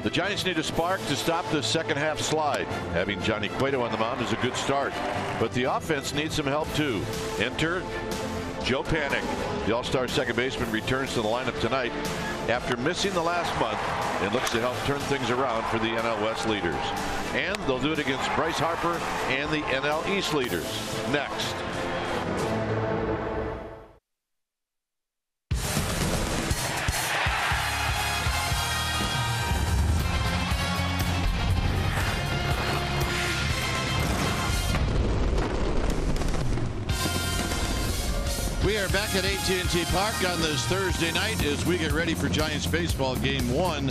The Giants need a spark to stop the second half slide. Having Johnny Cueto on the mound is a good start, but the offense needs some help too. Enter Joe Panik. The All-Star second baseman returns to the lineup tonight after missing the last month and looks to help turn things around for the NL West leaders. And they'll do it against Bryce Harper and the NL East leaders. Next. We are back at AT Park on this Thursday night as we get ready for Giants baseball game 1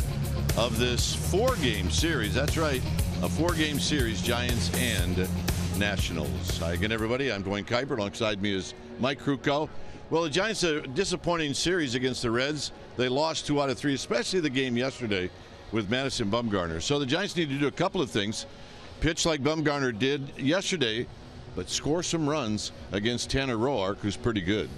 of this 4-game series. That's right, a 4-game series, Giants and Nationals. Hi again, everybody. I'm Dwayne Kuiper. Alongside me is Mike Krukow. Well, the Giants, a disappointing series against the Reds. They lost 2 out of 3, especially the game yesterday with Madison Bumgarner. So the Giants need to do a couple of things. Pitch like Bumgarner did yesterday, but score some runs against Tanner Roark, who's pretty good.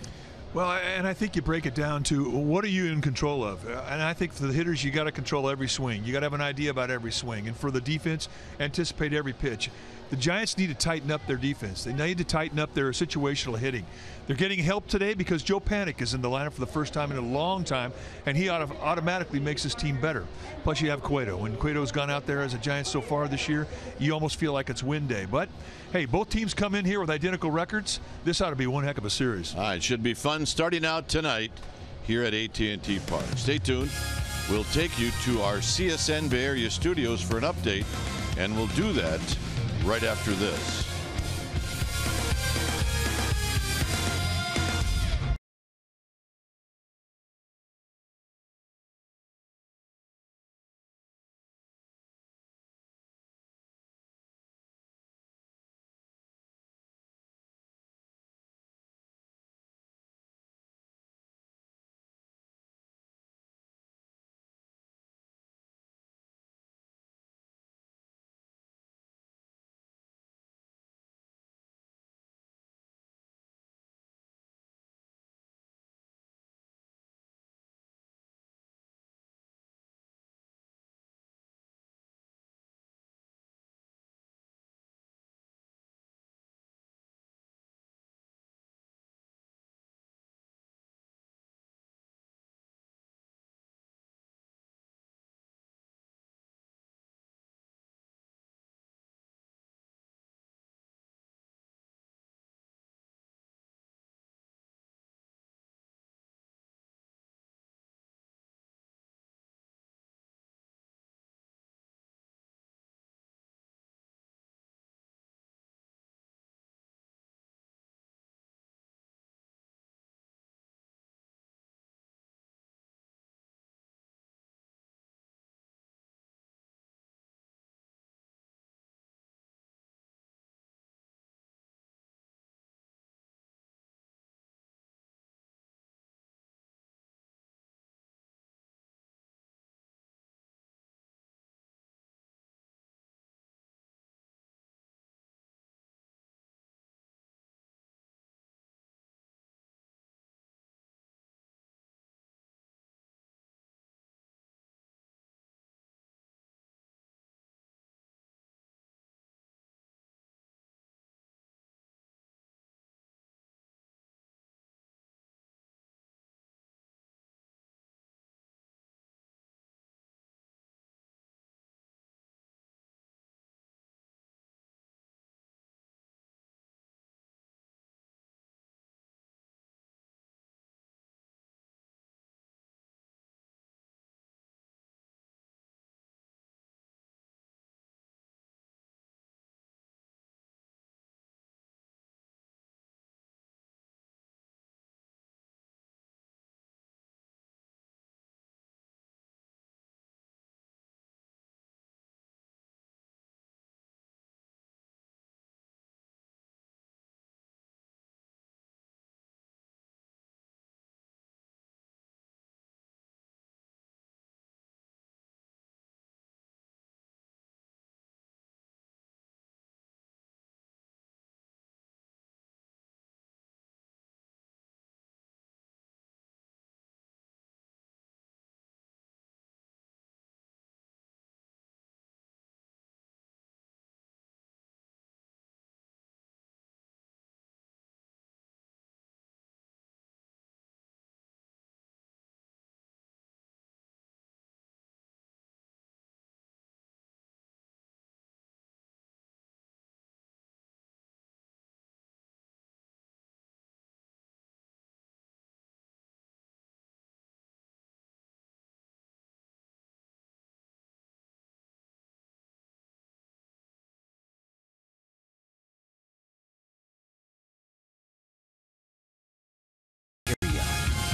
Well, and I think you break it down to what are you in control of? And I think for the hitters, you got to control every swing. You got to have an idea about every swing. And for the defense, anticipate every pitch. The Giants need to tighten up their defense. They need to tighten up their situational hitting. They're getting help today because Joe Panik is in the lineup for the first time in a long time, and he automatically makes his team better. Plus, you have Cueto. When Cueto's gone out there as a Giant so far this year, you almost feel like it's win day. But, hey, both teams come in here with identical records. This ought to be one heck of a series. All right, it should be fun starting out tonight here at AT&T Park. Stay tuned. We'll take you to our CSN Bay Area studios for an update, and we'll do that right after this.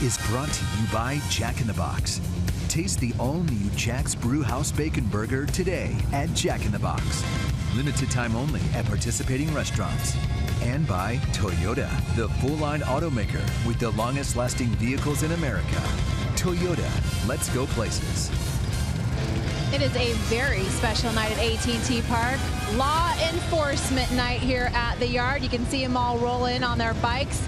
is brought to you by Jack in the Box. Taste the all-new Jack's Brewhouse Bacon Burger today at Jack in the Box. Limited time only at participating restaurants. And by Toyota, the full-line automaker with the longest-lasting vehicles in America. Toyota, let's go places. It is a very special night at AT Park. Law enforcement night here at the yard. You can see them all roll in on their bikes.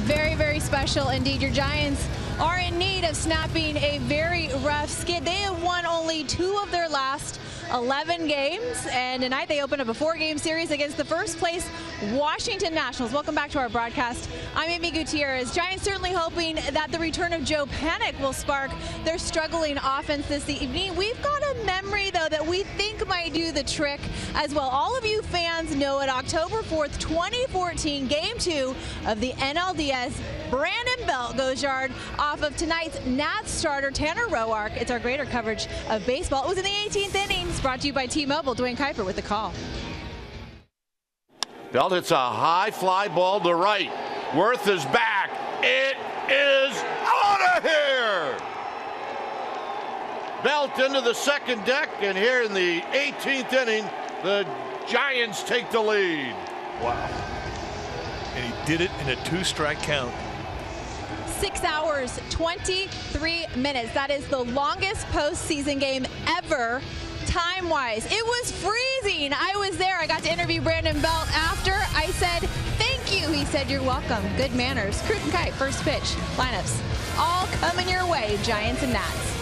Very, very special indeed. Your Giants are in need of snapping a very rough skid. They have won only 2 of their last 11 games, and tonight they open up a 4-game series against the first place Washington Nationals. Welcome back to our broadcast. I'm Amy Gutierrez. Giants certainly hoping that the return of Joe Panic will spark their struggling offense this evening. We've got a memory, though, that we think might do the trick as well. All of you fans know it. October 4th, 2014, Game 2 of the NLDS. Brandon Belt goes yard off of tonight's Nats starter, Tanner Roark. It's our greater coverage of baseball. It was in the 18th inning. Brought to you by T-Mobile. Dwayne Kuiper with the call. Belt hits a high fly ball to right. Worth is back. It is out of here. Belt into the second deck, and here in the 18th inning, the Giants take the lead. Wow. And he did it in a 2-strike count. 6 hours, 23 minutes. That is the longest postseason game ever. Time-wise, it was freezing. I was there. I got to interview Brandon Belt after. I said, thank you. He said, you're welcome. Good manners. Crute and Kite, first pitch, lineups, all coming your way, Giants and Nats.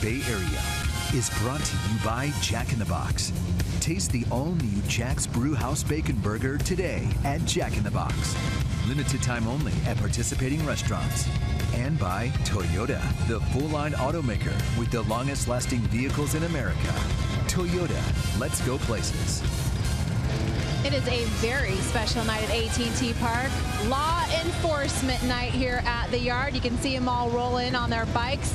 Bay Area is brought to you by Jack in the Box. Taste the all-new Jack's Brewhouse Bacon Burger today at Jack in the Box. Limited time only at participating restaurants. And by Toyota, the full-line automaker with the longest-lasting vehicles in America. Toyota, let's go places. It is a very special night at AT Park. Law enforcement night here at the yard. You can see them all roll in on their bikes.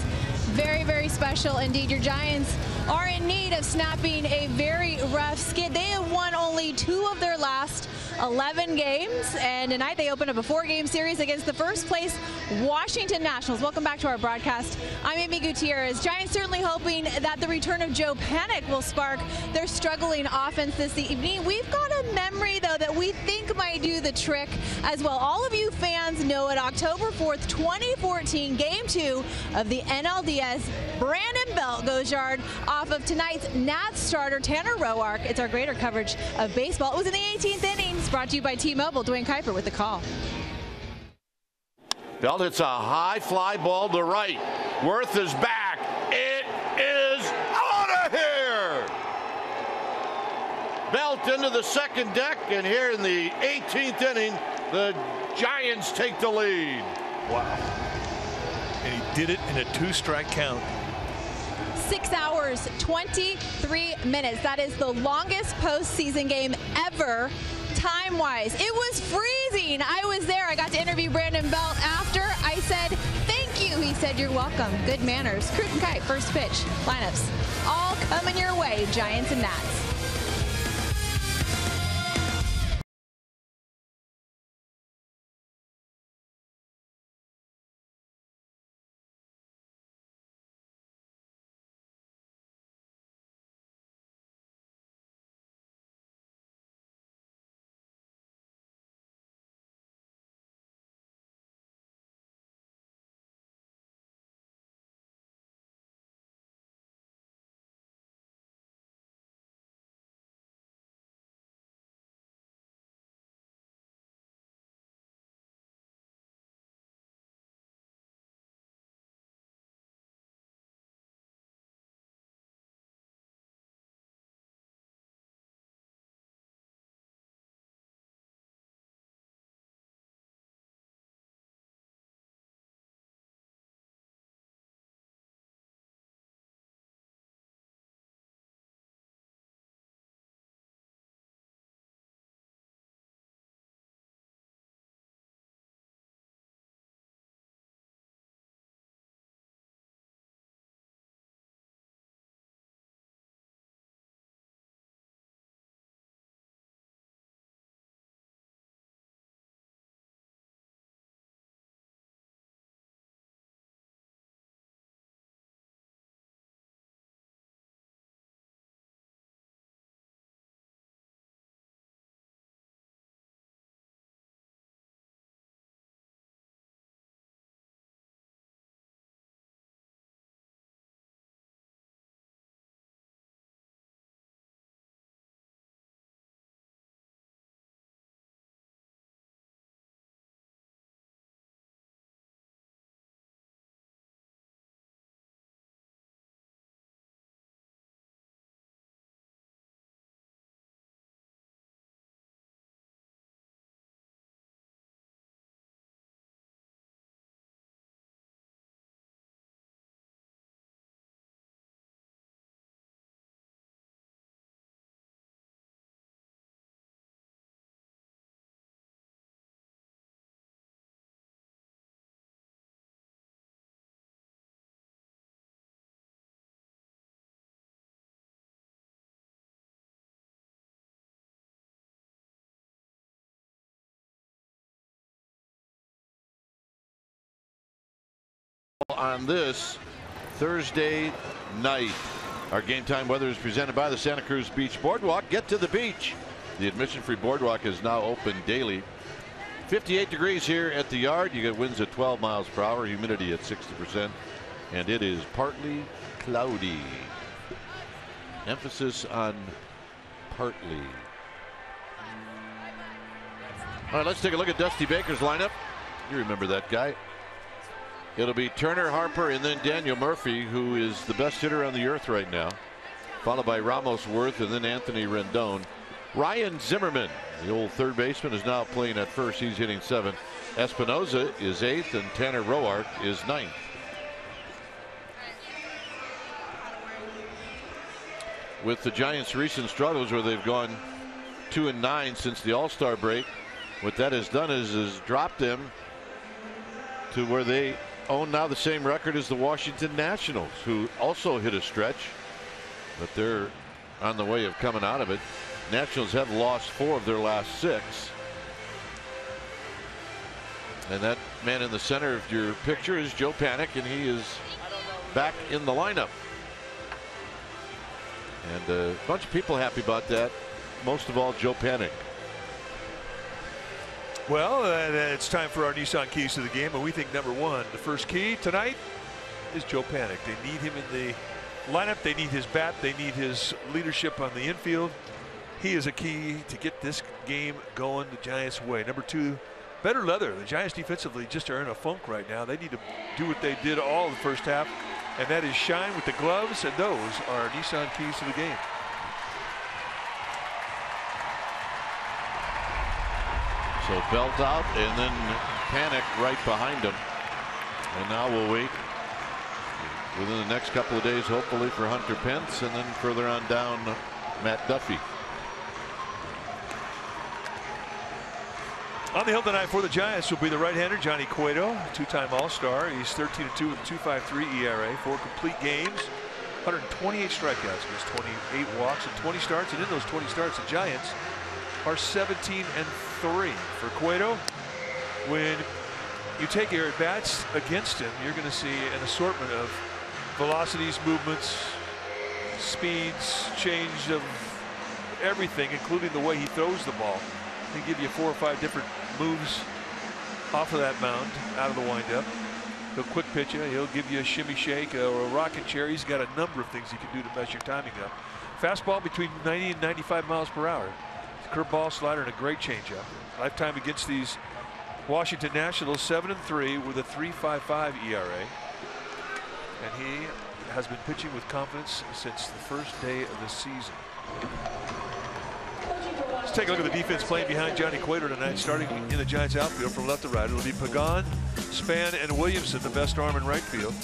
Very, very special indeed. Your Giants are in need of snapping a very rough skid. They have won only 2 of their last 11 games, and tonight they open up a 4-game series against the first place Washington Nationals. Welcome back to our broadcast. I'm Amy Gutierrez. Giants certainly hoping that the return of Joe Panic will spark their struggling offense this evening. We've got a memory, though, that we think might do the trick as well. All of you fans know it. October 4th, 2014, Game 2 of the NLDS. Brandon Belt goes yard off of tonight's Nats starter, Tanner Roark. It's our greater coverage of baseball. It was in the 18th inning. Brought to you by T-Mobile. Dwayne Kuiper with the call. Belt hits a high fly ball to right. Worth is back. It is out of here. Belt into the second deck, and here in the 18th inning, the Giants take the lead. Wow. And he did it in a 2-strike count. 6 hours, 23 minutes. That is the longest postseason game ever. Time-wise, it was freezing. I was there. I got to interview Brandon Belt after. I said, thank you. He said, you're welcome. Good manners. Crute and Kite, first pitch, lineups, all coming your way, Giants and Nats. on this Thursday night. Our game time weather is presented by the Santa Cruz Beach Boardwalk. Get to the beach. The admission-free boardwalk is now open daily. 58 degrees here at the Yard. You get winds at 12 miles per hour, humidity at 60%, and it is partly cloudy. Emphasis on partly. All right, let's take a look at Dusty Baker's lineup. You remember that guy. It'll be Turner, Harper, and then Daniel Murphy, who is the best hitter on the earth right now, followed by Ramos Worth and then Anthony Rendon. Ryan Zimmerman, the old third baseman, is now playing at first. He's hitting 7th. Espinoza is 8th, and Tanner Roark is 9th. With the Giants' recent struggles where they've gone 2-9 since the All-Star break, what that has done is dropped them to where they own now the same record as the Washington Nationals, who also hit a stretch, but they're on the way of coming out of it. Nationals have lost 4 of their last 6. And that man in the center of your picture is Joe Panik, and he is back in the lineup. And a bunch of people happy about that. Most of all, Joe Panik. Well, it's time for our Nissan keys to the game, and we think number 1, the first key tonight, is Joe Panik. They need him in the lineup. They need his bat. They need his leadership on the infield. He is a key to get this game going the Giants' way. Number 2, better leather. The Giants defensively just are in a funk right now. They need to do what they did all the first half, and that is shine with the gloves, and those are Nissan keys to the game. So Belt out, and then Panik right behind him. And now we'll wait within the next couple of days, hopefully, for Hunter Pence, and then further on down, Matt Duffy. On the hill tonight for the Giants will be the right-hander Johnny Cueto, 2-time All-Star. He's 13-2 with 2.53 ERA, 4 complete games, 128 strikeouts, against 28 walks and 20 starts. And in those 20 starts, the Giants are 17-3. For Cueto, when you take your at-bats against him, you're going to see an assortment of velocities, movements, speeds, change of everything, including the way he throws the ball. He'll give you 4 or 5 different moves off of that mound, out of the windup. He'll quick pitch you. He'll give you a shimmy shake or a rocking chair. He's got a number of things he can do to mess your timing up. Fastball between 90 and 95 miles per hour. Curveball, slider, and a great changeup. Lifetime against these Washington Nationals, 7-3 with a 3.55 ERA. And he has been pitching with confidence since the first day of the season. Let's take a look at the defense playing behind Johnny Cueto tonight, starting in the Giants outfield from left to right. It'll be Pagan, Span, and Williamson, the best arm in right field.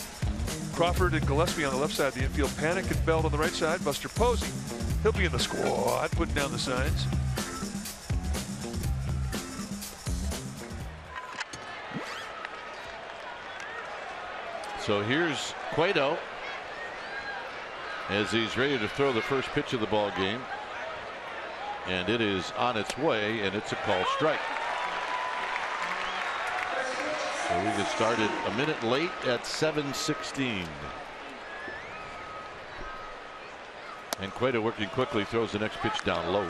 Crawford and Gillespie on the left side of the infield. Panik and Belt on the right side. Buster Posey, he'll be in the squad, putting down the signs. So here's Cueto as he's ready to throw the first pitch of the ball game. And it is on its way, and it's a call strike. So we get started a minute late at 7:16. And Cueto working quickly, throws the next pitch down low.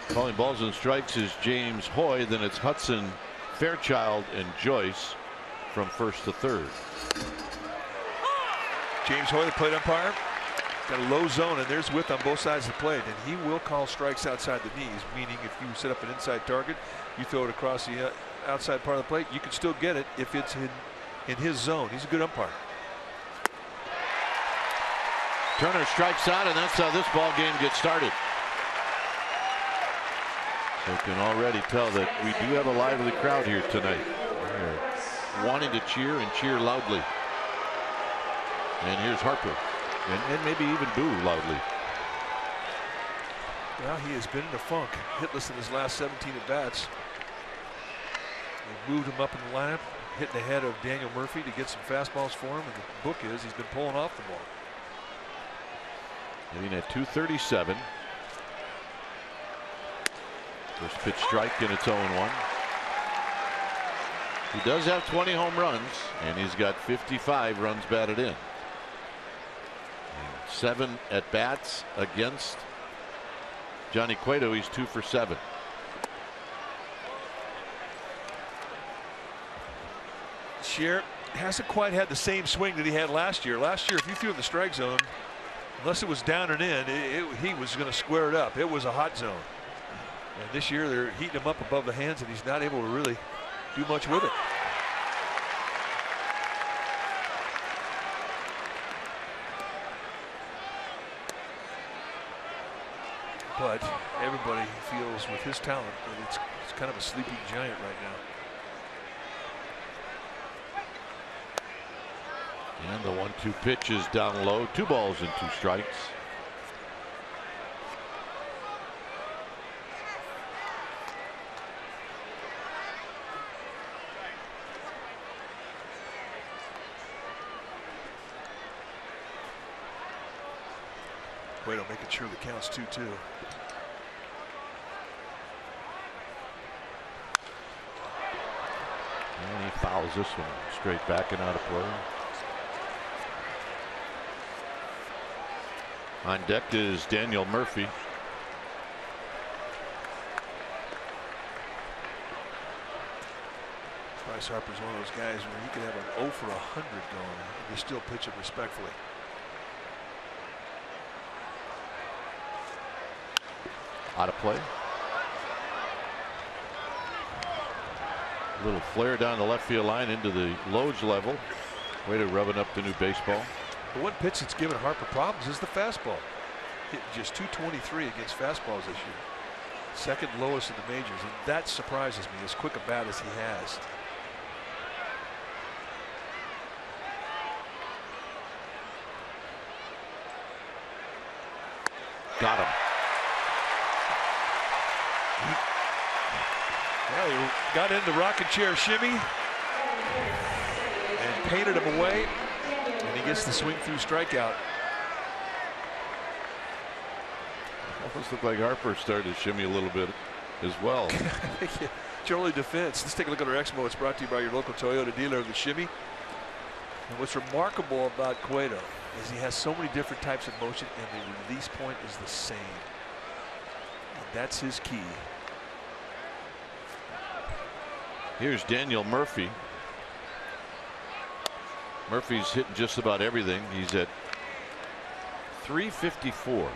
Calling balls and strikes is James Hoy. Then it's Hudson, Fairchild, and Joyce from first to third. James Hoy, the plate umpire, got a low zone, and there's width on both sides of the plate, and he will call strikes outside the knees, meaning if you set up an inside target, you throw it across the outside part of the plate, you can still get it if it's in his zone. He's a good umpire. Turner strikes out, and that's how this ball game gets started. So you can already tell that we do have a lively crowd here tonight. They're wanting to cheer and cheer loudly. And here's Harper, and maybe even boo loudly. Well, he has been in a funk, hitless in his last 17 at bats. They've moved him up in the lineup, hitting ahead of Daniel Murphy to get some fastballs for him, and the book is he's been pulling off the ball. Hitting at 237. First pitch strike, and it's 0-1. He does have 20 home runs, and he's got 55 runs batted in. 7 at bats against Johnny Cueto. He's 2 for 7. Shear hasn't quite had the same swing that he had last year. Last year, if you threw in the strike zone, unless it was down and in, he was going to square it up. It was a hot zone. And this year, they're heating him up above the hands, and he's not able to really do much with it. But everybody feels with his talent that it's kind of a sleeping giant right now. And the 1-2 pitch is down low. 2 balls and 2 strikes. Cueto making sure the count's 2-2. And he fouls this one straight back and out of play. On deck is Daniel Murphy. Bryce Harper's one of those guys where he could have an 0 for 100 going and they still pitch it respectfully. Out of play. A little flare down the left field line into the Loge level. Way to rubbing up the new baseball. The one pitch that's given Harper problems is the fastball. Hit just 223 against fastballs this year. Second lowest in the majors, and that surprises me, as quick a bat as he has. Got him. Well, he got in the rocking chair shimmy and painted him away, and he gets the swing through strikeout. Almost looked like Harper started to shimmy a little bit as well. It's your only defense. Let's take a look at our Exmo. It's brought to you by your local Toyota dealer of the shimmy. And what's remarkable about Cueto is he has so many different types of motion, and the release point is the same. And that's his key. Here's Daniel Murphy. Murphy's hitting just about everything. He's at 354.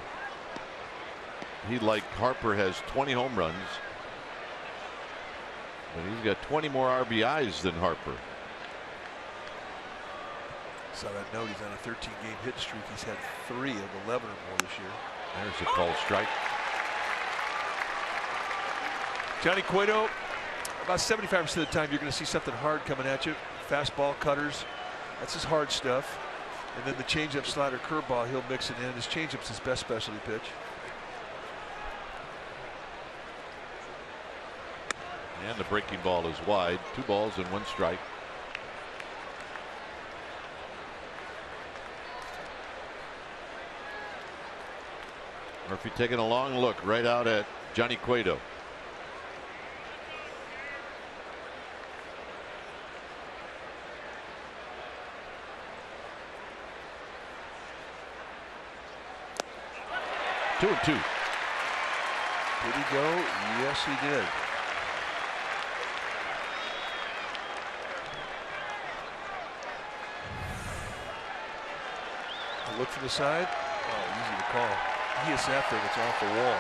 He, like Harper, has 20 home runs, but he's got 20 more RBIs than Harper. Saw that note. He's on a 13-game hit streak. He's had 3 of 11 or more this year. There's a called strike. Johnny Cueto, about 75% of the time you're going to see something hard coming at you. Fastball, cutters, that's his hard stuff. And then the changeup, slider, curveball, he'll mix it in. His changeup's his best specialty pitch. And the breaking ball is wide. 2 balls and 1 strike. Murphy taking a long look right out at Johnny Cueto. Two and two. Did he go? Yes, he did. A look from the side. Oh, easy to call. He is after it's off the wall.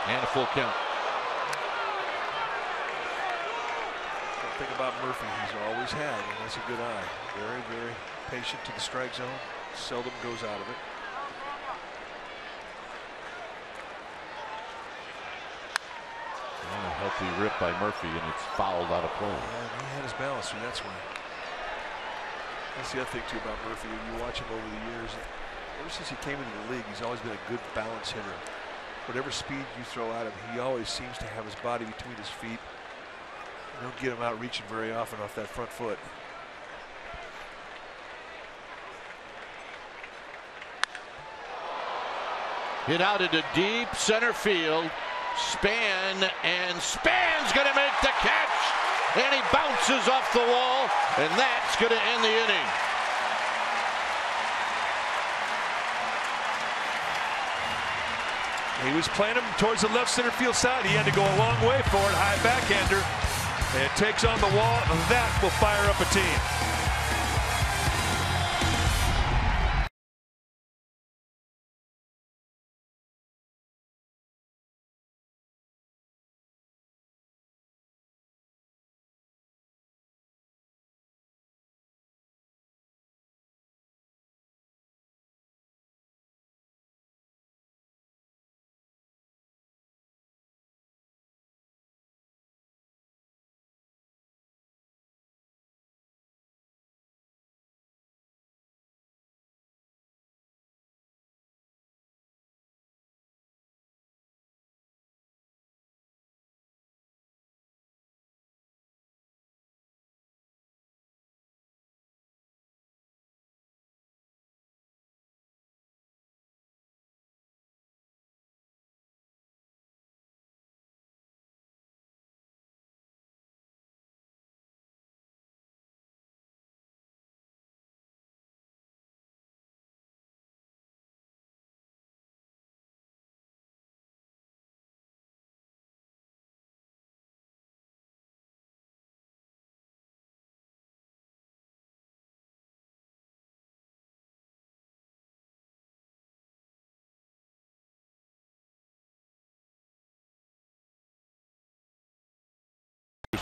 And a full count. Thing about Murphy he's always had, and that's a good eye. Very, very patient to the strike zone. Seldom goes out of it. And a healthy rip by Murphy, and it's fouled out of play. Yeah, he had his balance through that swing. That's the other thing too about Murphy. You watch him over the years. Ever since he came into the league, he's always been a good balance hitter. Whatever speed you throw at him, he always seems to have his body between his feet. You don't get him out reaching very often off that front foot. Hit out into deep center field. Span, and Span's going to make the catch. And he bounces off the wall, and that's going to end the inning. He was playing him towards the left center field side. He had to go a long way for it. High backhander. And takes on the wall, and that will fire up a team.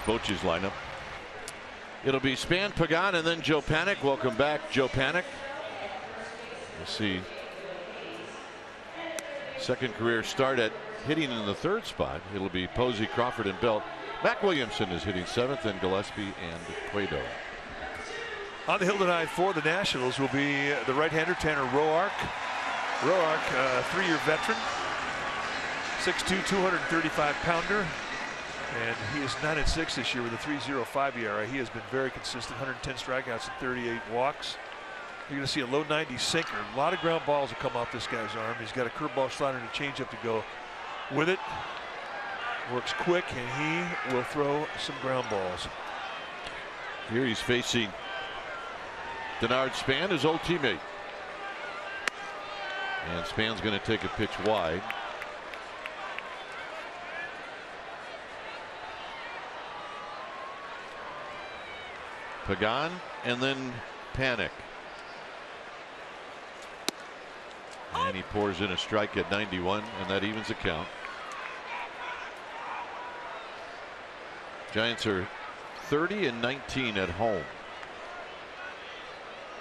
Bochy's lineup. It'll be Span, Pagan, and then Joe Panik. Welcome back, Joe Panik. We'll see. Second career start at hitting in the third spot. It'll be Posey, Crawford, and Belt. Mac Williamson is hitting seventh, and Gillespie and Cueto. On the hill tonight for the Nationals will be the right-hander Tanner Roark. Roark, a 3-year veteran, 6'2", 235-pounder. And he is 9-6 this year with a 3.05 ERA. He has been very consistent, 110 strikeouts and 38 walks. You're going to see a low 90 sinker. A lot of ground balls will come off this guy's arm. He's got a curveball, slider, and a changeup to go with it. Works quick, and he will throw some ground balls. Here he's facing Denard Span, his old teammate. And Span's going to take a pitch wide. Pagan and then Panik. And he pours in a strike at 91, and that evens the count. Giants are 30-19 at home.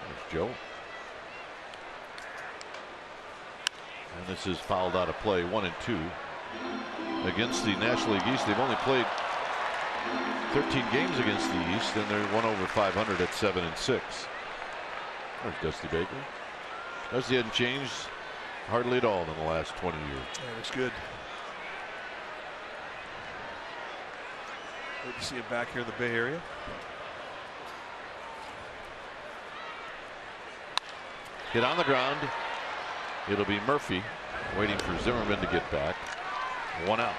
There's Joe. And this is fouled out of play, 1-2. Against the National League East, they've only played 13 games against the East, and they're 1 over 500 at 7-6. There's Dusty Baker. Dusty hadn't changed hardly at all in the last 20 years. Yeah, looks good. Good to see him back here in the Bay Area. Hit on the ground. It'll be Murphy waiting for Zimmerman to get back. 1 out.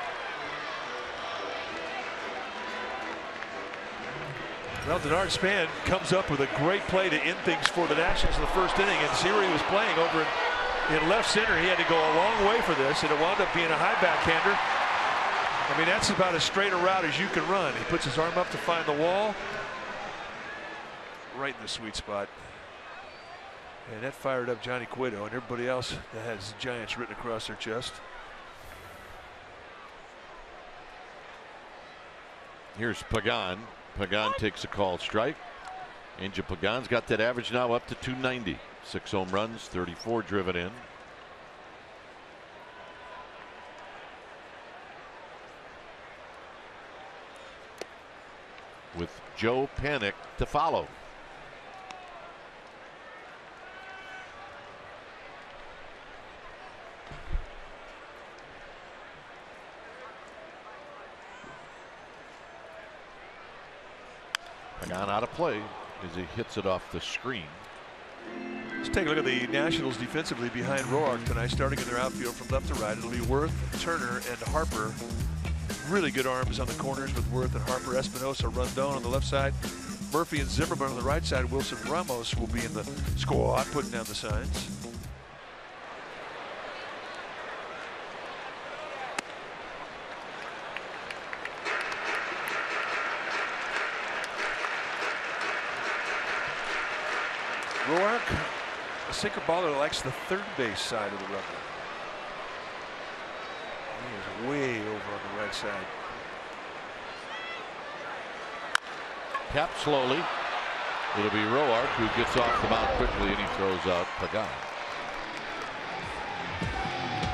Well, Denard Span comes up with a great play to end things for the Nationals in the first inning. And see where he was playing over in left center. He had to go a long way for this, and it wound up being a high backhander. I mean, that's about as straight a route as you can run. He puts his arm up to find the wall. Right in the sweet spot. And that fired up Johnny Cueto and everybody else that has Giants written across their chest. Here's Pagan. Pagan takes a called strike. Angel Pagan's got that average now up to 290. 6 home runs, 34 driven in. With Joe Panik to follow. Pagan out of play as he hits it off the screen. Let's take a look at the Nationals defensively behind Roark tonight, starting in their outfield from left to right. It'll be Worth, Turner, and Harper. Really good arms on the corners with Worth and Harper. Espinosa, Rondon on the left side. Murphy and Zimmerman on the right side. Wilson Ramos will be in the squad, putting down the signs. Roark, a sinker baller, likes the third base side of the rubber. He is way over on the right side. Tapped slowly. It'll be Roark who gets off the mound quickly, and he throws out Pagan.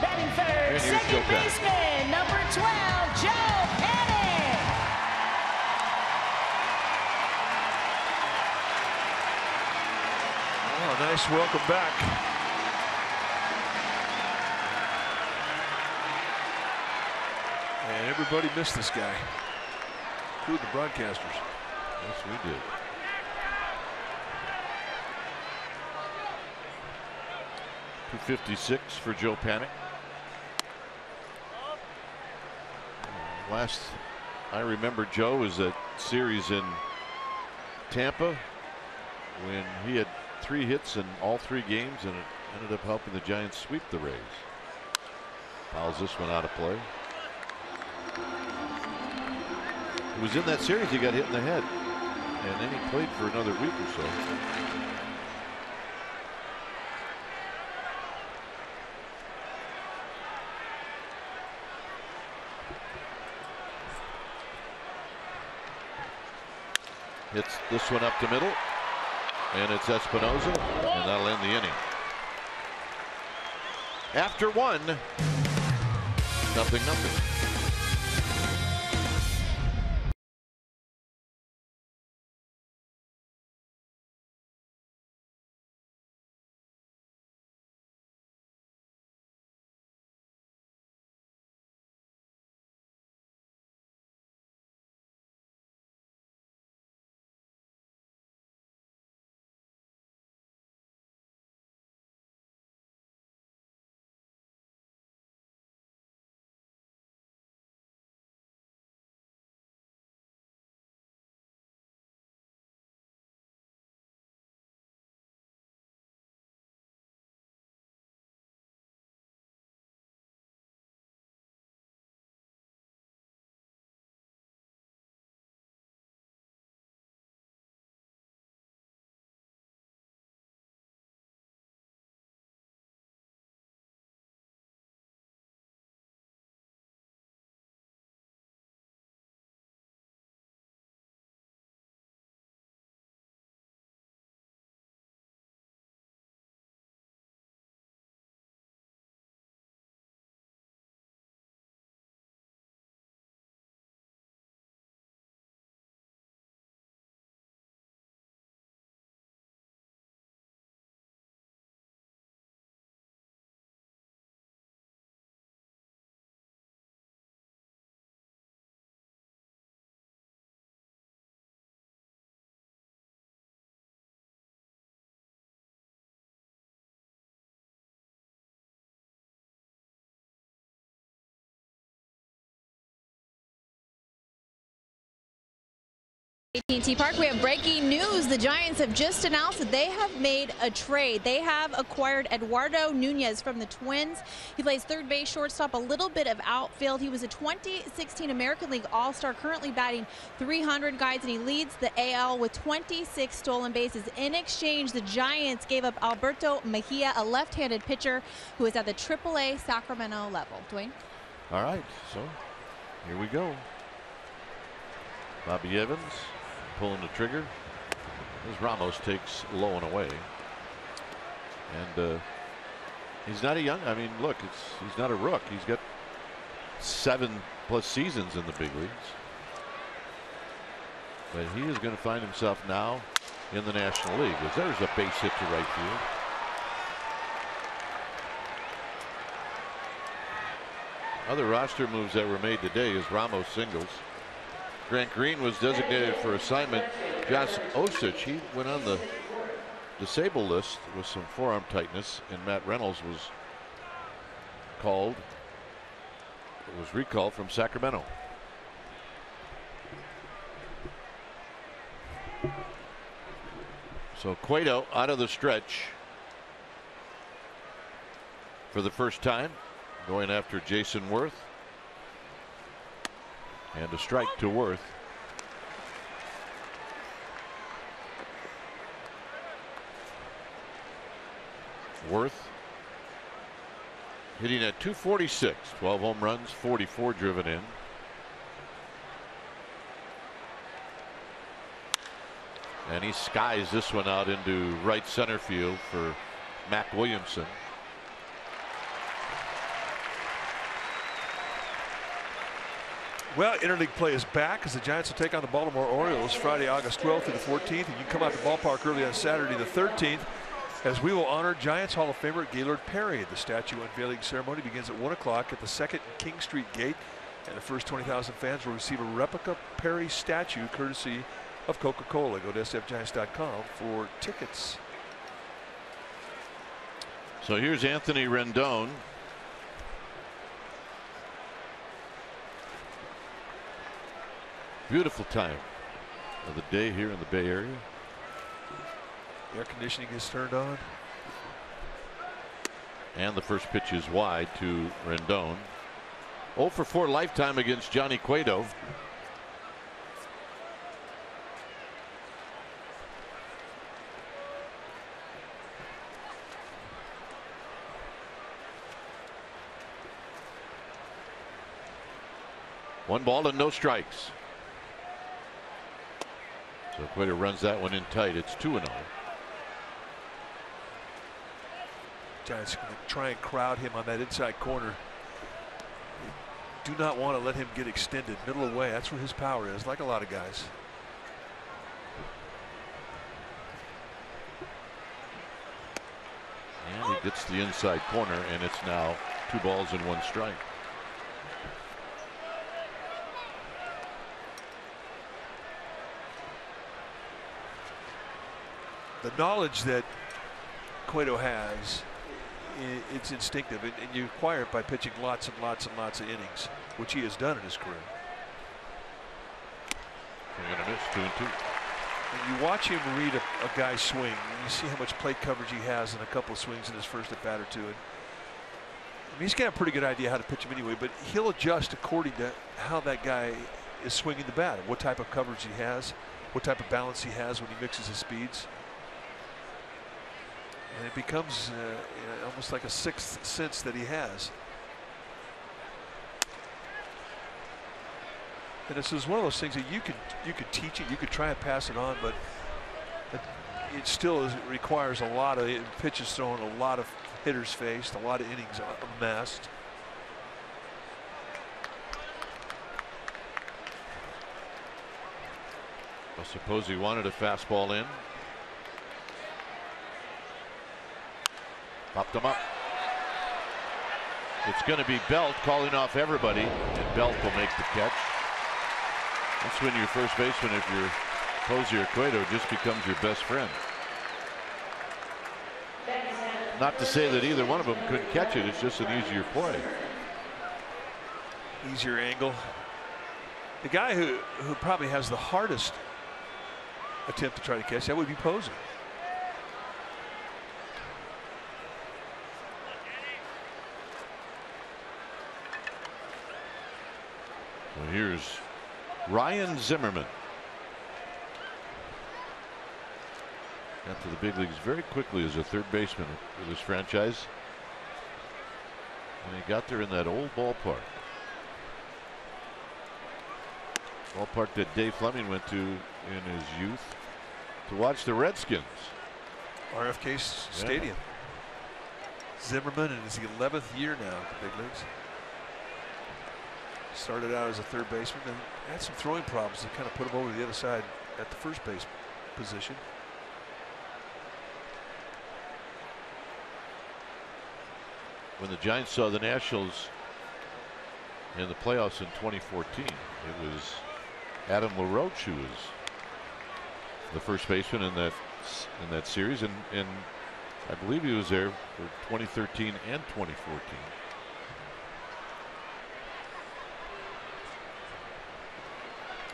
Batting third, second baseman, number 12, Joe Panic. Oh, nice welcome back. And everybody missed this guy, including the broadcasters. Yes, we did. .256 for Joe Panic. Last I remember Joe was that series in Tampa when he had 3 hits in all 3 games, and it ended up helping the Giants sweep the Rays. Fouls this one out of play. It was in that series he got hit in the head, and then he played for another week or so. Hits this one up the middle, and it's Espinosa, and that'll end the inning. After 1, 0-0. AT Park, we have breaking news. The Giants have just announced that they have made a trade. They have acquired Eduardo Nunez from the Twins. He plays third base, shortstop, a little bit of outfield. He was a 2016 American League All-Star, currently batting .300 guys, and he leads the AL with 26 stolen bases. In exchange, the Giants gave up Alberto Mejia, a left-handed pitcher who is at the AAA Sacramento level. Dwayne? All right, so here we go. Bobby Evans pulling the trigger as Ramos takes low and away. And he's not a young, I mean, look, he's not a rook. He's got 7+ seasons in the big leagues. But he is going to find himself now in the National League, as there's a base hit to right field. Other roster moves that were made today is Ramos singles. Grant Green was designated for assignment. Josh Osich, he went on the disabled list with some forearm tightness, and Matt Reynolds was recalled from Sacramento. So Cueto out of the stretch for the first time, going after Jason Worth, and a strike to Worth. Worth hitting at .246, 12 home runs, 44 driven in. And he skies this one out into right center field for Mac Williamson. Well, interleague play is back as the Giants will take on the Baltimore Orioles Friday, August 12th through the 14th. And you can come out to the ballpark early on Saturday the 13th as we will honor Giants Hall of Famer Gaylord Perry. The statue unveiling ceremony begins at 1 o'clock at the 2nd and King Street gate. And the first 20,000 fans will receive a replica Perry statue courtesy of Coca-Cola. Go to sfgiants.com for tickets. So here's Anthony Rendon. Beautiful time of the day here in the Bay Area. Air conditioning is turned on. And the first pitch is wide to Rendon. 0 for 4 lifetime against Johnny Cueto. One ball and no strikes. So Cueto runs that one in tight. It's 2-0. Giants are going to try and crowd him on that inside corner. Do not want to let him get extended middle away. That's where his power is, like a lot of guys. And he gets the inside corner, and it's now 2 balls and 1 strike. The knowledge that Cueto has, it's instinctive, and you acquire it by pitching lots and lots and lots of innings, which he has done in his career. Swing and a miss, 2-2. And you watch him read a guy swing, and you see how much plate coverage he has in a couple of swings in his first at bat or two. And I mean, he's got a pretty good idea how to pitch him anyway, but he'll adjust according to how that guy is swinging the bat, what type of coverage he has, what type of balance he has when he mixes his speeds. And it becomes almost like a sixth sense that he has. And this is one of those things that you could teach it, you could try and pass it on, but it still requires a lot of pitches thrown, a lot of hitters faced, a lot of innings amassed. I suppose he wanted a fastball in. Popped him up. It's going to be Belt calling off everybody, and Belt will make the catch. That's when your first baseman, if you're Posey or Cueto, just becomes your best friend. Not to say that either one of them couldn't catch it, it's just an easier play. Easier angle. The guy who probably has the hardest attempt to try to catch that would be Posey. So here's Ryan Zimmerman. Got to the big leagues very quickly as a third baseman with his franchise. And he got there in that old ballpark. Ballpark that Dave Fleming went to in his youth to watch the Redskins. RFK Stadium. Zimmerman in his 11th year now at the big leagues. Started out as a third baseman and had some throwing problems that kind of put him over to the other side at the first base position. When the Giants saw the Nationals in the playoffs in 2014, it was Adam LaRoche who was the first baseman in that starts in that series, and I believe he was there for 2013 and 2014.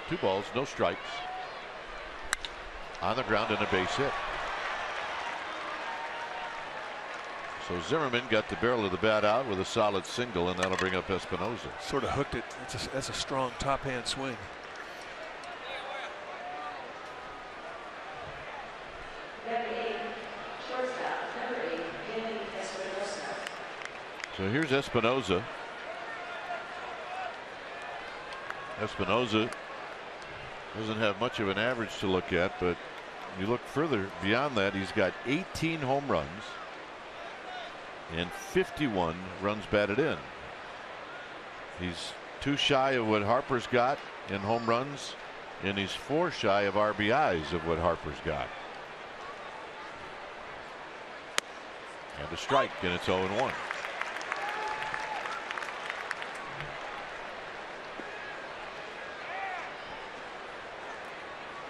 Two balls, no strikes. On the ground and a base hit. So Zimmerman got the barrel of the bat out with a solid single, and that'll bring up Espinosa. Sort of hooked it. That's a strong top hand swing. So here's Espinosa. Espinosa doesn't have much of an average to look at, but you look further beyond that, he's got 18 home runs and 51 runs batted in. He's 2 shy of what Harper's got in home runs, and he's 4 shy of RBIs of what Harper's got. And a strike, and it's 0-1.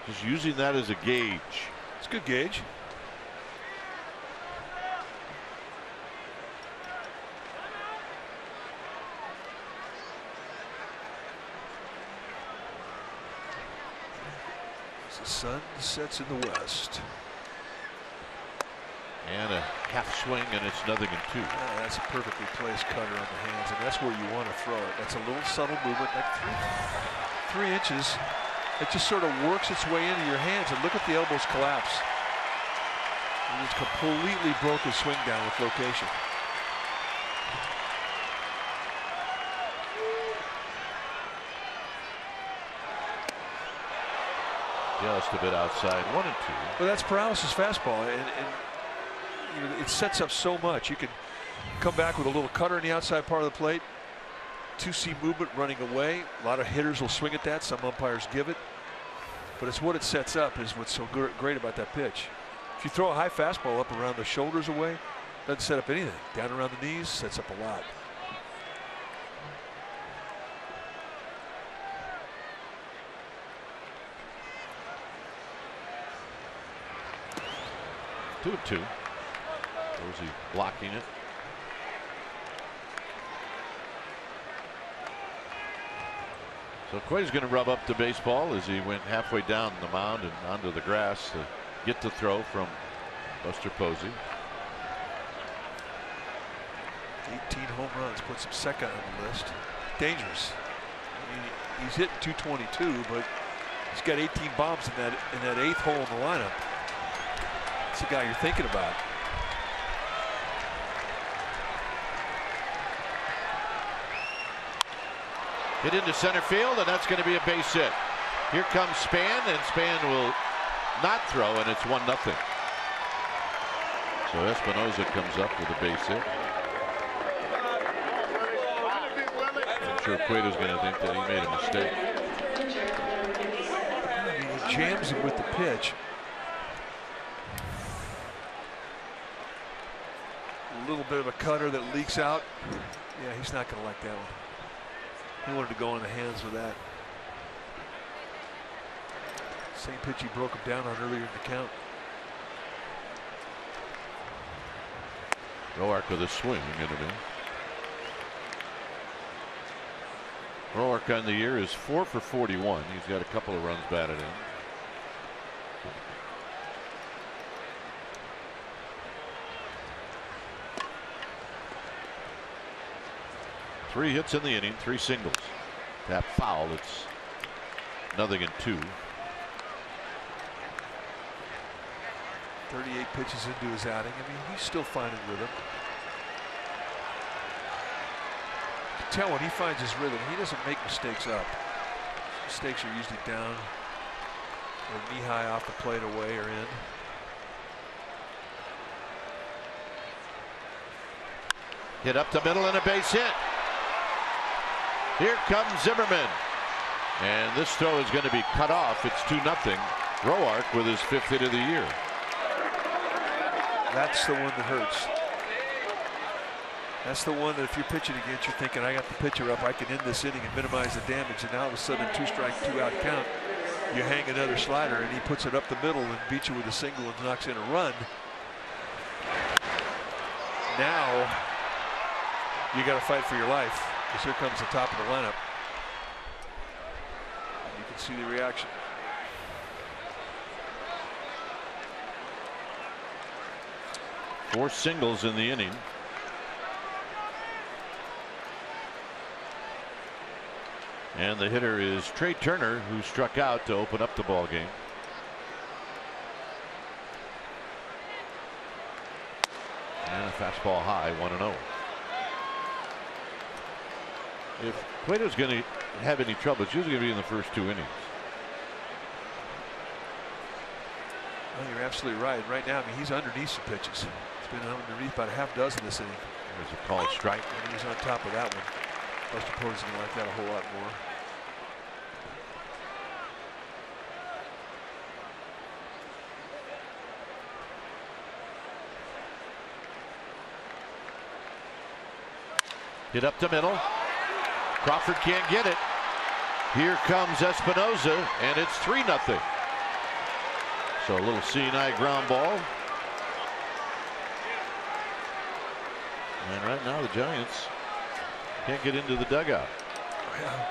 Just using that as a gauge. It's a good gauge. As the sun sets in the west. And a half swing, and it's 0-2. That's a perfectly placed cutter on the hands, and that's where you want to throw it. That's a little subtle movement, like 3 inches. It just sort of works its way into your hands, and look at the elbows collapse. He just completely broke his swing down with location. Just a bit outside, 1-2. But that's paralysis fastball, and you know, it sets up so much. You can come back with a little cutter in the outside part of the plate. 2C movement running away. A lot of hitters will swing at that. Some umpires give it. But it's what it sets up is what's so great about that pitch. If you throw a high fastball up around the shoulders away, doesn't set up anything. Down around the knees, sets up a lot. Two and 2. Or is he blocking it? So Cueto's going to rub up the baseball as he went halfway down the mound and onto the grass to get the throw from Buster Posey. 18 home runs, puts him second on the list. Dangerous. I mean, he's hitting 222, but he's got 18 bombs in that 8th hole in the lineup. That's the guy you're thinking about. Hit into center field, and that's going to be a base hit. Here comes Span, and Span will not throw, and it's 1-0. So Espinosa comes up with a base hit. I'm sure Cueto's going to think that he made a mistake. I mean, he jams him with the pitch. A little bit of a cutter that leaks out. Yeah, he's not going to like that one. He wanted to go in the hands with that. Same pitch he broke him down on earlier in the count. Roark with a swing into me. Roark on the year is 4 for 41. He's got a couple of runs batted in. Three hits in the inning, 3 singles. Tap foul. It's 0-2. 38 pitches into his outing. I mean, he's still finding rhythm. You can tell when he finds his rhythm, he doesn't make mistakes up. Mistakes are usually down or knee high off the plate, away or in. Hit up the middle and a base hit. Here comes Zimmerman, and this throw is going to be cut off. It's 2-0. Roark with his 5th hit of the year. That's the one that hurts. That's the one that if you're pitching against, you're thinking, I got the pitcher up, I can end this inning and minimize the damage. And now all of a sudden, 2 strike, 2 out count. you hang another slider and he puts it up the middle and beats you with a single and knocks in a run. Now you got to fight for your life, because here comes the top of the lineup. You can see the reaction. Four singles in the inning. And the hitter is Trey Turner, who struck out to open up the ball game. And a fastball high, 1-0. If Cueto's going to have any trouble, it's usually going to be in the first 2 innings. Well, you're absolutely right. Right now, I mean, he's underneath some pitches. He's been underneath about a half dozen this inning. There's a called strike. And he's on top of that one. Most opponents are going to like that a whole lot more. Hit up the middle. Crawford can't get it. Here comes Espinosa, and it's 3-0. So a little seeing-eye ground ball. And right now the Giants can't get into the dugout. Well,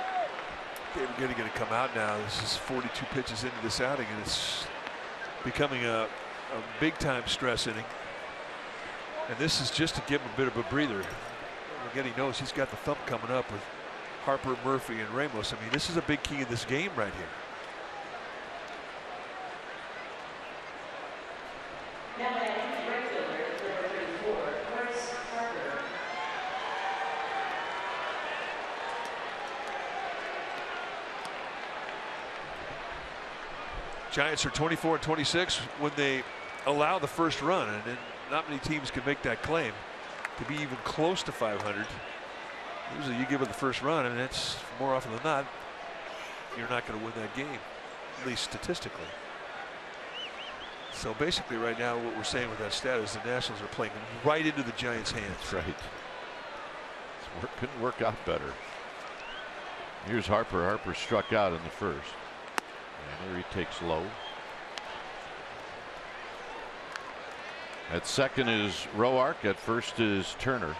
they're going to come out now. This is 42 pitches into this outing, and it's becoming a big-time stress inning. And this is just to give him a bit of a breather. Again, he knows he's got the thump coming up with Harper, Murphy, and Ramos. I mean, this is a big key in this game right here. Giants are 24-26 when they allow the first run, and then not many teams can make that claim to be even close to 500. Usually you give it the first run, and that's more often than not, you're not going to win that game, at least statistically. So basically right now what we're saying with that stat is the Nationals are playing right into the Giants' hands. That's right. Couldn't work out better. Here's Harper. Harper struck out in the first. And here he takes low. At second is Roark. At first is Turner.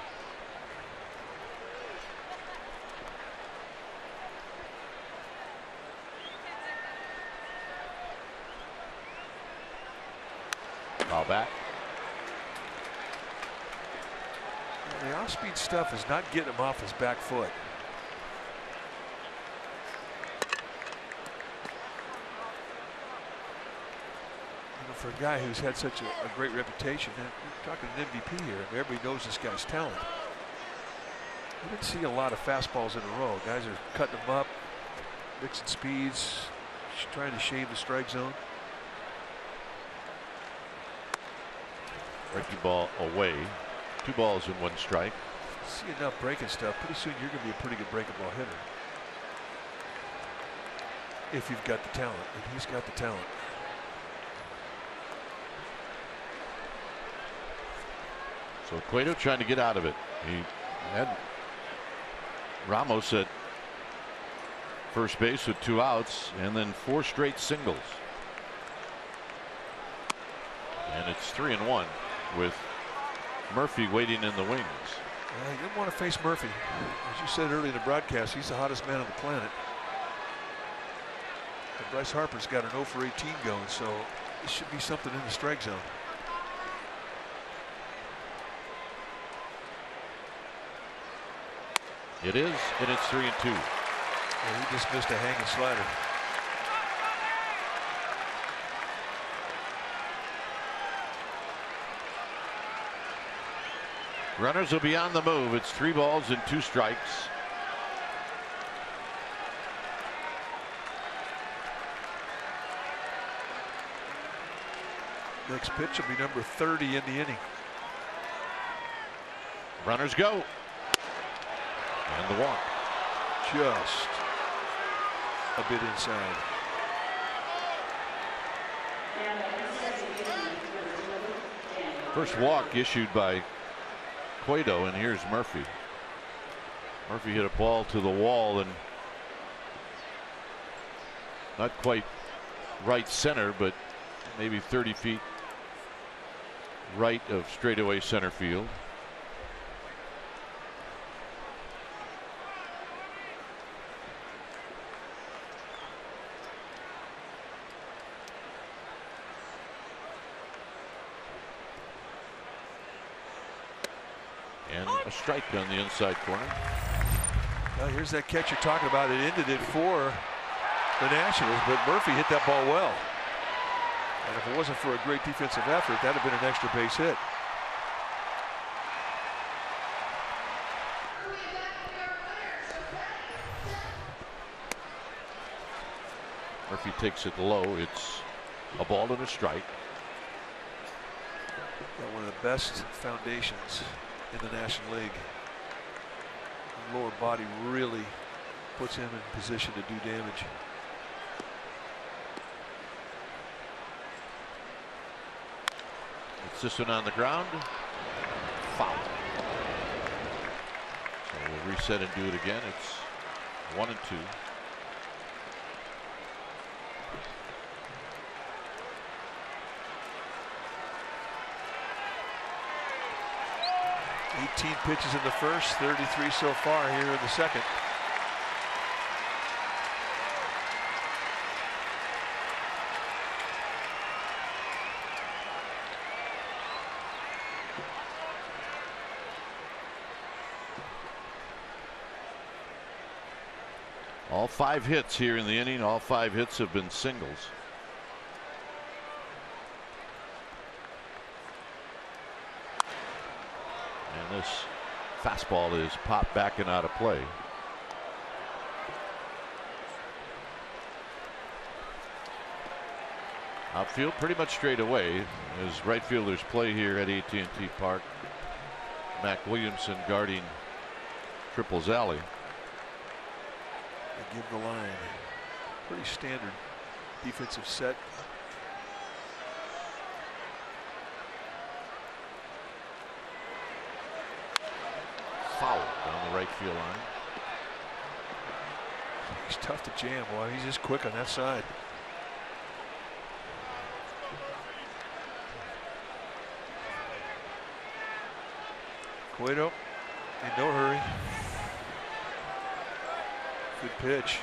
Ball back. The off-speed stuff is not getting him off his back foot. For a guy who's had such a great reputation, and we're talking an MVP here, and everybody knows this guy's talent. We didn't see a lot of fastballs in a row. Guys are cutting them up, mixing speeds, trying to shave the strike zone. Breaking ball away. 2 balls and 1 strike. See enough breaking stuff. Pretty soon you're going to be a pretty good breaking ball hitter. If you've got the talent, and he's got the talent. So Cueto trying to get out of it. He had Ramos at first base with 2 outs, and then 4 straight singles. And it's 3-1 with Murphy waiting in the wings. You didn't want to face Murphy. As you said earlier in the broadcast, he's the hottest man on the planet. And Bryce Harper's got an 0 for 18 going, so this should be something in the strike zone. It is, and it's 3-2. Yeah, he just missed a hanging slider. Runners will be on the move. It's 3 balls and 2 strikes. Next pitch will be number 30 in the inning. Runners go. And the walk. Just a bit inside. First walk issued by Cueto, and here's Murphy. Murphy hit a ball to the wall and not quite right center, but maybe 30 feet right of straightaway center field. And a strike on the inside corner. Well, here's that catch you're talking about. It ended it for the Nationals, but Murphy hit that ball well. And if it wasn't for a great defensive effort, that'd have been an extra base hit. Murphy takes it low. It's a ball and a strike. Got one of the best foundations in the National League. The lower body really puts him in position to do damage. It's this one on the ground. Foul. So we'll reset and do it again. It's 1-2. $18 pitches in the first, 33 so far here in the second. All 5 hits here in the inning. All 5 hits have been singles. And this fastball is popped back and out of play. Outfield pretty much straight away as right fielders play here at AT&T Park. Mac Williamson guarding Triples Alley. They give the line pretty standard defensive set. Foul down the right field line. He's tough to jam. Boy, he's just quick on that side. Cueto in no hurry. Good pitch.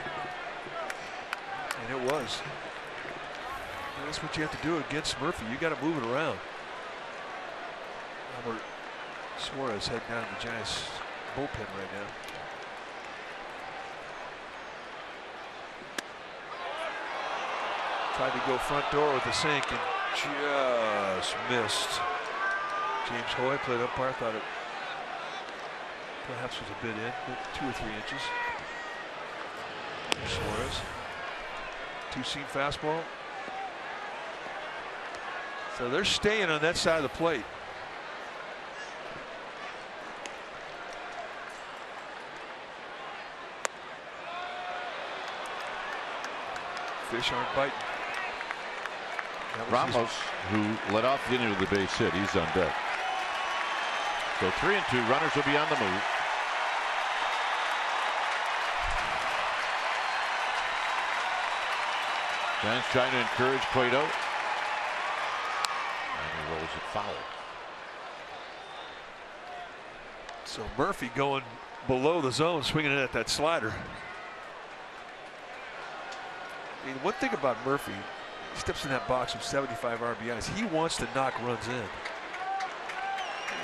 And it was. And that's what you have to do against Murphy. You got to move it around. Albert Suarez heading down to the Giants bullpen right now. Tried to go front door with the sink and just missed. James Hoy played umpire, thought it perhaps was a bit in, but 2 or 3 inches. Suarez. 2-seam fastball. So they're staying on that side of the plate. Fish aren't biting. Ramos, who led off the inning with the base hit, he's on deck. So 3-2, runners will be on the move. Giants trying to encourage Cueto. And he rolls it foul. So Murphy going below the zone, swinging it at that slider. I mean, one thing about Murphy, he steps in that box with 75 RBIs. He wants to knock runs in.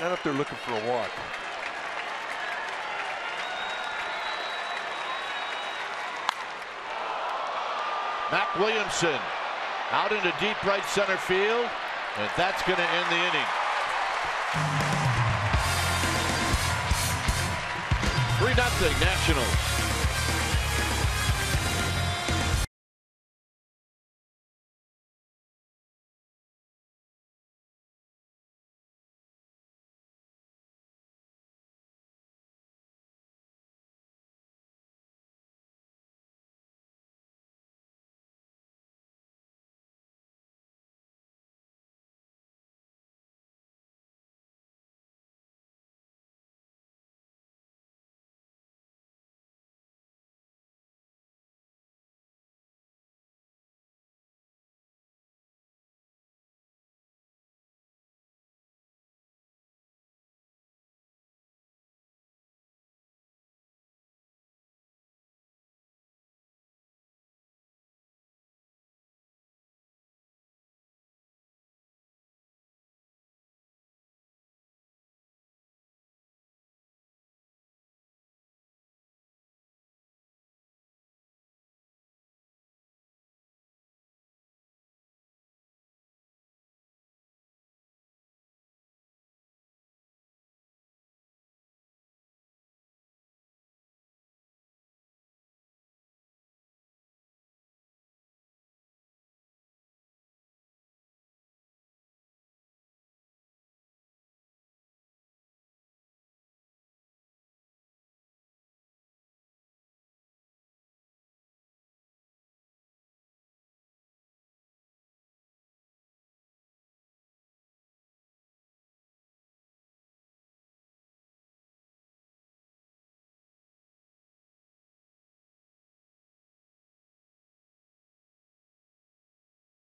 Not up there looking for a walk. Mac Williamson out into deep right center field, and that's going to end the inning. 3-0 Nationals.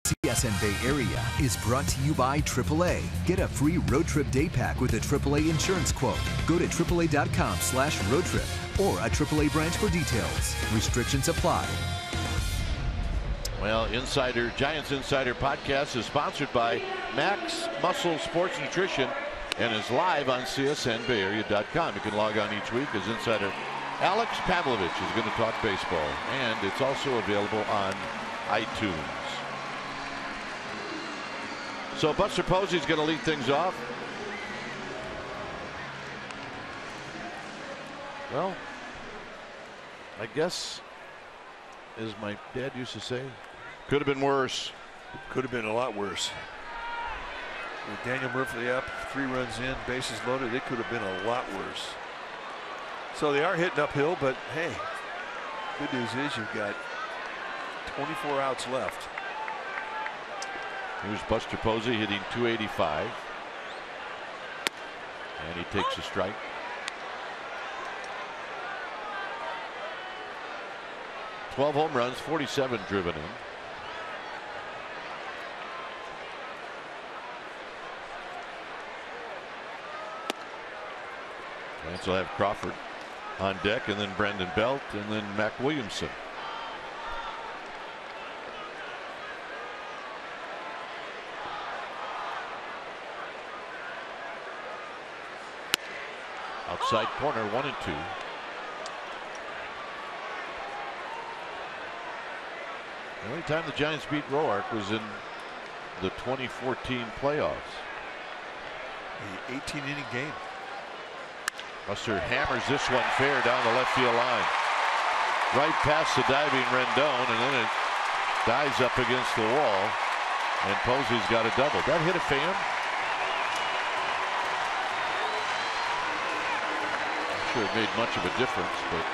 CSN Bay Area is brought to you by AAA. Get a free road trip day pack with a AAA insurance quote. Go to AAA.com/road trip or a AAA branch for details. Restrictions apply. Well, Giants Insider Podcast is sponsored by Max Muscle Sports Nutrition and is live on CSNBayArea.com. You can log on each week as Insider Alex Pavlovich is going to talk baseball, and it's also available on iTunes. So Buster Posey's going to lead things off. Well, I guess, as my dad used to say, could have been worse. Could have been a lot worse. With Daniel Murphy up, 3 runs in, bases loaded, it could have been a lot worse. So they are hitting uphill, but hey, good news is you've got 24 outs left. Here's Buster Posey hitting .285. And he takes a strike. $12 home runs, 47 driven in. Giants will have Crawford on deck, and then Brandon Belt, and then Mac Williamson. Outside corner, 1-2. The only time the Giants beat Roark was in the 2014 playoffs. The 18-inning game. Buster hammers this one fair down the left field line. Right past the diving Rendon, and then it dives up against the wall. And Posey's got a double. That hit a fan? I'm sure it made much of a difference, but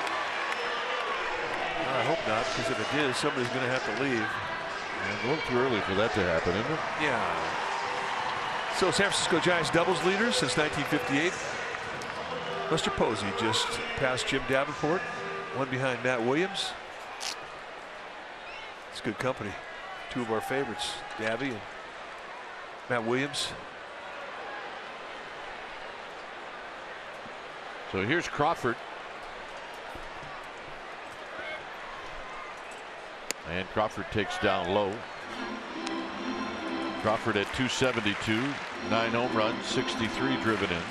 I hope not, because if it did, somebody's going to have to leave. a little too early for that to happen, isn't it? Yeah. So San Francisco Giants doubles leaders since 1958. Buster Posey just passed Jim Davenport, one behind Matt Williams. It's good company. 2 of our favorites, Davy and Matt Williams. So here's Crawford. And Crawford takes down low. Crawford at .272, 9 home runs, 63 driven in.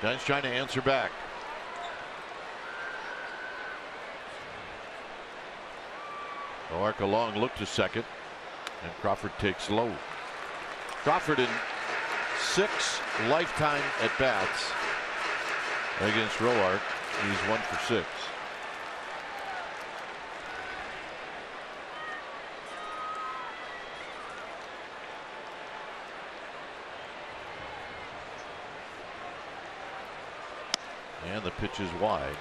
Giants trying to answer back. Roark a long look to second, and Crawford takes low. Crawford in 6 lifetime at bats against Roark. He's 1 for 6. And the pitch is wide.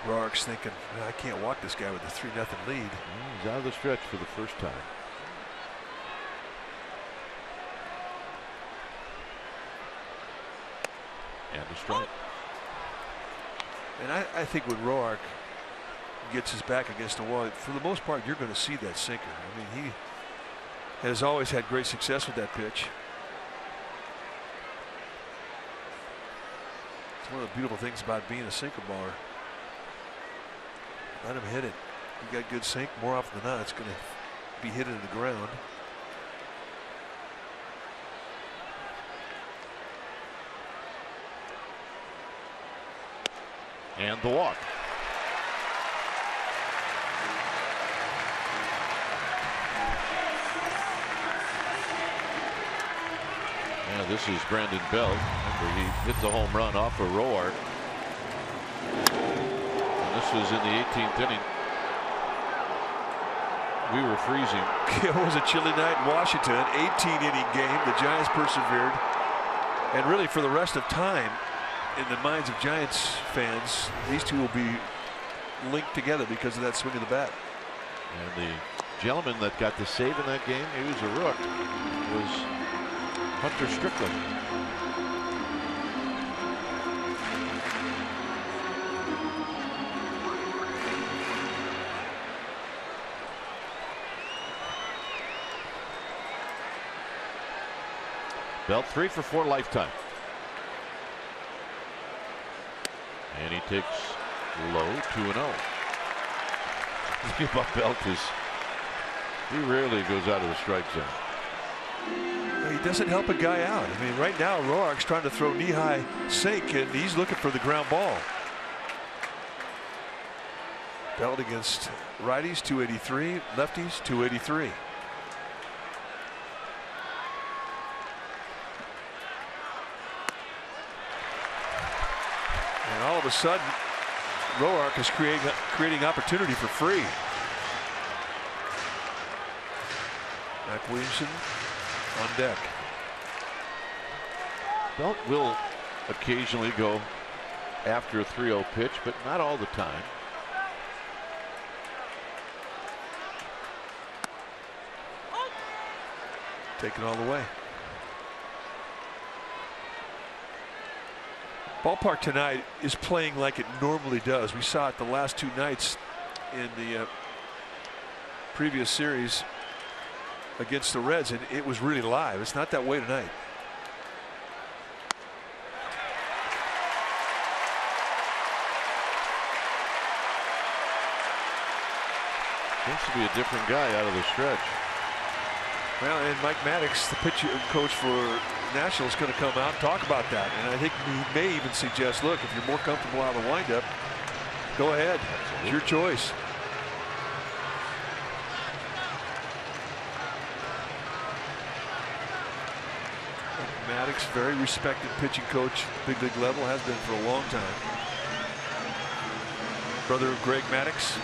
Roark's thinking, I can't walk this guy with a 3-0 lead. He's out of the stretch for the first time. And a strike. And I think when Roark gets his back against the wall, for the most part, you're going to see that sinker. I mean, he has always had great success with that pitch. It's one of the beautiful things about being a sinker baller. Let him hit it. You got good sink, more often than not, it's going to be hit into the ground. And the walk. Yeah, this is Brandon Belt. Remember, he hit the home run off of Roark. And this was in the 18th inning. We were freezing. It was a chilly night in Washington. 18-inning game. The Giants persevered. And really, for the rest of time, in the minds of Giants fans, these two will be linked together because of that swing of the bat. And the gentleman that got the save in that game, he was a rook, was Hunter Strickland. Belt 3 for 4 lifetime. And he takes low 2-0. The thing about Belt is he rarely goes out of the strike zone. He doesn't help a guy out. I mean, right now Roark's trying to throw knee-high sink, and he's looking for the ground ball. Belt against righties 283, lefties 283. And all of a sudden, Roark is creating opportunity for free. Mac Williamson on deck. Belt will occasionally go after a 3-0 pitch, but not all the time. Taken all the way. Ballpark tonight is playing like it normally does. We saw it the last 2 nights in the previous series against the Reds, and it was really live. It's not that way tonight. Seems to be a different guy out of the stretch. Well, and Mike Maddox, the pitch coach for National, is going to come out and talk about that. And I think he may even suggest, look, if you're more comfortable out of the windup, go ahead. It's your choice. Maddox, very respected pitching coach, big league level, has been for a long time. Brother of Greg Maddox.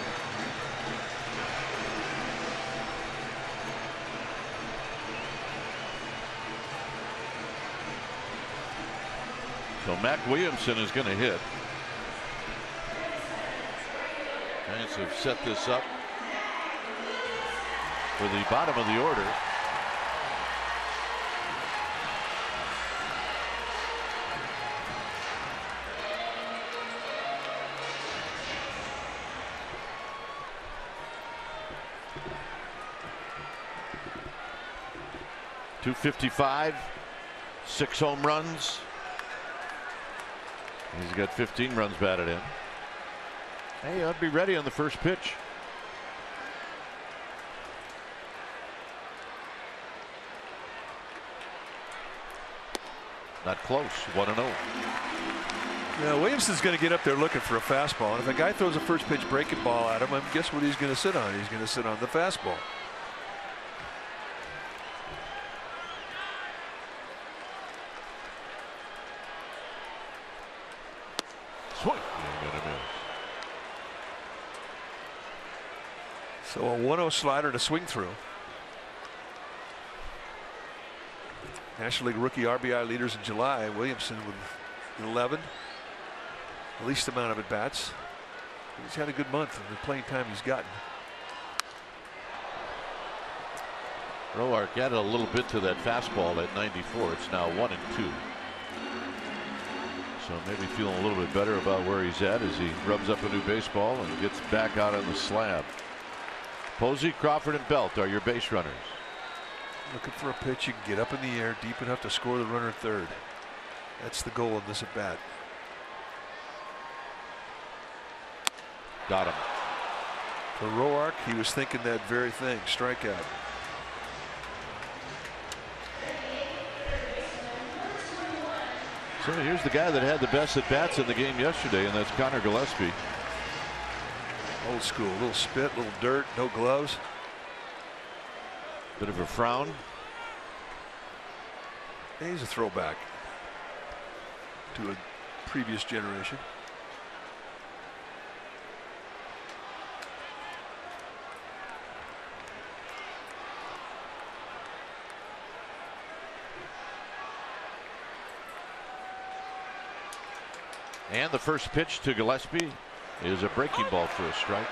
So Mac Williamson is going to hit. Giants have set this up for the bottom of the order. .255, 6 home runs. He's got 15 runs batted in. Hey, I'd be ready on the first pitch. Not close. 1-0. Now Williamson's going to get up there looking for a fastball, and if a guy throws a first pitch breaking ball at him, guess what he's going to sit on? He's going to sit on the fastball. So a 1-0 slider to swing through. National League rookie RBI leaders in July. Williamson with 11. The least amount of at bats. He's had a good month in the playing time he's gotten. Roark added a little bit to that fastball at 94. It's now 1-2. So maybe feeling a little bit better about where he's at as he rubs up a new baseball and gets back out on the slab. Posey, Crawford, and Belt are your base runners. Looking for a pitch you can get up in the air deep enough to score the runner at third. That's the goal in this at bat. Got him. For Roark, he was thinking that very thing. Strikeout. So here's the guy that had the best at bats in the game yesterday, and that's Connor Gillespie. Old school, a little spit, a little dirt, no gloves. Bit of a frown. He's a throwback to a previous generation. And the first pitch to Gillespie is a breaking ball for a strike.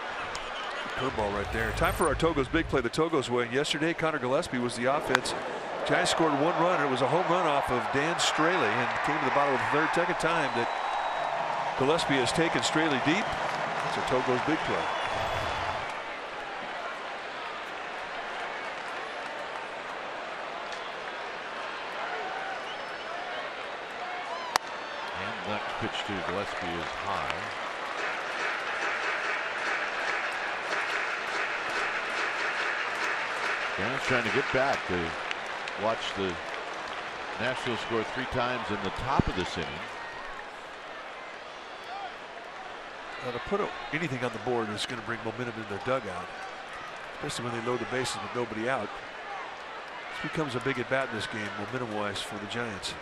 Curveball right there. Time for our Togo's big play the Togo's way. And yesterday, Connor Gillespie was the offense Giants scored 1 run. It was a home run off of Dan Straley and came to the bottom of the third. Second time that Gillespie has taken Straley deep. So Togo's big play. And next pitch to Gillespie is high. Giants trying to get back to watch the Nationals score 3 times in the top of this inning. Now to put anything on the board is going to bring momentum in their dugout, especially when they load the bases with nobody out. This becomes a big at bat in this game, momentum-wise, for the Giants.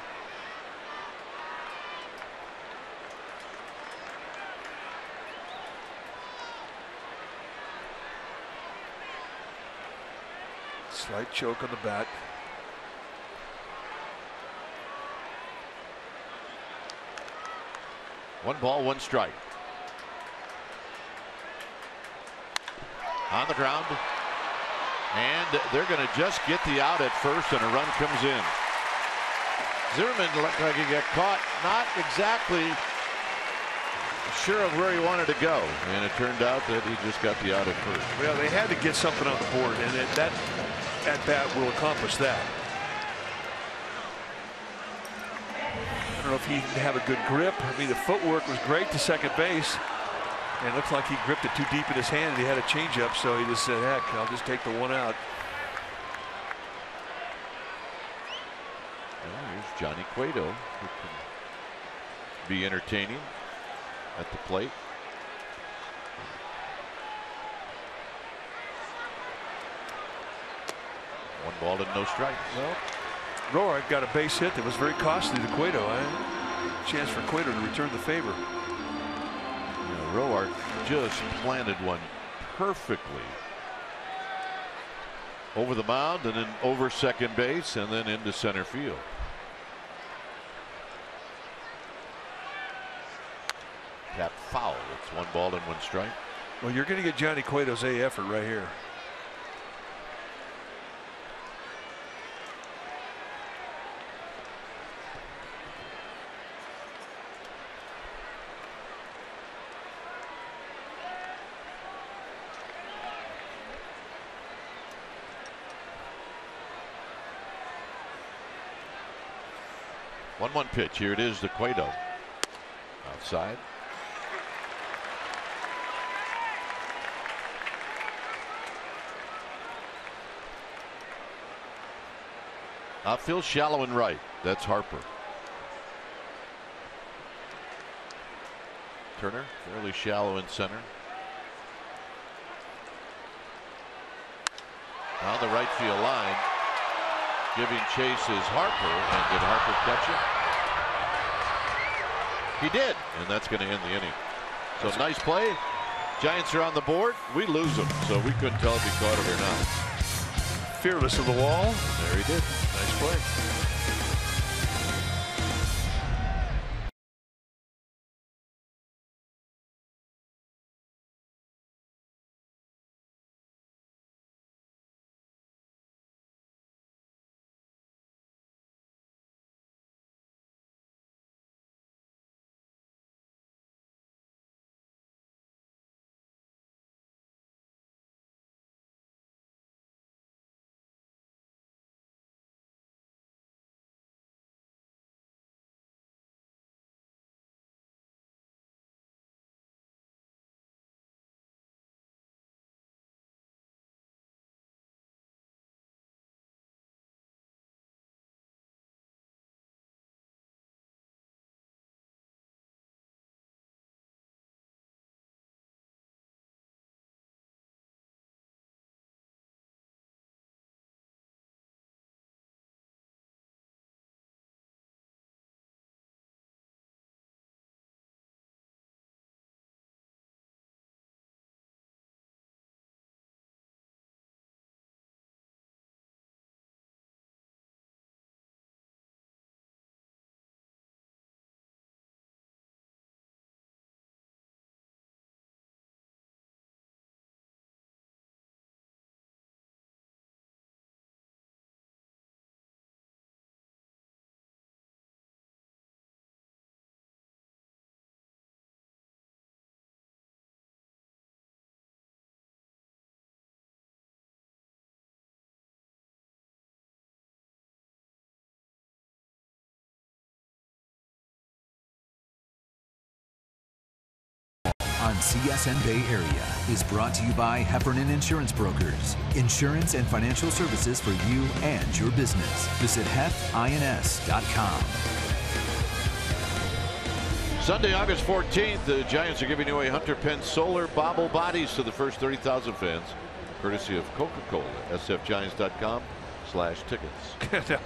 Slight choke on the bat. One ball, one strike. On the ground. And they're going to just get the out at first, and a run comes in. Zimmerman looked like he got caught, not exactly sure of where he wanted to go, and it turned out that he just got the out at first. Well, they had to get something on the board, and that at bat will accomplish that. I don't know if he didn't have a good grip. I mean, the footwork was great to second base, and it looked like he gripped it too deep in his hand, and he had a changeup, so he just said, heck, I'll just take the one out. Well, here's Johnny Cueto, who can be entertaining at the plate. One ball and no strikes. Well, Roark got a base hit that was very costly to Cueto. Chance for Cueto to return the favor. Roark just planted one perfectly over the mound and then over second base and then into center field. That foul. It's one ball and one strike. Well, you're going to get Johnny Cueto's A effort right here. One pitch. Here it is to Cueto. Outside. Outfield shallow and right. That's Harper. Turner fairly shallow in center. On the right field line. Giving chase is Harper. And did Harper catch it? He did. And that's going to end the inning. So nice play. Giants are on the board. We lose them. So we couldn't tell if he caught it or not. Fearless of the wall. There he did. Nice play. on CSN Bay Area is brought to you by Heffernan Insurance Brokers. Insurance and financial services for you and your business. Visit hefins.com. Sunday, August 14th, the Giants are giving away Hunter Pence solar bobble bodies to the first 30,000 fans, courtesy of Coca-Cola. sfgiants.com/tickets.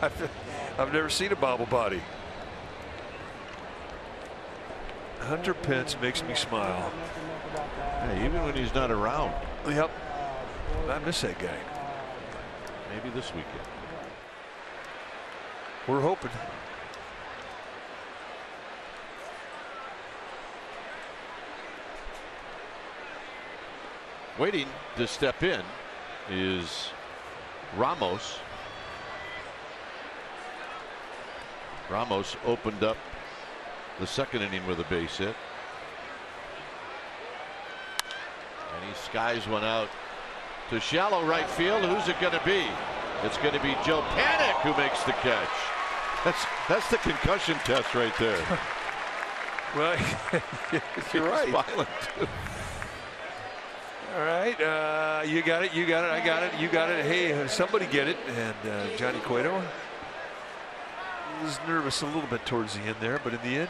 I've never seen a bobble body. Hunter Pence makes me smile. Hey, even when he's not around. Yep. I miss that guy. Maybe this weekend. We're hoping. Waiting to step in is Ramos. Ramos opened up the second inning with a base hit. And he skies one out to shallow right field. Who's it going to be? It's going to be Joe Panik who makes the catch. That's the concussion test right there. Well, you're right. Violent too. All right, you got it, I got it, you got it. Hey, somebody get it. And Johnny Cueto was nervous a little bit towards the end there, but in the end,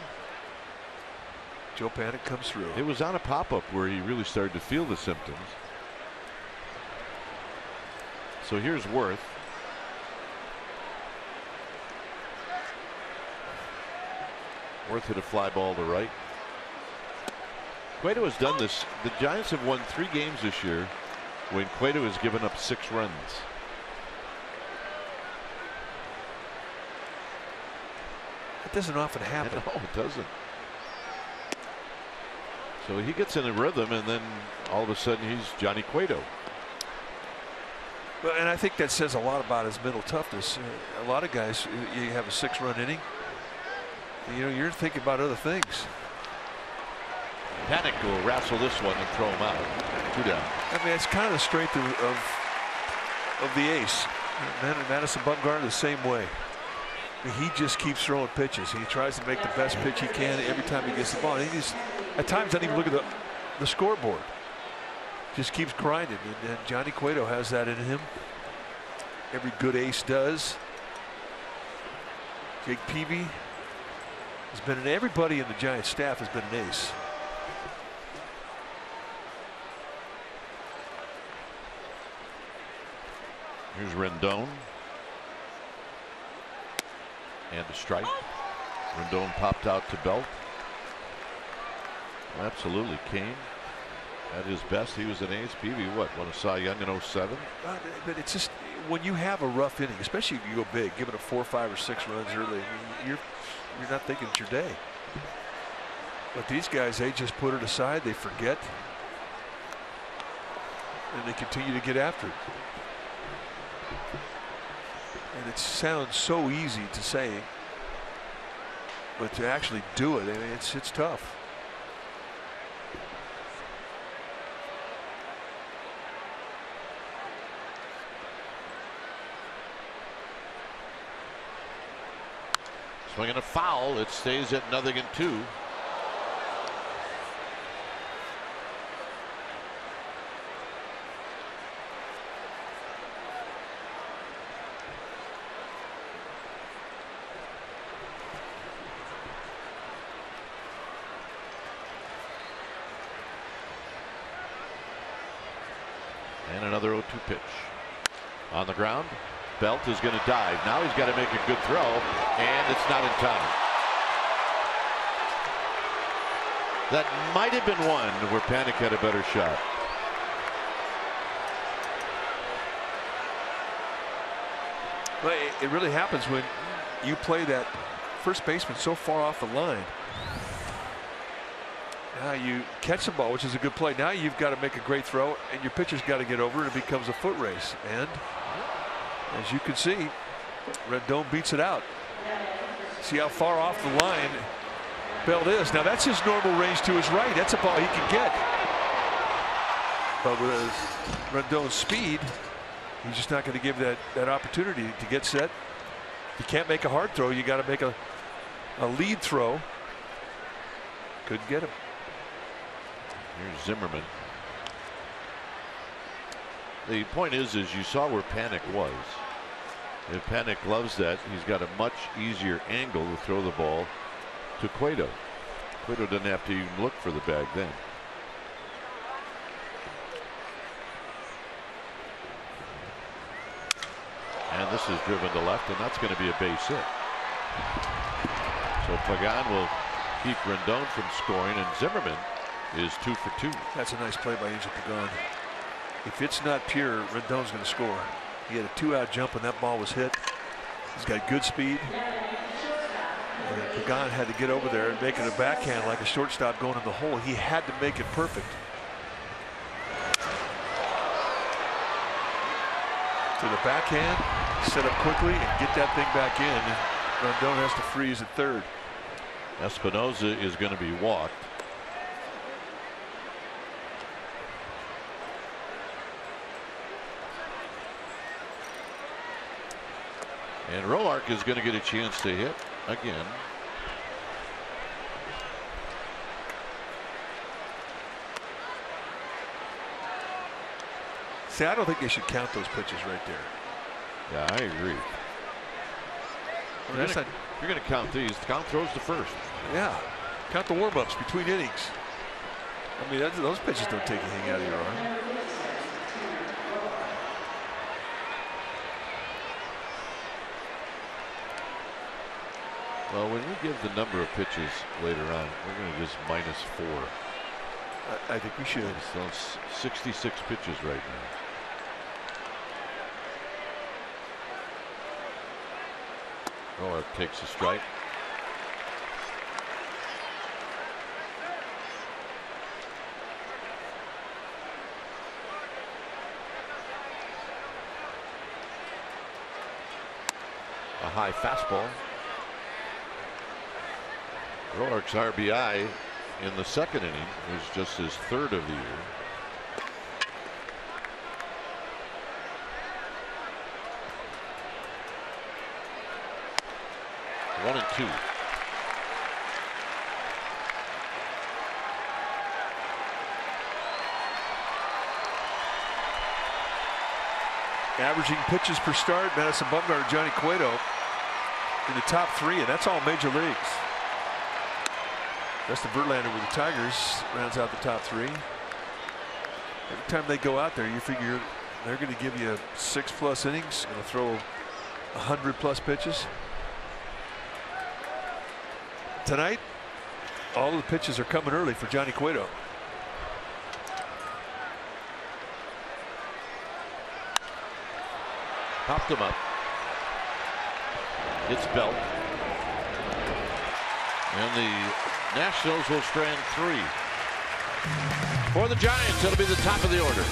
Joe Panik comes through. It was on a pop-up where he really started to feel the symptoms. So here's Worth. Worth hit a fly ball to right. Cueto has done this. The Giants have won 3 games this year when Cueto has given up 6 runs. It doesn't often happen. No, it doesn't. So he gets in a rhythm, and then all of a sudden he's Johnny Cueto. Well, and I think that says a lot about his mental toughness. A lot of guys, you have a 6-run inning, you know, you're thinking about other things. Panik will wrestle this one and throw him out. 2 down. I mean, it's kind of the strength of the ace. Madison Bumgarner the same way. I mean, he just keeps throwing pitches. He tries to make the best pitch he can every time he gets the ball. And he just, at times, doesn't even look at the scoreboard. Just keeps grinding. And Johnny Cueto has that in him. Every good ace does. Jake Peavy has been everybody in the Giants staff has been an ace. Here's Rendon. And a strike. Rendon popped out to Belt. Absolutely, Kane at his best. He was an ace. Peavy, what, won a Cy Young in 07? But it's just when you have a rough inning, especially if you go big, giving up 4, 5, or 6 runs early, you're not thinking it's your day. But these guys, they just put it aside. They forget, and they continue to get after it. And it sounds so easy to say, but to actually do it, I mean, it's tough. Swinging a foul. It stays at 0-2. And another 0-2 pitch. On the ground. Belt is going to dive. Now he's got to make a good throw, and it's not in time. That might have been one where Panik had a better shot. Well, it really happens when you play that first baseman so far off the line. Now you catch the ball, which is a good play. Now you've got to make a great throw, and your pitcher's got to get over it. It becomes a foot race. And as you can see, Rendon beats it out. See how far off the line Belt is. Now that's his normal range to his right. That's a ball he can get. But with Rendon's speed, he's just not going to give that opportunity to get set. You can't make a hard throw. You got to make a lead throw. Couldn't get him. Here's Zimmerman. The point is you saw where Panic was. If Panic loves that, he's got a much easier angle to throw the ball to Cueto. Cueto doesn't have to even look for the bag then. And this is driven to left, and that's going to be a base hit. So Pagan will keep Rendon from scoring, and Zimmerman is 2 for 2. That's a nice play by Angel Pagan. If it's not pure, Rendon's going to score. He had a 2-out jump when that ball was hit. He's got good speed. And Pagan had to get over there and make it a backhand like a shortstop going in the hole. He had to make it perfect. To the backhand, set up quickly and get that thing back in. Rendon has to freeze at third. Espinosa is going to be walked. And Roark is going to get a chance to hit again. See, I don't think they should count those pitches right there. Yeah, I agree. You're going to count these. Count throws to first. Yeah. Count the warm-ups between innings. I mean, those pitches don't take anything out of your arm. Well, when we give the number of pitches later on, we're going to just -4. I think we should. So 66 pitches right now. Roark takes a strike. A high fastball. Roark's RBI in the second inning was just his 3rd of the year. One and two. Averaging pitches per start, Madison Bumgarner, Johnny Cueto in the top 3, and that's all major leagues. Justin Verlander with the Tigers rounds out the top 3. Every time they go out there, you figure they're going to give you 6+ innings, going to throw 100+ pitches. Tonight, all the pitches are coming early for Johnny Cueto. Popped him up. It's Belt. And the Nationals will strand 3. For the Giants, it'll be the top of the order.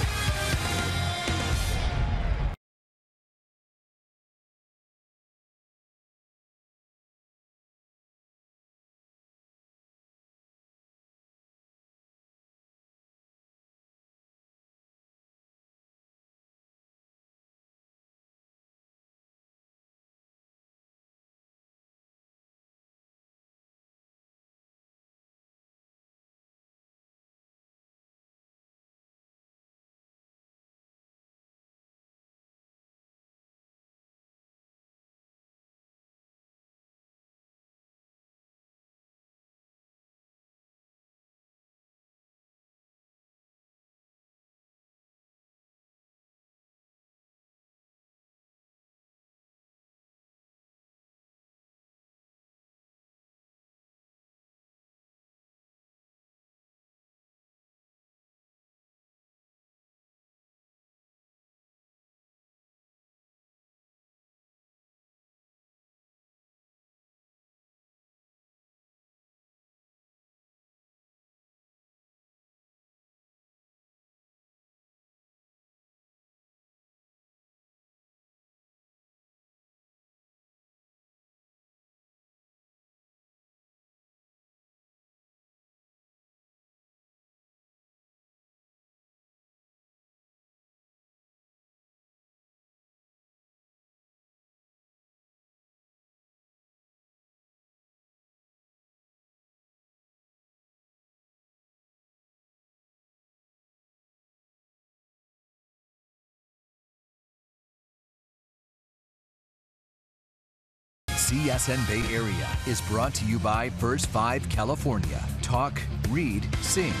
CSN Bay Area is brought to you by First 5 California. Talk, read, sing.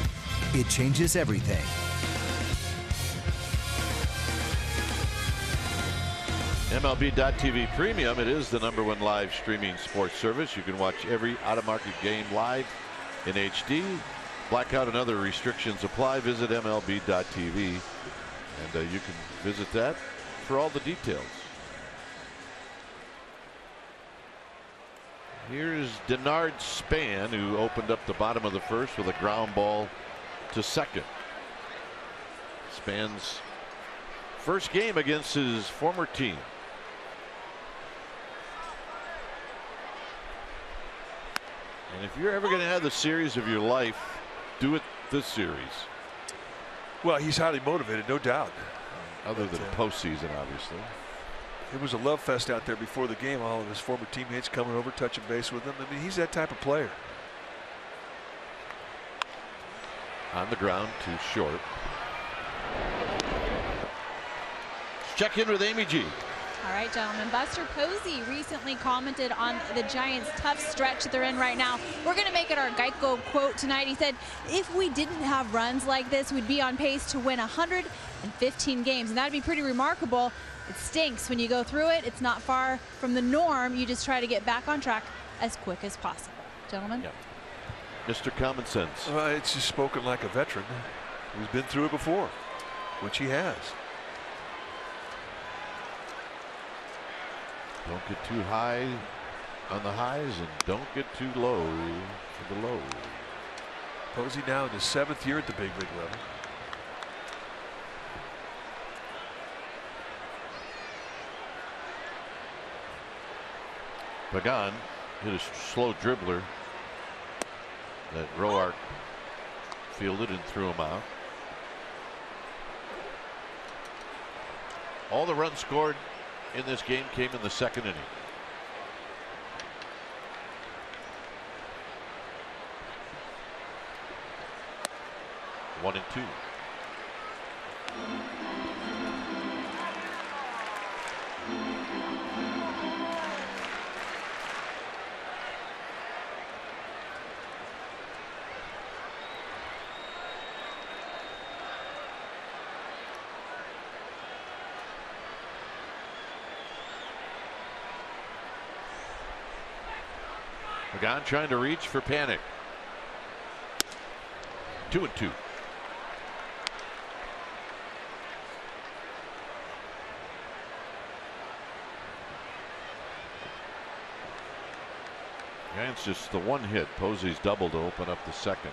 It changes everything. MLB.TV Premium, it is the #1 live streaming sports service. You can watch every out-of-market game live in HD. Blackout and other restrictions apply. Visit MLB.TV, and you can visit that for all the details. Here's Denard Span, who opened up the bottom of the first with a ground ball to second. Span's first game against his former team. And if you're ever going to have the series of your life, do it this series. Well, he's highly motivated, no doubt. Other than postseason, obviously. It was a love fest out there before the game. All of his former teammates coming over, touching base with him. I mean, he's that type of player. On the ground, too short. Let's check in with Amy G. All right, gentlemen. Buster Posey recently commented on the Giants' tough stretch that they're in right now. We're going to make it our Geico quote tonight. He said, if we didn't have runs like this, we'd be on pace to win 115 games. And that'd be pretty remarkable. It stinks when you go through it. It's not far from the norm. You just try to get back on track as quick as possible. Gentlemen? Yep. Mr. Common Sense. It's just spoken like a veteran who's been through it before, which he has. Don't get too high on the highs and don't get too low for the lows. Posey now in his 7th year at the big league level. Pagan hit a slow dribbler that Roark fielded and threw him out. All the runs scored in this game came in the second inning. One and two. Pagan trying to reach for Panic. 2-2. Giants just the one hit. Posey's double to open up the second.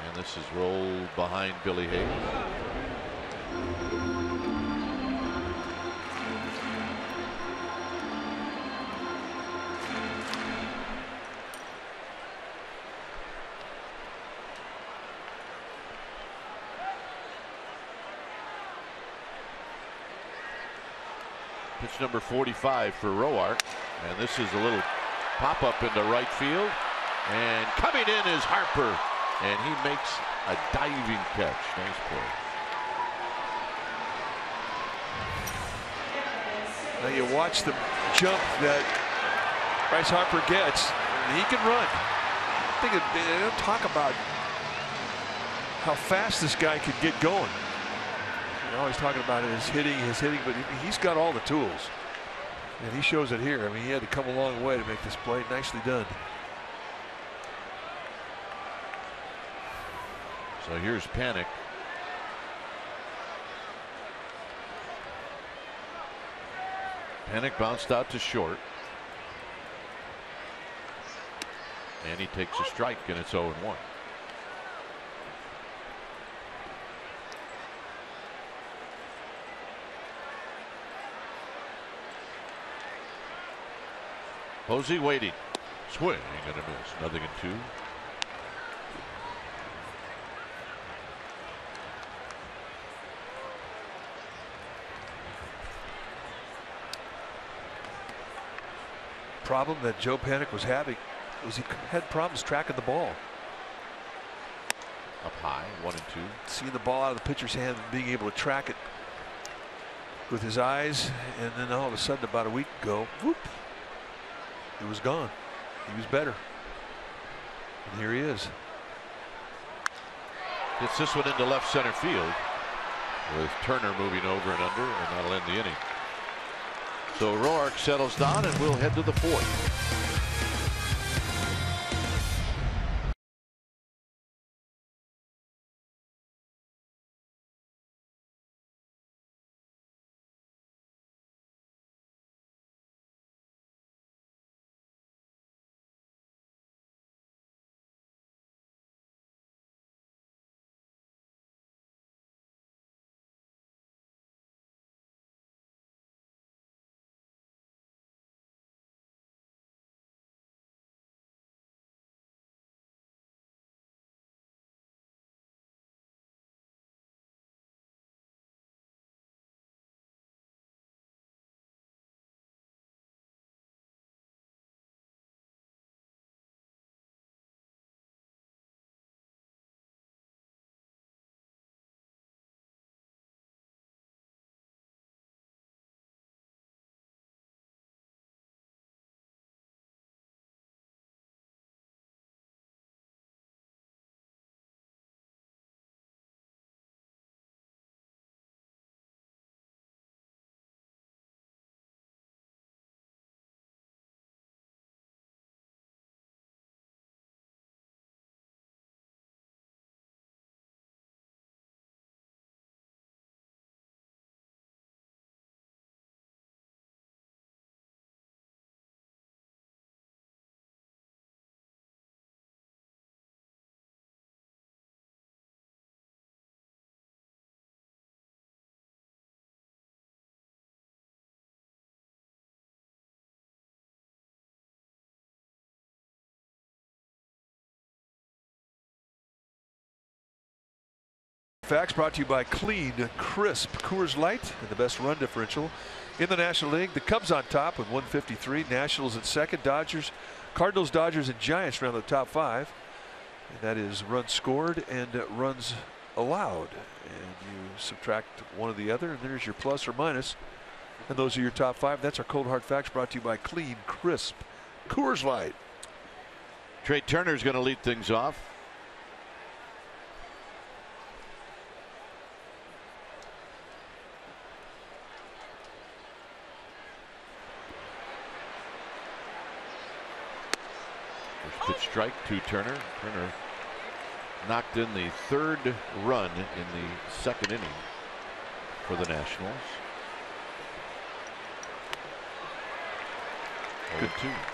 And this is rolled behind Billy Hayes. Pitch number 45 for Roark, and this is a little pop-up into right field, and coming in is Harper, and he makes a diving catch. Nice play. Now you watch the jump that Bryce Harper gets, and he can run. I think they don't talk about how fast this guy could get going. You're always talking about his hitting, but he's got all the tools. And he shows it here. I mean, he had to come a long way to make this play. Nicely done. So here's Panic. Panic bounced out to short. And he takes a strike, and it's 0-1. Posey waiting. Swing and a miss. 0-2. Problem that Joe Panic was having was he had problems tracking the ball. Up high, 1-2. Seeing the ball out of the pitcher's hand and being able to track it. with his eyes, and then all of a sudden, about a week ago, whoop, it was gone. He was better. And here he is. Hits this one into left center field with Turner moving over and under, and that'll end the inning. So Roark settles down, and we'll head to the fourth. Facts brought to you by Clean, Crisp Coors Light, and the best run differential in the National League. The Cubs on top with 153. Nationals at second. Cardinals, Dodgers, and Giants around the top 5. And that is runs scored and runs allowed. And you subtract one or the other, and there's your plus or minus. And those are your top 5. That's our Cold Hard Facts brought to you by Clean, Crisp Coors Light. Trey Turner is going to lead things off. Pitch strike to Turner. Turner knocked in the 3rd run in the 2nd inning for the Nationals. Good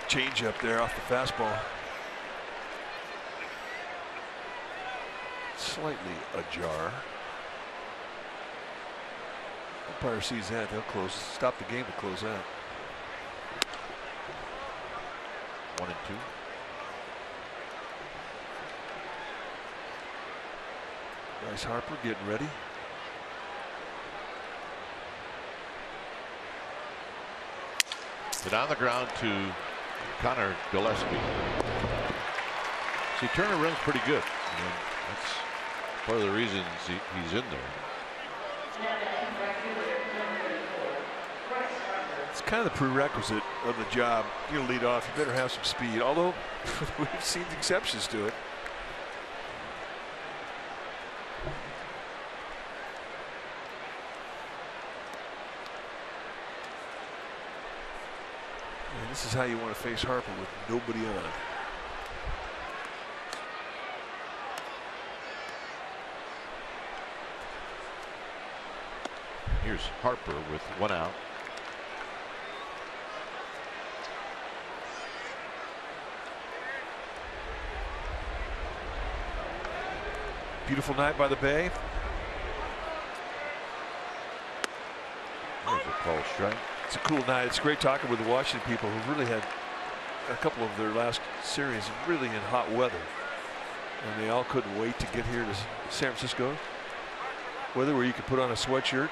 change up there off the fastball. Slightly ajar. Umpire sees that, they'll stop the game to close that. 1-2. Bryce Harper getting ready. Hit on the ground to Connor Gillespie. See, Turner runs pretty good. That's part of the reasons he's in there. It's kind of the prerequisite of the job. You're going to lead off, you better have some speed. Although we've seen exceptions to it. And this is how you want to face Harper with nobody on. Here's Harper with 1 out. Beautiful night by the bay. There's a call strike. It's a cool night. It's great talking with the Washington people who really had a couple of their last series really in hot weather. And they all couldn't wait to get here to San Francisco. Weather where you could put on a sweatshirt.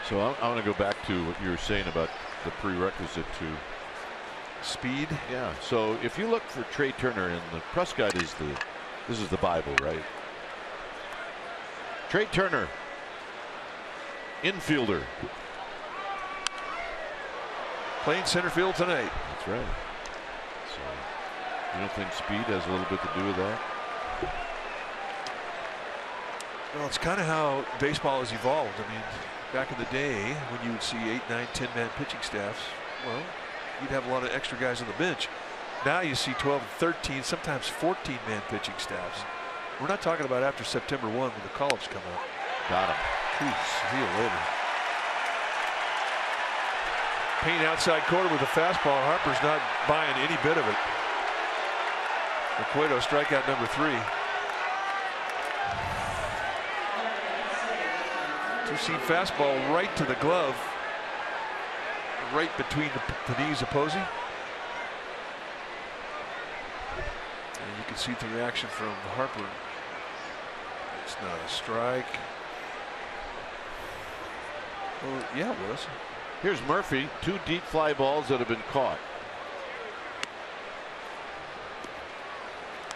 So I want to go back to what you were saying about the prerequisite to speed. Yeah. So if you look for Trey Turner, and the press guide is this is the Bible, right? Trey Turner, infielder. Playing center field tonight. That's right. So you don't think speed has a little bit to do with that? Well, it's kind of how baseball has evolved. I mean, back in the day when you would see 8, 9, 10-man pitching staffs, well, you'd have a lot of extra guys on the bench. Now you see 12, 13, sometimes 14-man pitching staffs. We're not talking about after September 1 when the call-ups come up. Got him. Jeez, see you later. Payne outside corner with a fastball. Harper's not buying any bit of it. Cueto strikeout number 3. Two-seam fastball right to the glove, right between the knees of Posey. And you can see the reaction from Harper. It's not a strike. Well, yeah, it was. Here's Murphy. 2 deep fly balls that have been caught.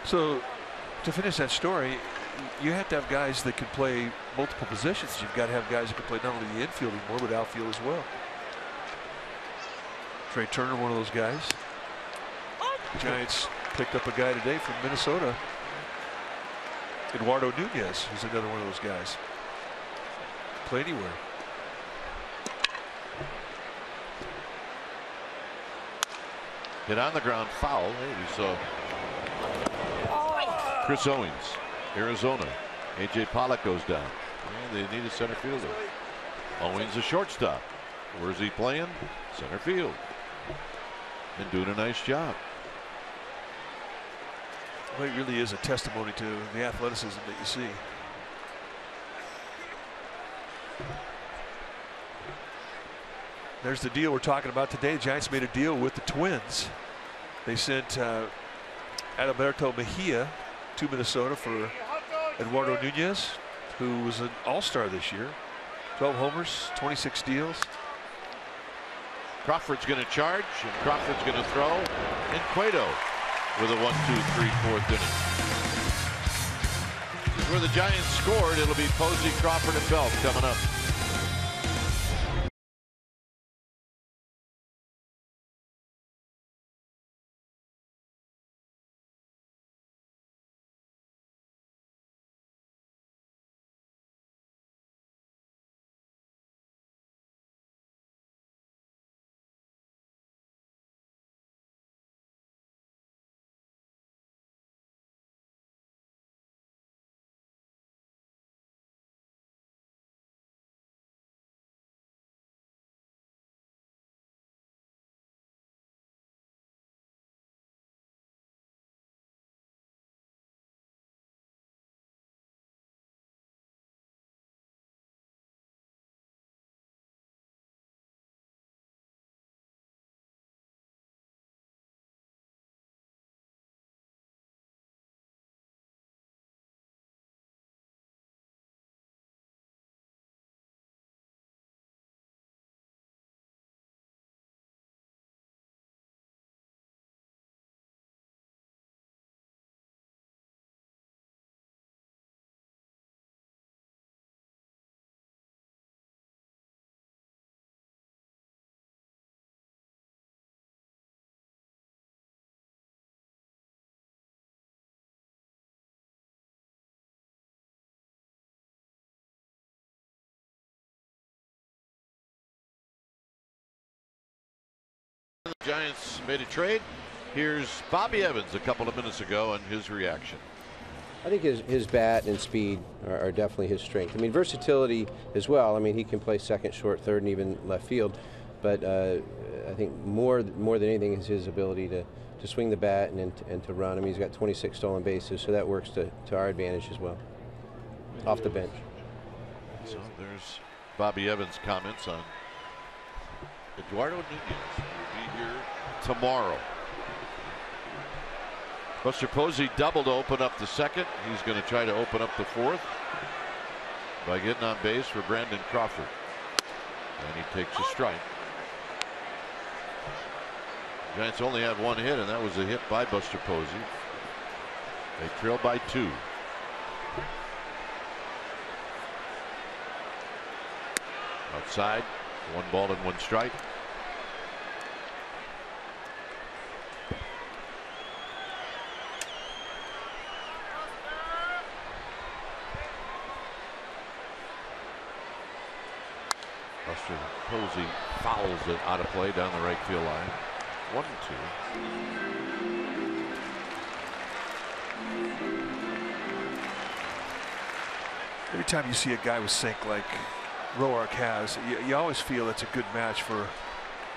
So to finish that story, you have to have guys that can play multiple positions. You've got to have guys that can play not only the infield anymore, but outfield as well. Trey Turner, one of those guys. Giants picked up a guy today from Minnesota. Eduardo Nunez, who's another one of those guys. Play anywhere. Hit on the ground, foul. Hey, we saw Chris Owings, Arizona. AJ Pollock goes down. Yeah, they need a center fielder. Owings a shortstop. Where's he playing? Center field. And doing a nice job. Well, it really is a testimony to the athleticism that you see. There's the deal we're talking about today. The Giants made a deal with the Twins. They sent Adalberto Mejia to Minnesota for Eduardo Nunez, who was an all-star this year. 12 homers, 26 steals. Crawford's going to charge, and Crawford's going to throw. And Cueto with a 1, 2, 3, 4th inning. Where the Giants scored, it'll be Posey, Crawford, and Belt coming up. The Giants made a trade. Here's Bobby Evans a couple of minutes ago and his reaction. I think his bat and speed are definitely his strength. I mean, versatility as well. I mean, he can play second, short, third, and even left field. But I think more than anything is his ability to swing the bat and to run. I mean, he's got 26 stolen bases, so that works to our advantage as well, off the bench. So there's Bobby Evans' comments on Eduardo Nunez. Will be here tomorrow. Buster Posey double to open up the second. He's going to try to open up the fourth by getting on base for Brandon Crawford. And he takes a strike. Giants only have one hit, and that was a hit by Buster Posey. They trail by 2. outside. 1 ball and 1 strike. Buster Posey fouls it out of play down the right field line. 1-2. Every time you see a guy with sink like Roark has, you always feel it's a good match for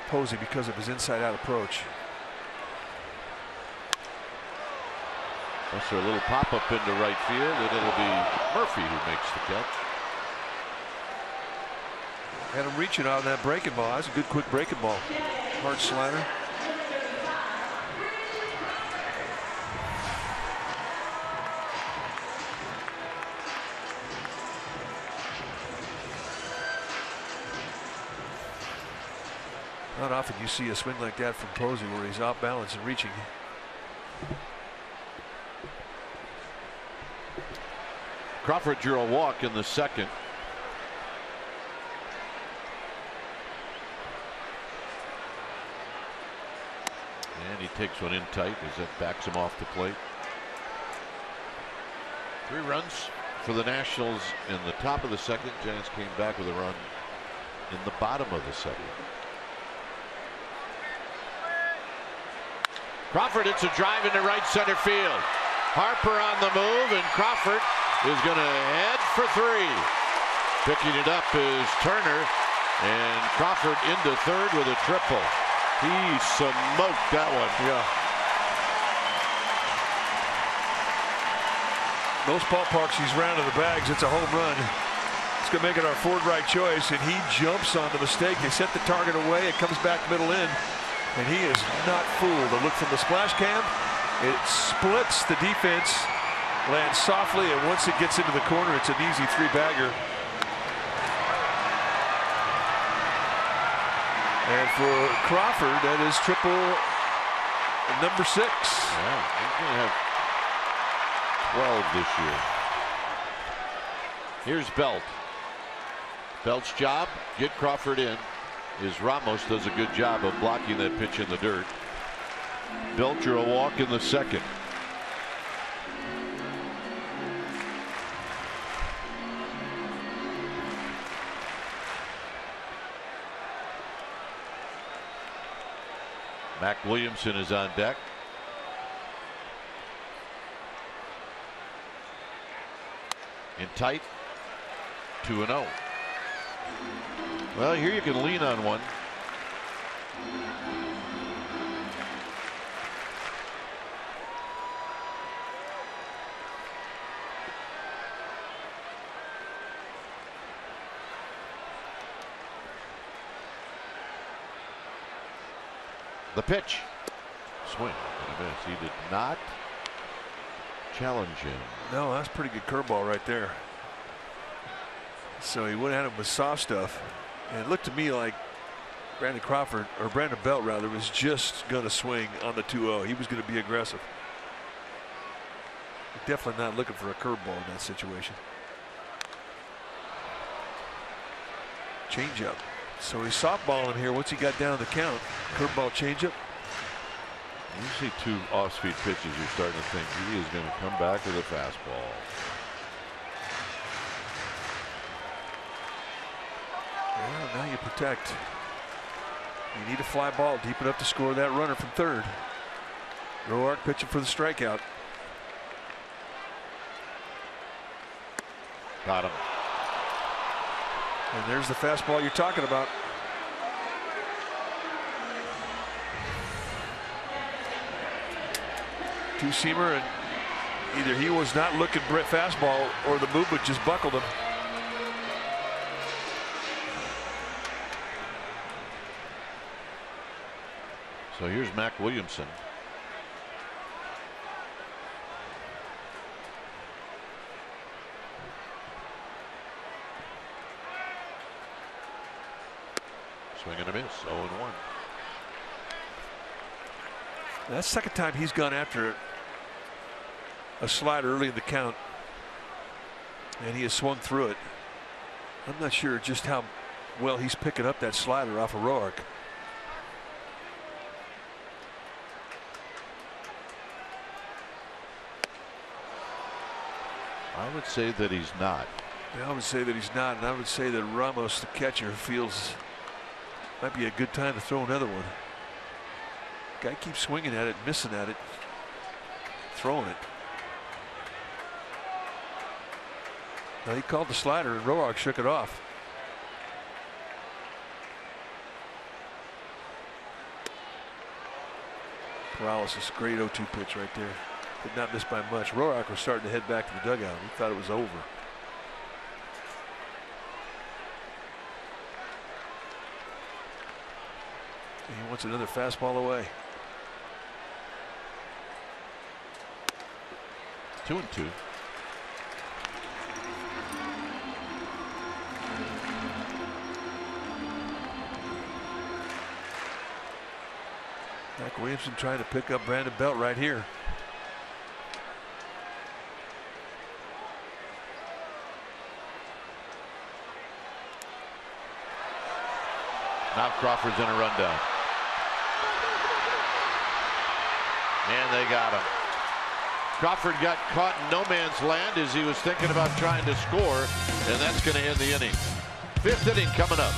Posey because of his inside-out approach. Buster, a little pop-up into right field, and it'll be Murphy who makes the catch. Had him reaching out on that breaking ball. That's a good quick breaking ball. Hard slider. Not often you see a swing like that from Posey where he's off balance and reaching. Crawford drew a walk in the second. And he takes one in tight as that backs him off the plate. 3 runs for the Nationals in the top of the second. Giants came back with a run in the bottom of the second. Crawford hits a drive into right center field. Harper on the move, and Crawford is going to head for 3. Picking it up is Turner, and Crawford into third with a triple. He smoked that one. Yeah. Most ballparks, he's round to the bags. It's a home run. It's going to make it our 4th right choice, and he jumps on the mistake. They set the target away. It comes back middle in, and he is not fooled. A look from the splash cam. It splits the defense, lands softly, and once it gets into the corner, it's an easy 3-bagger. And for Crawford, that is triple number 6. Yeah, he's going to have 12 this year. Here's Belt. Belt's job, get Crawford in. Is Ramos does a good job of blocking that pitch in the dirt. Belt drew a walk in the second. Mac Williamson is on deck. In tight. 2-0. Well, here you can lean on one. The pitch. Swing and a miss. He did not challenge him. No, that's a pretty good curveball right there. So he went at him with soft stuff. And it looked to me like Brandon Crawford, or Brandon Belt rather, was just going to swing on the 2-0. He was going to be aggressive. Definitely not looking for a curveball in that situation. Changeup. So he's softballing here. What's he got down the count? Curveball, changeup. You see 2 off-speed pitches, you're starting to think he is going to come back with a fastball. Well, now you protect. You need a fly ball deep enough to score that runner from third. Roark pitching for the strikeout. Got him. And there's the fastball you're talking about. Two-seamer, and either he was not looking fastball or the movement just buckled him. So here's Mac Williamson. Swing and a miss. 0-1. That's the second time he's gone after a slider early in the count, and he has swung through it. I'm not sure just how well he's picking up that slider off of Roark. I would say that he's not. Yeah, I would say that he's not, and I would say that Ramos, the catcher, feels might be a good time to throw another one. Guy keeps swinging at it, missing at it, throwing it. Now he called the slider, and Roark shook it off. Paralysis, great 0-2 pitch right there. Did not miss by much. Roark was starting to head back to the dugout. He thought it was over. He wants another fastball away. 2-2. Zach Williamson trying to pick up Brandon Belt right here. Now Crawford's in a rundown. And they got him. Crawford got caught in no man's land as he was thinking about trying to score, and that's going to end the inning. 5th inning coming up.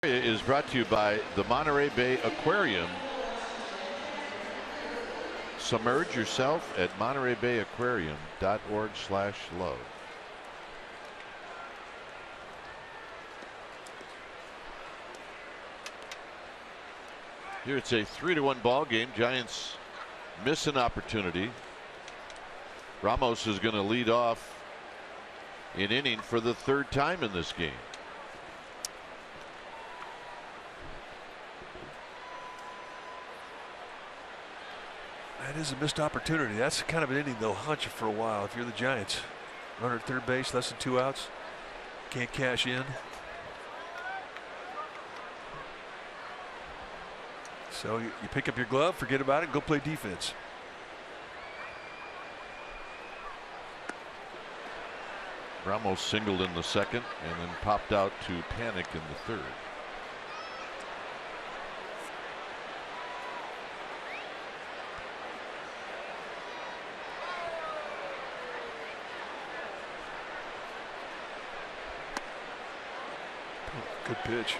Is brought to you by the Monterey Bay Aquarium. Submerge yourself at montereybayaquarium.org/love. Here it's a 3-1 ball game. Giants miss an opportunity. Ramos is going to lead off an inning for the 3rd time in this game. That is a missed opportunity. That's the kind of an inning they'll hunt you for a while if you're the Giants. Runner at third base, less than 2 outs. Can't cash in. So you pick up your glove, forget about it, and go play defense. Ramos singled in the 2nd and then popped out to panic in the 3rd. Good pitch.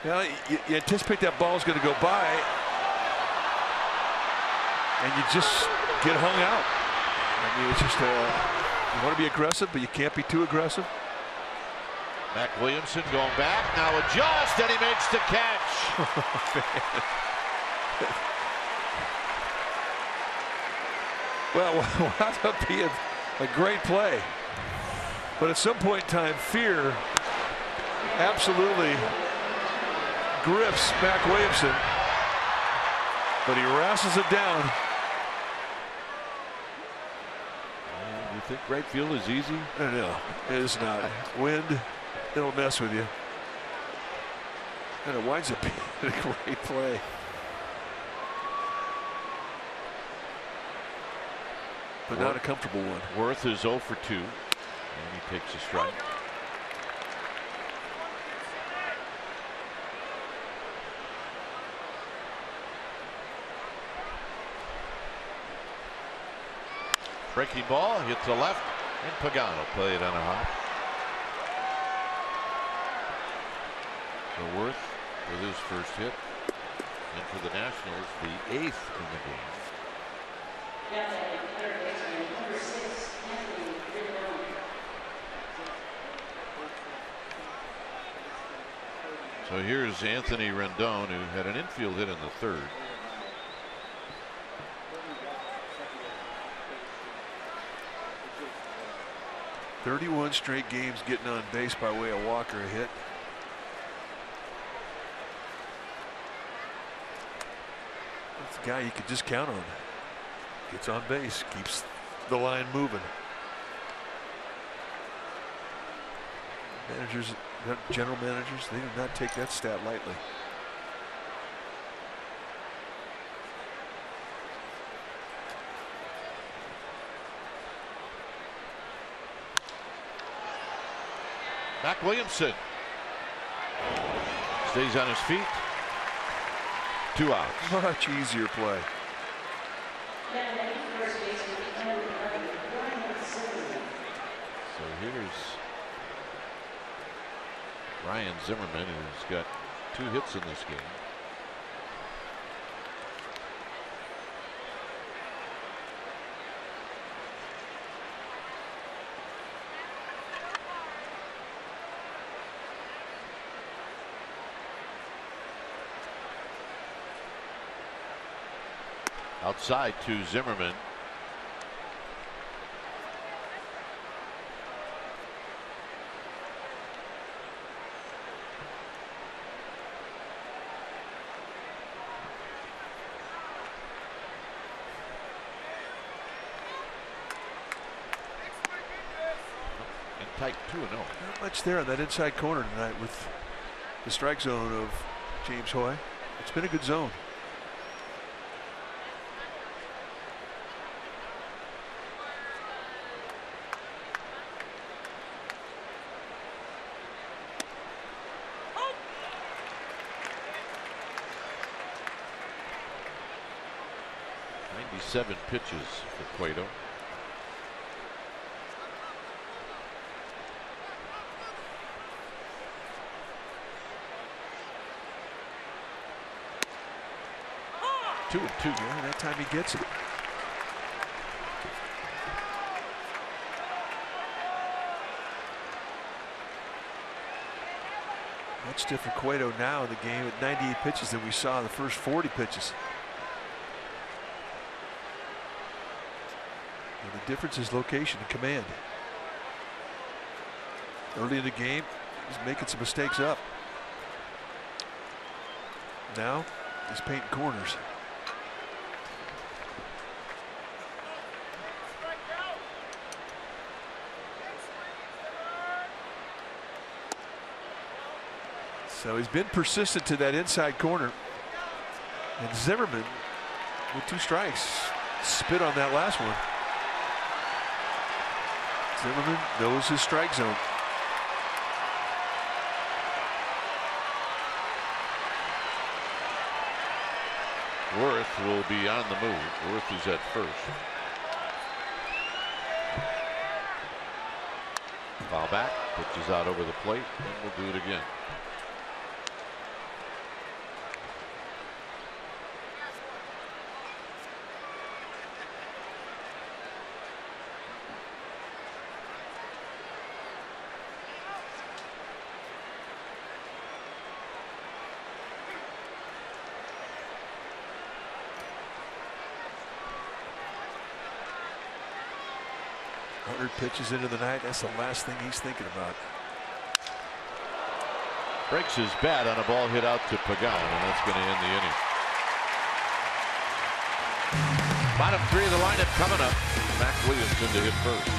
Now you anticipate that ball's going to go by, and you just get hung out. I mean, it's just you want to be aggressive, but you can't be too aggressive. Mac Williamson going back, now adjust, and he makes the catch. Well, wound up being a great play. But at some point in time, fear absolutely grips Mac Williamson. But he wrestles it down. You think right field is easy? No, it is not. Wind, it'll mess with you. And it winds up being a great play. But not a comfortable one. Worth is 0 for 2. And he takes a strike. Breaking ball hits the left, and Pagano played on a hop. So Worth with his first hit, and for the Nationals, the 8th in the game. So here's Anthony Rendon, who had an infield hit in the 3rd. "31 straight games getting on base by way of Walker a hit." That's a guy you could just count on. Gets on base, keeps the line moving. Managers, general managers, they do not take that stat lightly. Mac Williamson stays on his feet. 2 outs. Much easier play. So here's Ryan Zimmerman, who's got 2 hits in this game. Outside to Zimmerman. And tight 2-0. Not much there on that inside corner tonight with the strike zone of James Hoy. It's been a good zone. Seven pitches for Cueto. Two and two. Yeah, that time he gets it. Much different Cueto now in the game at 98 pitches than we saw in the first 40 pitches. And the difference is location and command. Early in the game, he's making some mistakes up. Now he's painting corners. So he's been persistent to that inside corner. And Zimmerman with 2 strikes spit on that last one. Zimmerman knows his strike zone. Worth will be on the move. Worth is at first. Foul back, pitches out over the plate, and we'll do it again. 100 pitches into the night. That's the last thing he's thinking about. Breaks his bat on a ball hit out to Pagan, and that's going to end the inning. Bottom three of the lineup coming up. Mac Williamson to hit first.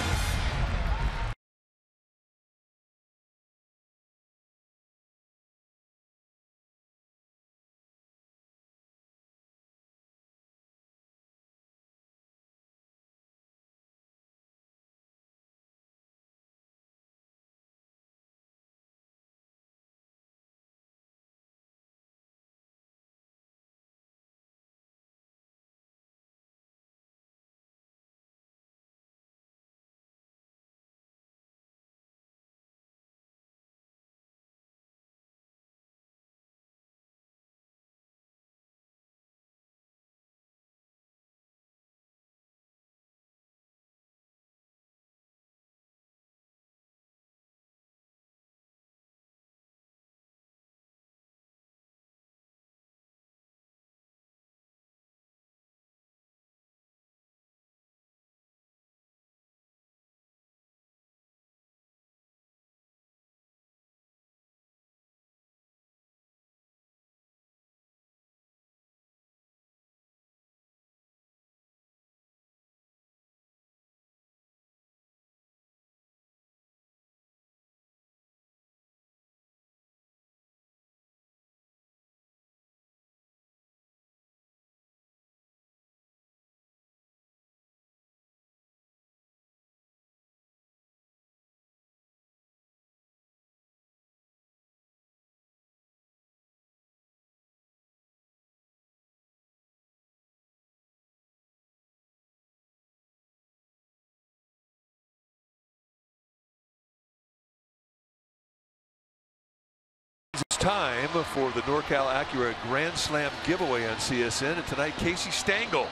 It's time for the NorCal Acura Grand Slam giveaway on CSN, and tonight Casey Stengel,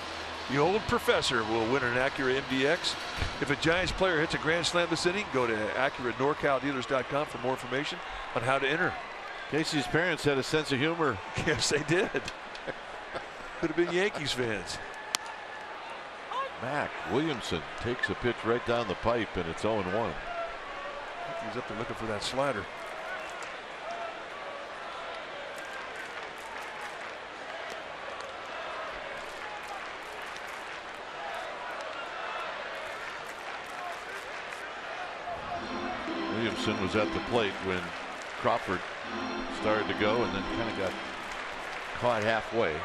the old professor, will win an Acura MDX. If a Giants player hits a Grand Slam this inning, go to AcuraNorCalDealers.com for more information on how to enter. Casey's parents had a sense of humor. Yes, they did. Could have been Yankees fans. Mac Williamson takes a pitch right down the pipe, and it's 0-1. He's up there looking for that slider. Williamson was at the plate when Crawford started to go, and then kind of got caught halfway.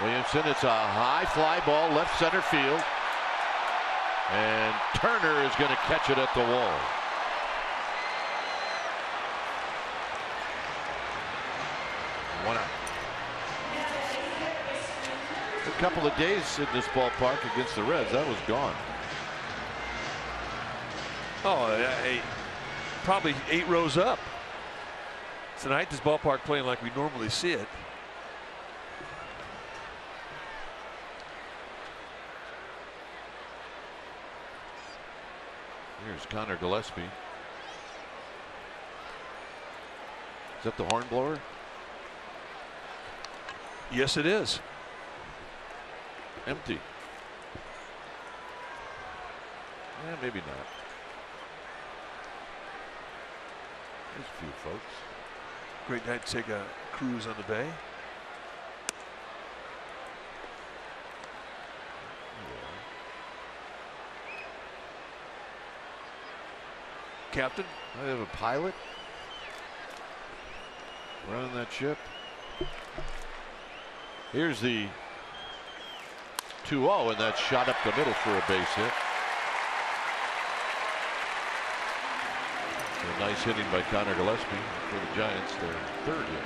Williamson, it's a high fly ball, left center field, and Turner is going to catch it at the wall. One out. A couple of days in this ballpark against the Reds, that was gone. Oh, probably 8 rows up. Tonight, this ballpark playing like we normally see it. Here's Connor Gillespie. Is that the hornblower? Yes, it is. Empty. Yeah, maybe not. There's a few folks. Great night to take a cruise on the bay. Captain? I have a pilot running that ship. Here's the 2-0, and that's shot up the middle for a base hit. A nice hitting by Connor Gillespie for the Giants, their third hit.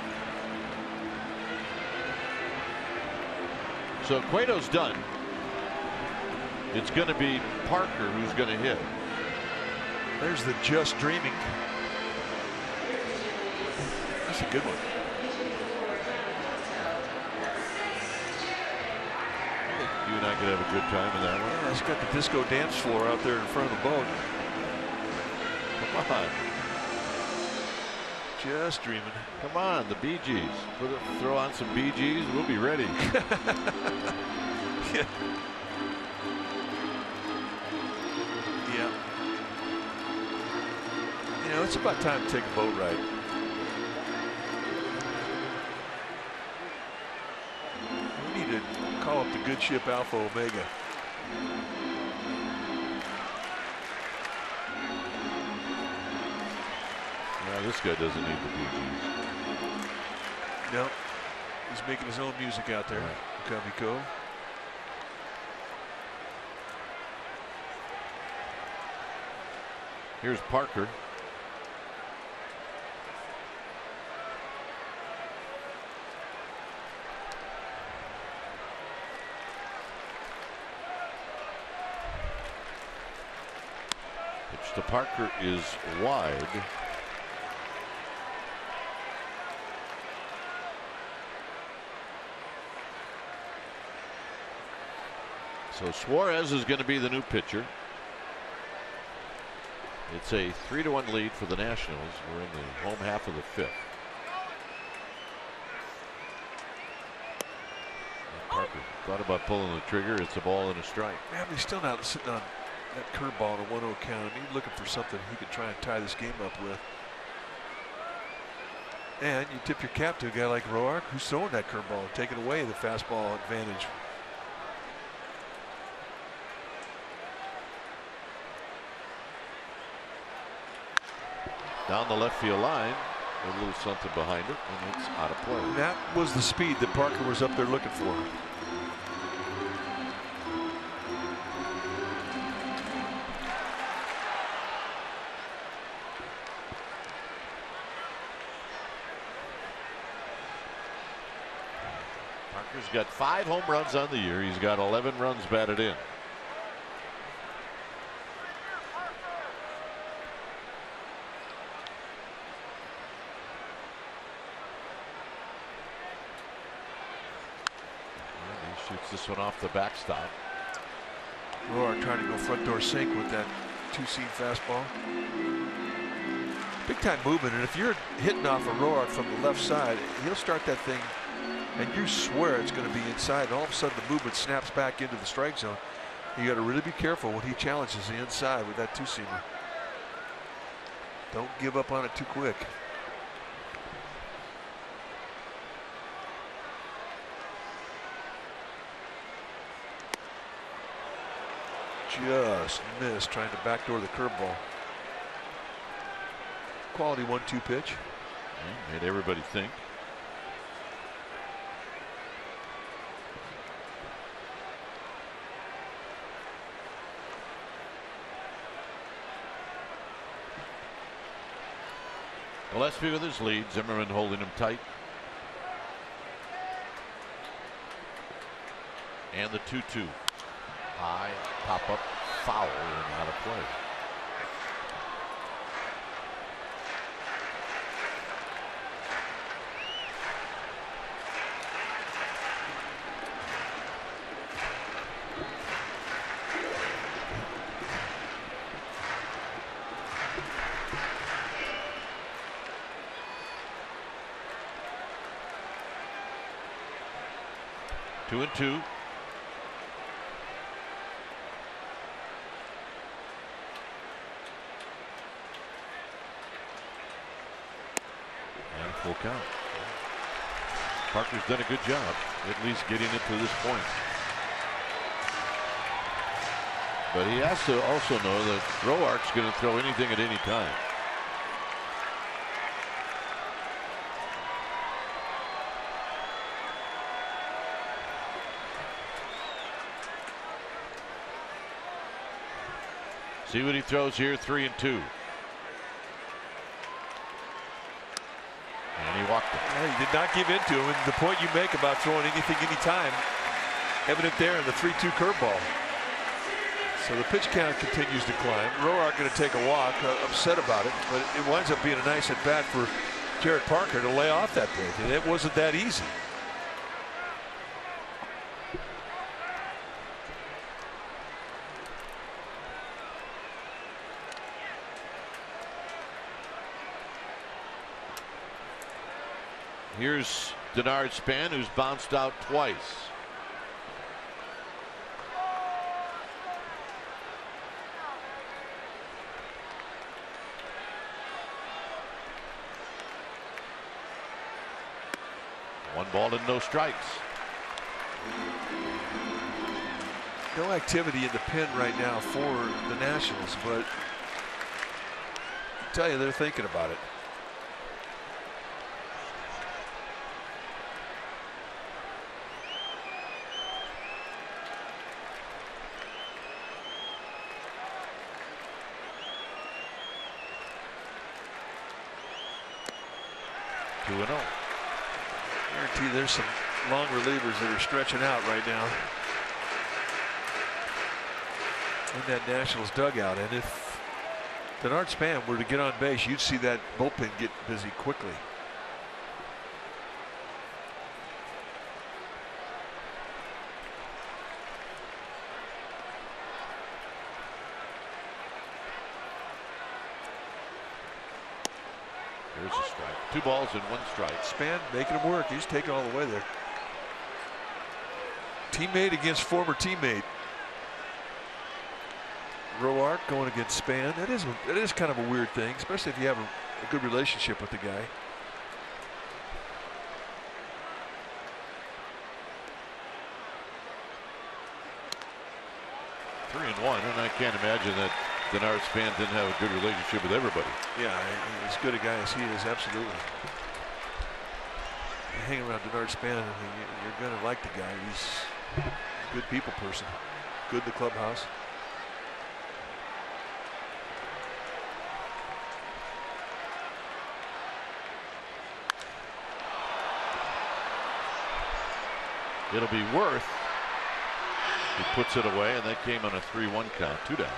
So Cueto's done. It's going to be Parker who's going to hit. There's the just dreaming. That's a good one. You and I could have a good time in that one. Yeah, it's got the disco dance floor out there in front of the boat. Come on. Just dreaming. Come on, the Bee Gees. Throw on some Bee Gees. We'll be ready. Yeah. Yeah. You know, it's about time to take a boat ride. We need to call up the good ship Alpha Omega. This guy doesn't need the Bee Gees. No, he's making his own music out there. Kamiko. Here's Parker. Pitch to Parker is wide. So Suarez is going to be the new pitcher. It's a 3-1 lead for the Nationals. We're in the home half of the fifth. And Parker thought about pulling the trigger. It's a ball and a strike. Man, he's still not sitting on that curveball on a 1-0 count. I mean, he's looking for something he can try and tie this game up with. And you tip your cap to a guy like Roark, who's throwing that curveball, taking away the fastball advantage. Down the left field line, a little something behind it, and it's out of play. That was the speed that Parker was up there looking for. Parker's got 5 home runs on the year. He's got 11 runs batted in. This one off the backstop. Roark trying to go front door sink with that 2-seam fastball. Big time movement, and if you're hitting off a Roark from the left side, he'll start that thing and you swear it's going to be inside, and all of a sudden the movement snaps back into the strike zone. You got to really be careful when he challenges the inside with that 2-seamer. Don't give up on it too quick. Just missed trying to backdoor the curveball. Quality 1-2 pitch. Made everybody think. Gillespie with his lead. Zimmerman holding him tight. And the 2-2. High, pop up, foul, and out of play. Two and two. Full count. Parker's done a good job at least getting it to this point. But he has to also know that Roark's going to throw anything at any time. See what he throws here. 3 and 2. And he walked it. Yeah, he did not give in to him. And the point you make about throwing anything anytime, evident there in the 3-2 curveball. So the pitch count continues to climb. Roark going to take a walk, upset about it, but it winds up being a nice at bat for Jared Parker to lay off that thing, and it wasn't that easy. Here's Denard Span, who's bounced out twice. One ball and no strikes. No activity in the pen right now for the Nationals, but I tell you, they're thinking about it. Guarantee there's some long relievers that are stretching out right now in that Nationals dugout, and if Denard Span were to get on base, you'd see that bullpen get busy quickly. Here's a strike. 2 balls and 1 strike. Span making him work. He's taking all the way there. Teammate against former teammate. Roark going against Span. That is kind of a weird thing, especially if you have a good relationship with the guy. Three and one, and I can't imagine that Denard Span didn't have a good relationship with everybody. Yeah, as good a guy as he is, absolutely. You hang around Denard Span, you're going to like the guy. He's a good people person, good in the clubhouse. It'll be Worth who puts it away, and that came on a 3-1 count. 2 down.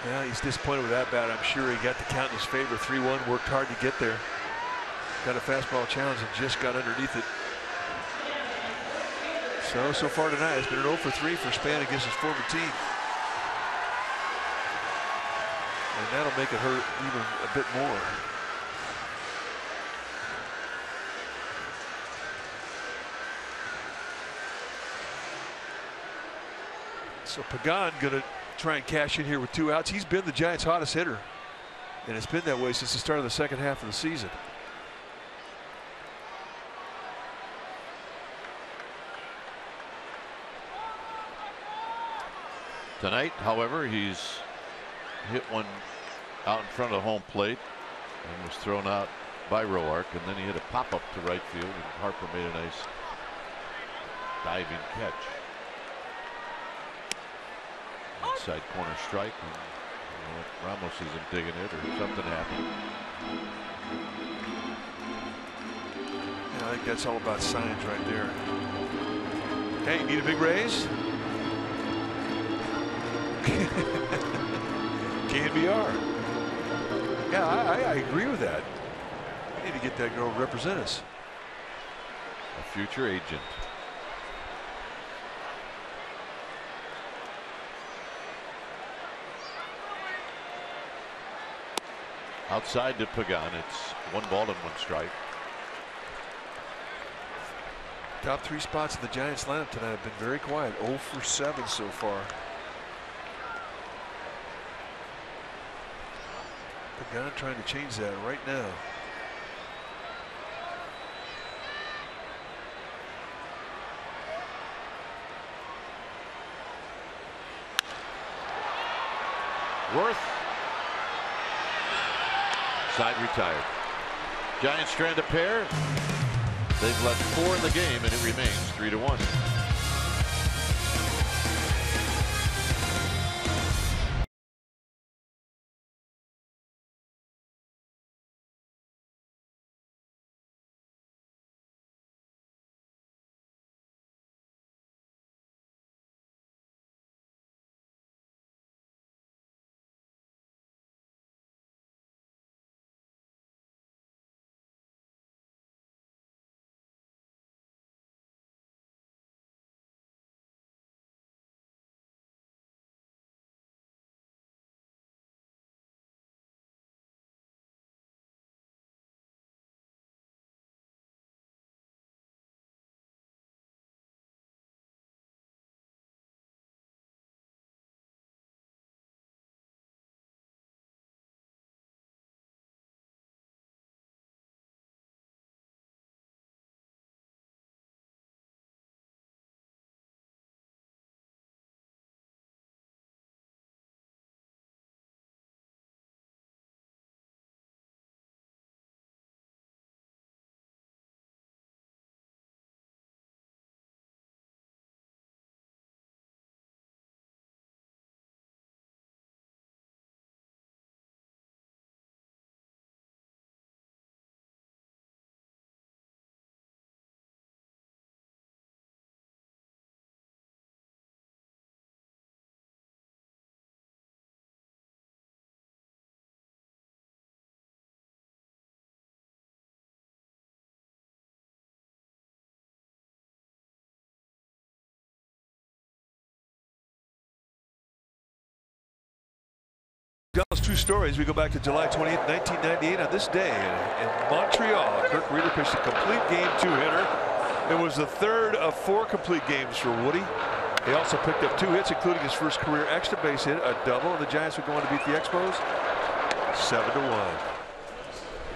Yeah, he's disappointed with that bat. I'm sure he got the count in his favor. 3-1, worked hard to get there. Got a fastball challenge and just got underneath it. So far tonight, it's been an 0 for 3 for Span against his former team. And that'll make it hurt even a bit more. So Pagan going to try and cash in here with 2 outs. He's been the Giants' hottest hitter, and it's been that way since the start of the second half of the season. Tonight, however, he's hit one out in front of home plate and was thrown out by Roark, and then he hit a pop-up to right field, and Harper made a nice diving catch. Inside corner strike, and Ramos isn't digging it, or something happened. Yeah, I think that's all about signs right there. Hey, need a big raise? KNBR. Yeah, I agree with that. We need to get that girl to represent us. A future agent. Outside to Pagan, it's 1 ball and 1 strike. Top 3 spots in the Giants lineup tonight have been very quiet. 0 for 7 so far. Pagan trying to change that right now. Worth. Side retired. Giants strand a pair. They've left 4 in the game, and it remains 3-1. Dallas true stories. We go back to July 28th, 1998. On this day in Montreal, Kirk Reeder pitched a complete game two-hitter. It was the third of 4 complete games for Woody. He also picked up 2 hits, including his first career extra base hit, a double, and the Giants would go on to beat the Expos 7-1.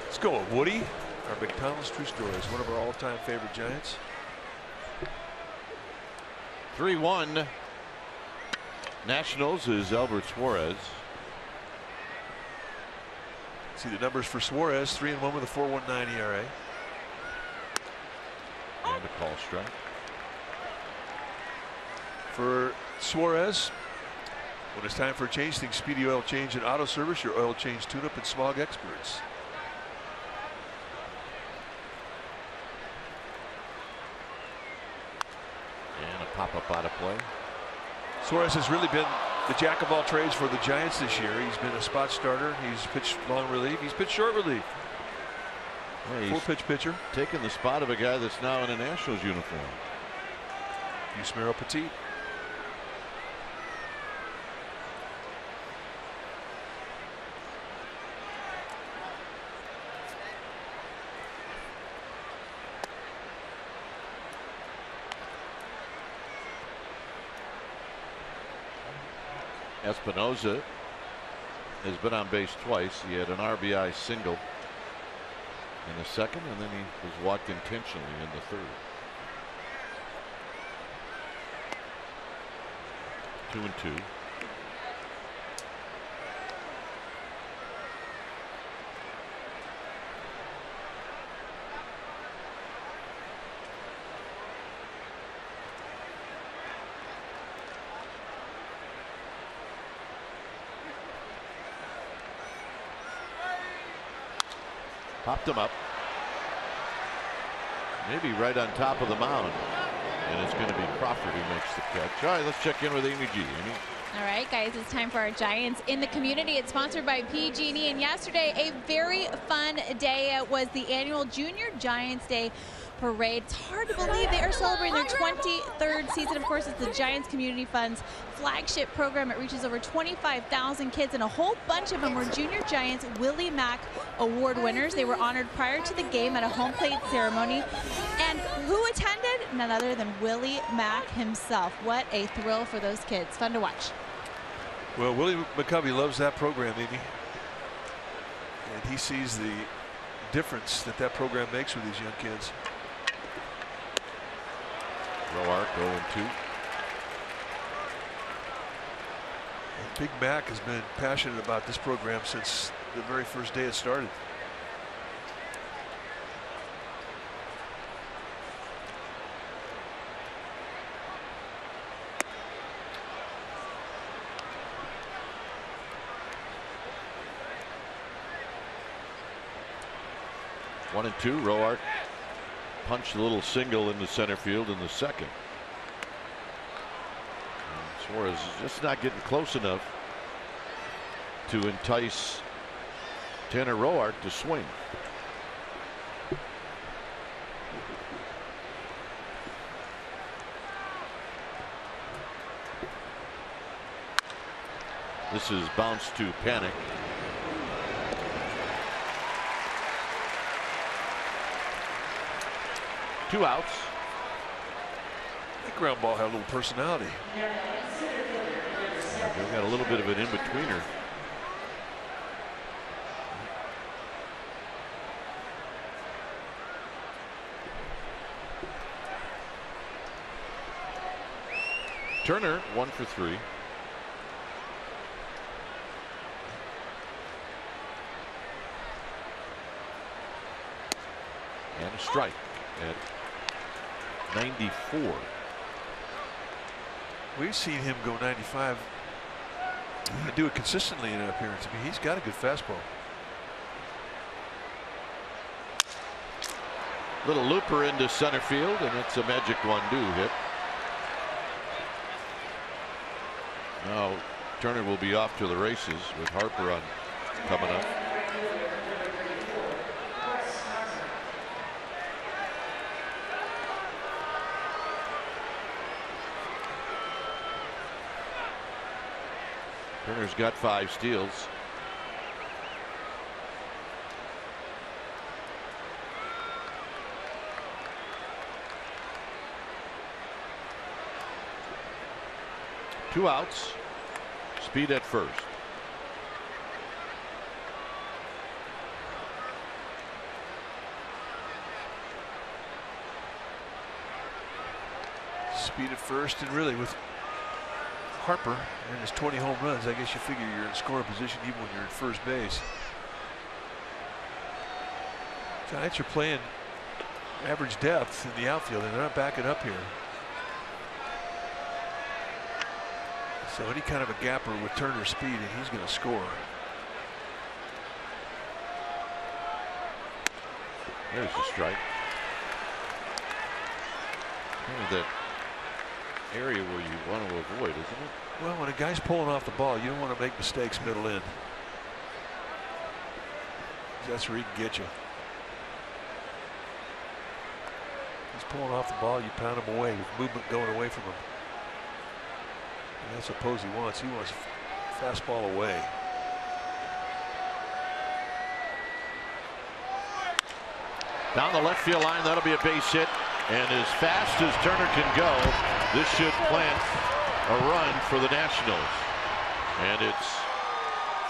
Let's go with Woody, our McDonald's true stories, one of our all-time favorite Giants. 3-1 Nationals is Albert Suarez. See the numbers for Suarez: 3-1 with a 4.19 ERA. And a call strike. For Suarez, when it's time for a change, think Speedy Oil Change and Auto Service, your oil change tune-up and smog experts. And a pop-up out of play. Suarez has really been the jack of all trades for the Giants this year. He's been a spot starter. He's pitched long relief. He's pitched short relief. Yeah, 4-pitch pitcher. Taking the spot of a guy that's now in a Nationals uniform. Yusmeiro Petit. Espinoza has been on base twice. He had an RBI single in the second, and then he was walked intentionally in the third. 2-2. Popped him up. Maybe right on top of the mound. And it's going to be Crawford who makes the catch. All right, let's check in with Amy G. Amy. All right, guys, it's time for our Giants in the Community. It's sponsored by PG&E. And yesterday, a very fun day. It was the annual Junior Giants Day Parade. It's hard to believe they are celebrating their 23rd season. Of course, it's the Giants Community Fund's flagship program. It reaches over 25,000 kids, and a whole bunch of them were Junior Giants Willie Mack Award winners. They were honored prior to the game at a home plate ceremony. And who attended? None other than Willie Mack himself. What a thrill for those kids. Fun to watch. Well, Willie McCovey loves that program, Amy. And he sees the difference that that program makes with these young kids. Roark 0-2. Big Mac has been passionate about this program since the very first day it started. One and two. Roark punched a little single into center field in the second. And Suarez is just not getting close enough to entice Tanner Roark to swing. This is bounce to Panic. Two outs. That ground ball had a little personality. They've got a little bit of an in-betweener. Turner 1 for 3. And a strike at 94. We've seen him go 95 and do it consistently in an appearance. I mean, he's got a good fastball. Little looper into center field, and it's a magic 1-2 hit. Now Turner will be off to the races with Harper on coming up. Turner's got 5 steals. 2 outs. Speed at first. Speed at first, and really with Harper and his 20 home runs, I guess you figure you're in scoring position even when you're at first base. Giants are playing average depth in the outfield, and they're not backing up here. So any kind of a gapper with Turner's speed, and he's going to score. There's the strike. Kind of that area where you want to avoid, isn't it? Well, when a guy's pulling off the ball, you don't want to make mistakes middle in. That's where he can get you. He's pulling off the ball, you pound him away with movement going away from him. And that's what Posey wants. He wants a fastball away. Down the left field line, that'll be a base hit. And as fast as Turner can go, this should plant a run for the Nationals. And it's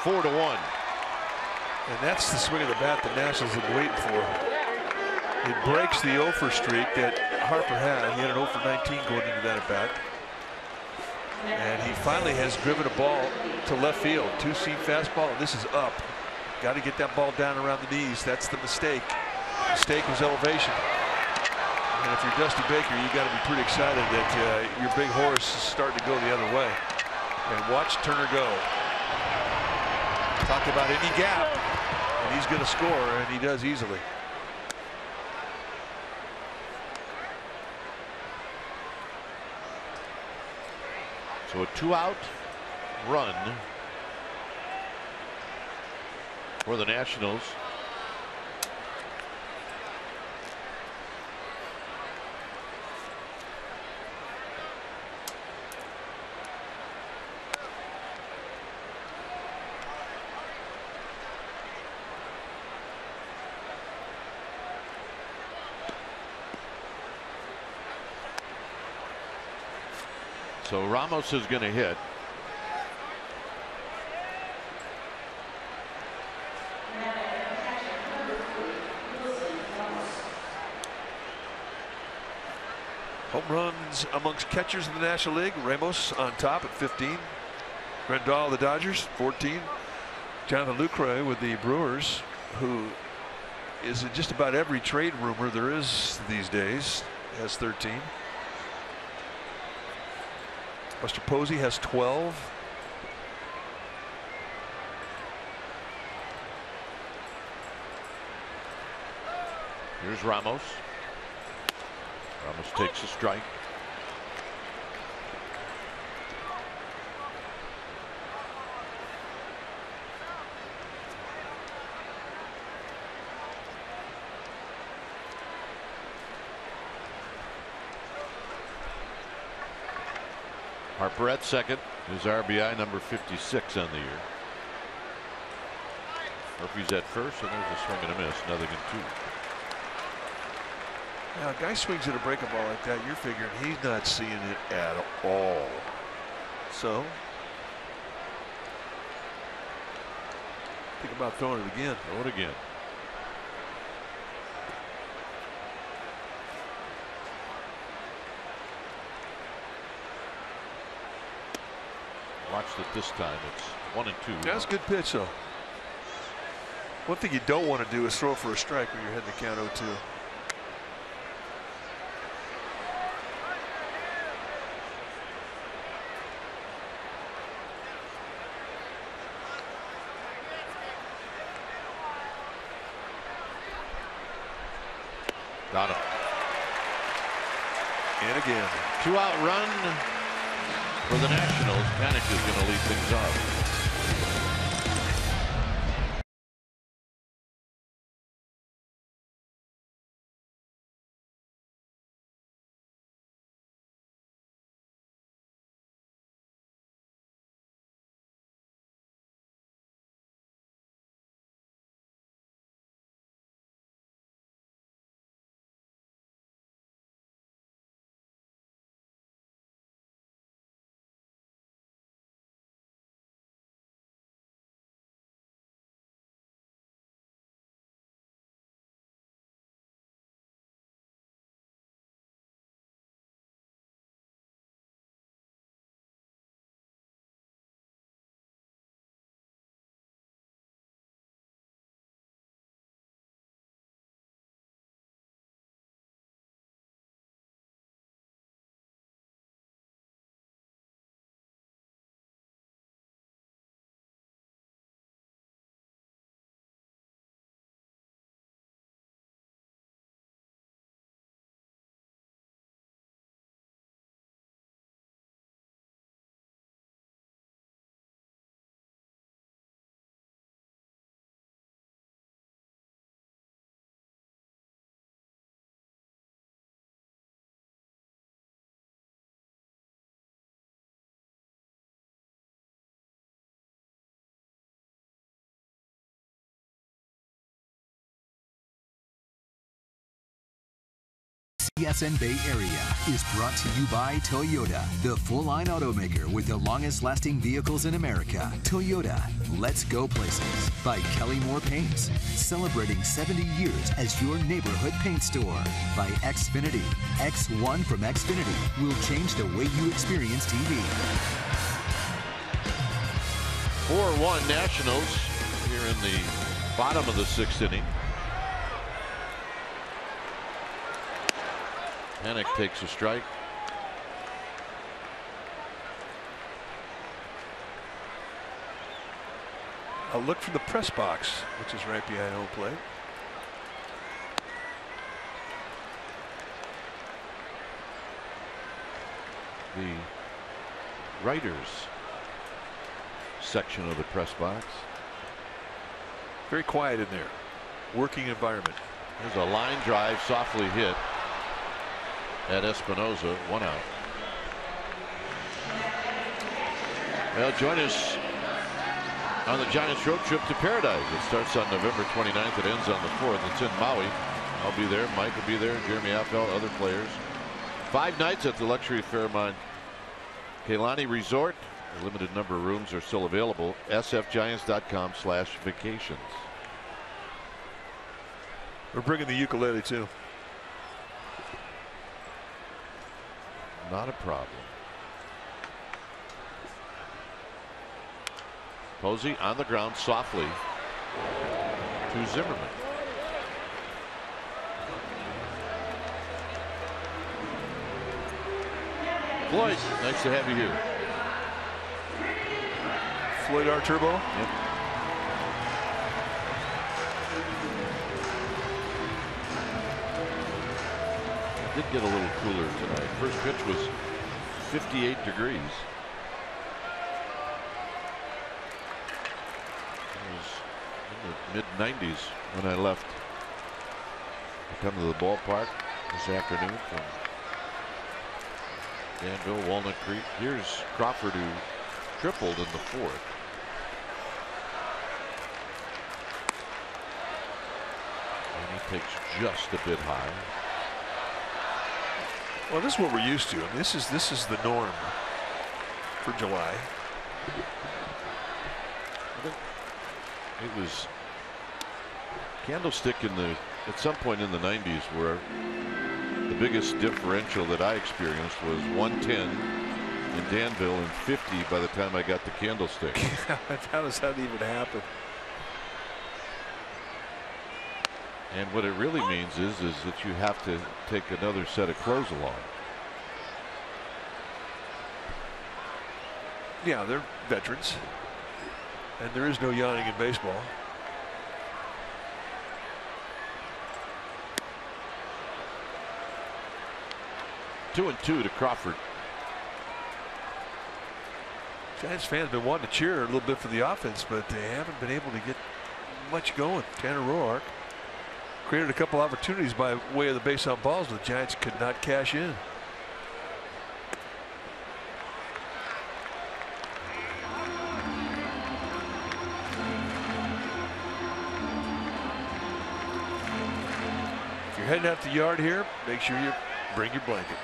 4-1. And that's the swing of the bat the Nationals have been waiting for. It breaks the 0 for streak that Harper had. He had an 0 for 19 going into that at bat. And he finally has driven a ball to left field. 2-seam fastball, and this is up. Got to get that ball down around the knees. That's the mistake. The mistake was elevation. And if you're Dusty Baker, you got to be pretty excited that your big horse is starting to go the other way. And watch Turner go. Talk about any gap, and he's going to score, and he does easily. So a 2-out run for the Nationals. So Ramos is going to hit. Home runs amongst catchers in the National League. Ramos on top at 15. Grandal of the Dodgers 14. Jonathan Lucroy with the Brewers, who is in just about every trade rumor there is these days, has 13. Buster Posey has 12. Here's Ramos. Ramos takes a strike. Harper at second. His RBI number 56 on the year. Murphy's at first, and there's a swing and a miss. Nothing in 2. Now, a guy swings at a breaking ball like that, you're figuring he's not seeing it at all. So, think about throwing it again. Throw it again. Watch that this time. It's 1-2. That's a good pitch, though. One thing you don't want to do is throw for a strike when you're heading to count 0-2. Got him. And again. 2-out run for the Nationals. Panic is going to lead things off. SN Bay Area is brought to you by Toyota, the full-line automaker with the longest-lasting vehicles in America. Toyota, let's go places. By Kelly Moore Paints, celebrating 70 years as your neighborhood paint store. By Xfinity, X1 from Xfinity will change the way you experience TV. 4-1 Nationals here in the bottom of the 6th inning. Panik takes a strike. A look from the press box, which is right behind home plate. The writers section of the press box. Very quiet in there. Working environment. There's a line drive softly hit at Espinosa. 1 out. Well, join us on the Giants road trip to Paradise. It starts on November 29th. It ends on the 4th. It's in Maui. I'll be there. Mike will be there. Jeremy Appel, other players. 5 nights at the luxury Fairmont Keilani Resort. A limited number of rooms are still available. sfgiants.com/vacations. We're bringing the ukulele too. Not a problem. Posey on the ground softly to Zimmerman. Floyd, nice to have you here. Floyd R. Turbo. Yep. It did get a little cooler tonight. First pitch was 58 degrees. It was in the mid-90s when I left to come to the ballpark this afternoon from Danville, Walnut Creek. Here's Crawford, who tripled in the 4th. And he takes just a bit high. Well, this is what we're used to. I mean, this is the norm for July. It was Candlestick at some point in the 90s where the biggest differential that I experienced was 110 in Danville and 50 by the time I got to Candlestick. How does that even happen? And what it really means is that you have to take another set of clothes along. Yeah, they're veterans, and there is no yawning in baseball. Two and two to Crawford. Giants fans have been wanting to cheer a little bit for the offense, but they haven't been able to get much going. Tanner Roark created a couple opportunities by way of the base on balls, but the Giants could not cash in. If you're heading out the yard here, make sure you bring your blanket.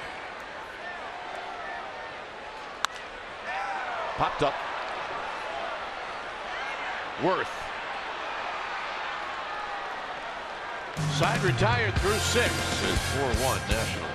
Popped up. Worth. Side retired through 6. It's 4-1 Nationals.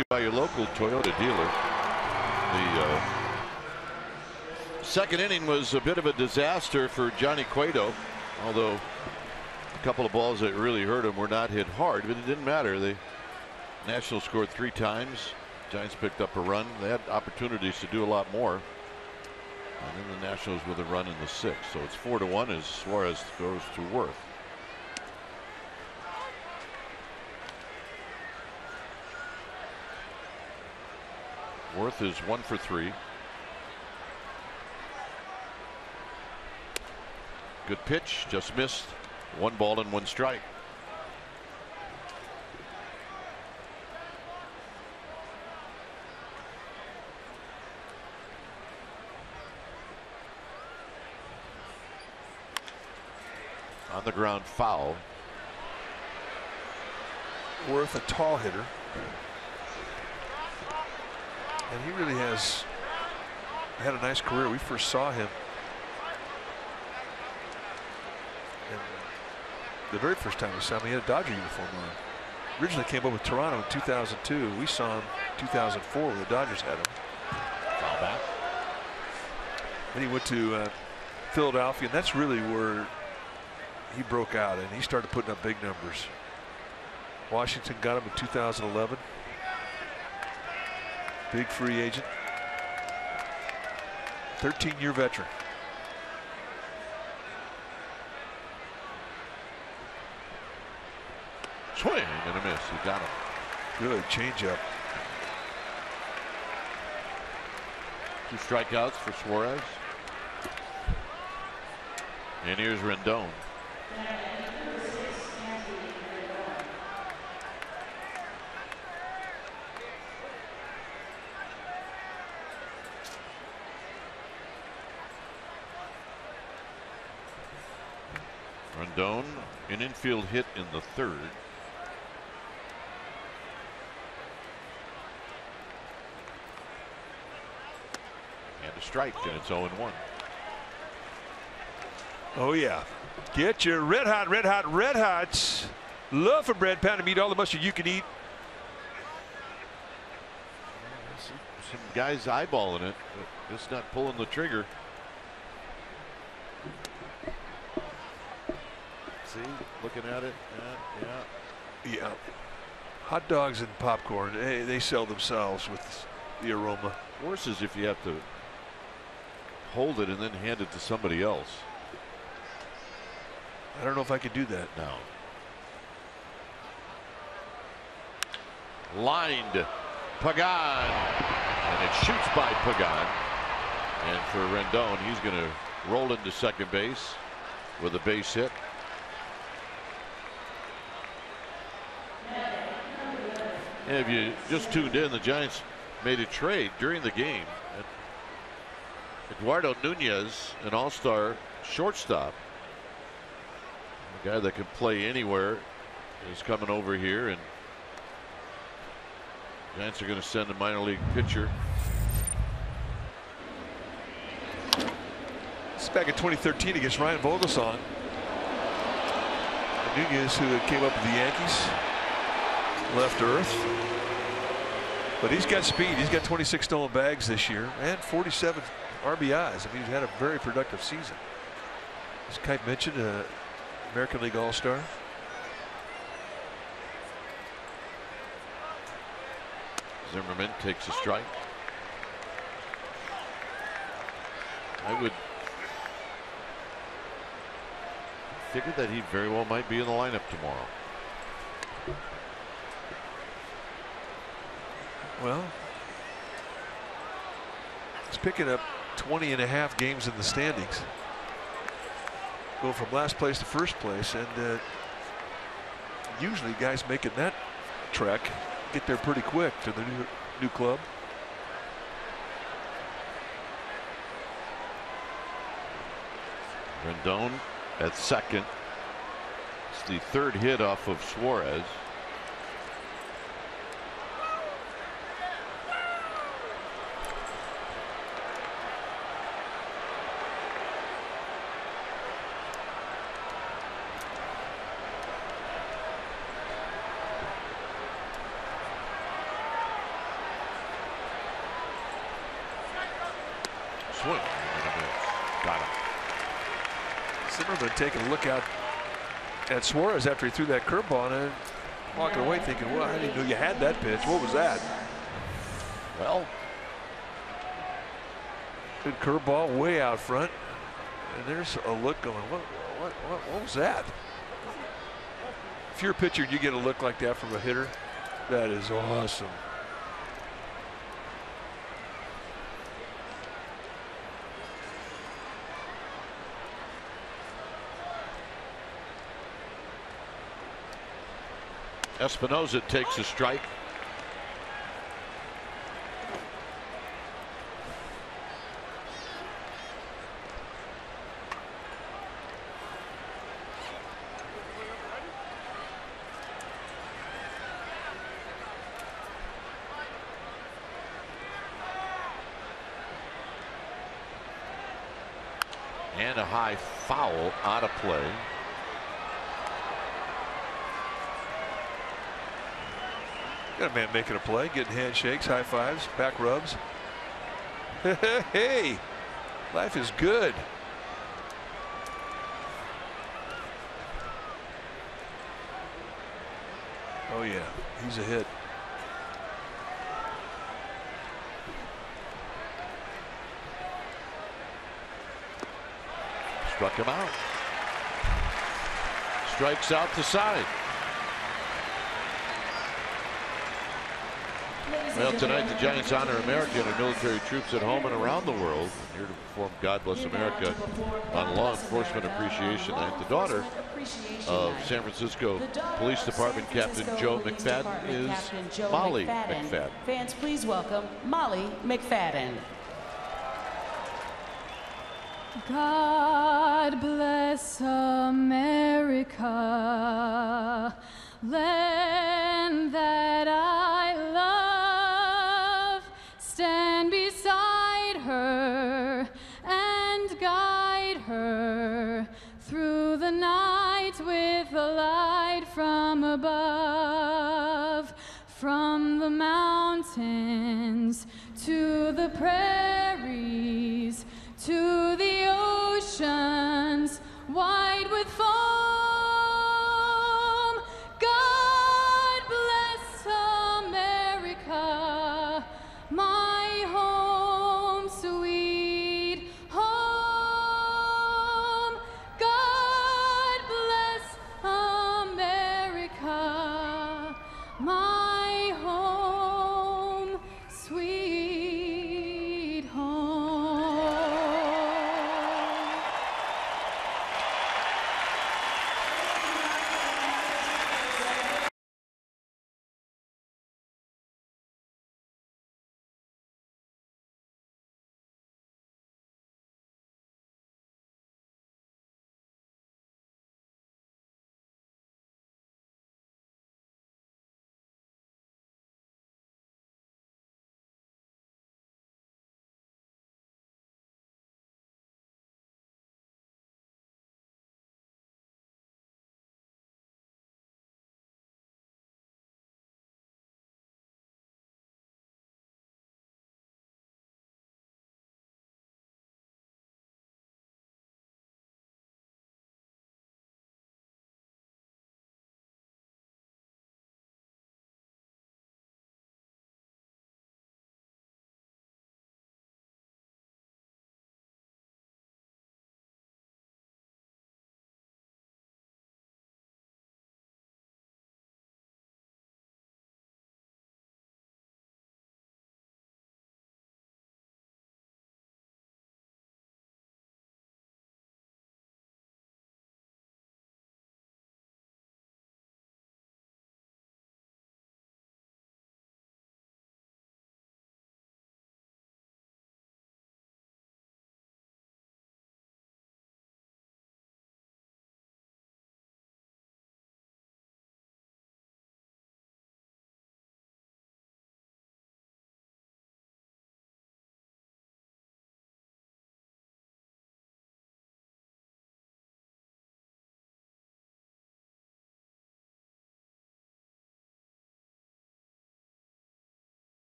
you by your local Toyota dealer. The second inning was a bit of a disaster for Johnny Cueto, although a couple of balls that really hurt him were not hit hard, but it didn't matter. The Nationals scored 3 times. Giants picked up a run. They had opportunities to do a lot more. And then the Nationals with a run in the 6th. So it's 4-1 as Suarez goes to Worth. Worth is 1 for 3. Good pitch, just missed. 1 ball and 1 strike. On the ground, foul. Worth, a tall hitter. And he really has had a nice career. We first saw him and the very first time we saw him, he had a Dodger uniform on. Originally came up with Toronto in 2002. We saw him in 2004 when the Dodgers had him. Foul back. Then he went to Philadelphia, and that's really where he broke out, and he started putting up big numbers. Washington got him in 2011. Big free agent. 13-year veteran. Swing and a miss. He got him. Good changeup. 2 strikeouts for Suarez. And here's Rendon. Rendon, an infield hit in the 3rd. And a strike, and it's 0-1. Oh yeah, get your red hots. Love for bread pound to eat all the mustard you can eat. Some guys eyeballing it, but just not pulling the trigger. See, looking at it. Yeah. Hot dogs and popcorn, they sell themselves with the aroma. Worse is if you have to hold it and then hand it to somebody else. I don't know if I could do that. No. Lined. Pagan. And it shoots by Pagan. And for Rendon, he's going to roll into second base with a base hit. And if you just tuned in, the Giants made a trade during the game. Eduardo Nunez, an all-star shortstop, a guy that can play anywhere, is coming over here, and Giants are going to send a minor league pitcher. It's back in 2013 against Ryan Vogelsong. Nunez, who came up with the Yankees, left Earth, but he's got speed. He's got 26 stolen bags this year and 47 RBIs. I mean, he's had a very productive season. As Kite mentioned, American League All-Star. Zimmerman takes a strike. I would figure that he very well might be in the lineup tomorrow. Well, he's picking up 20.5 games in the standings. Go from last place to first place, and usually guys making that trek get there pretty quick to the new club. Rendon at second. It's the 3rd hit off of Suarez. Got him. Zimmerman taking a look out at Suarez after he threw that curveball and then walking away thinking, well, I didn't know you had that pitch. What was that? Well, good curveball way out front. And there's a look going, what was that? If you're a pitcher and you get a look like that from a hitter, that is awesome. Espinosa takes a strike. And a high foul out of play. Got a man making a play, getting handshakes, high fives, back rubs. Hey, life is good. Oh yeah, he's a hit. Struck him out. Strikes out the side. Well, tonight the Giants honor American and military troops at home and around the world. Here to perform God Bless America on Law Enforcement Appreciation Night. The daughter of San Francisco Police Department Captain Joe McFadden is Molly McFadden. Fans, please welcome Molly McFadden. God bless America, land that I love. Stand beside her and guide her through the night with a light from above. From the mountains to the prairies, to the oceans wide with foam. God bless America, my home, sweet home. God bless America, my home, sweet home.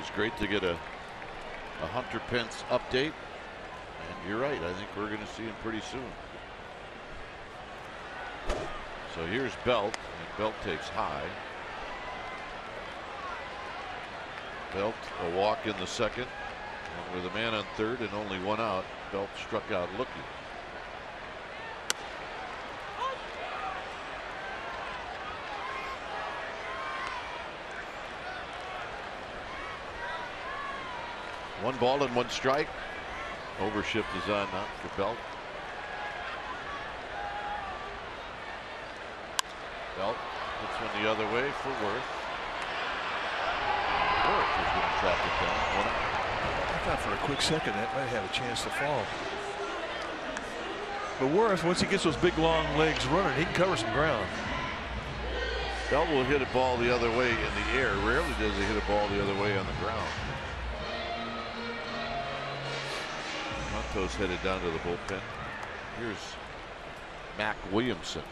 was great to get a Hunter Pence update. And you're right. I think we're going to see him pretty soon. So here's Belt, and Belt takes high. Belt a walk in the second, and with a man on third and only one out, Belt struck out looking. One ball and one strike. Overshift is on now for Belt. Belt puts one the other way for Worth. Worth is going to trap it down. One out. I thought for a quick second that might have a chance to fall. But Worth, once he gets those big long legs running, he can cover some ground. Belt will hit a ball the other way in the air. Rarely does he hit a ball the other way on the ground. Monto's headed down to the bullpen. Here's Mac Williamson.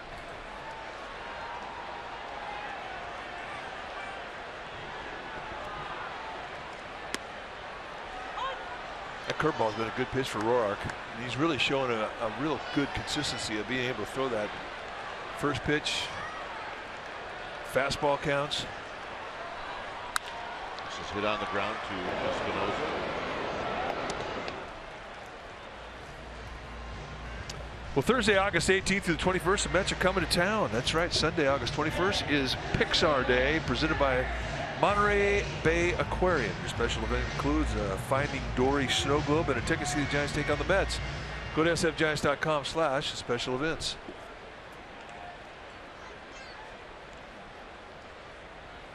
That curveball's been a good pitch for Roark. And he's really showing a real good consistency of being able to throw that first pitch. Fastball counts. This is hit on the ground to Espinosa. Well, Thursday, August 18th through the 21st, the Mets are coming to town. That's right. Sunday, August 21st is Pixar Day, presented by Monterey Bay Aquarium. Your special event includes a Finding Dory snow globe and a ticket to see the Giants take on the Mets. Go to sfgiants.com/special events.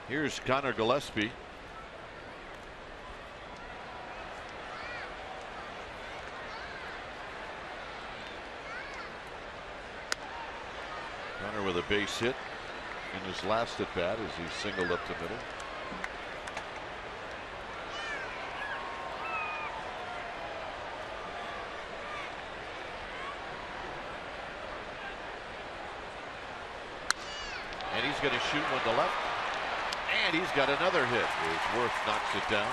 Here's Connor Gillespie. Connor with a base hit in his last at bat as he singled up the middle. And he's going to shoot one to left. And he's got another hit as Worth knocks it down.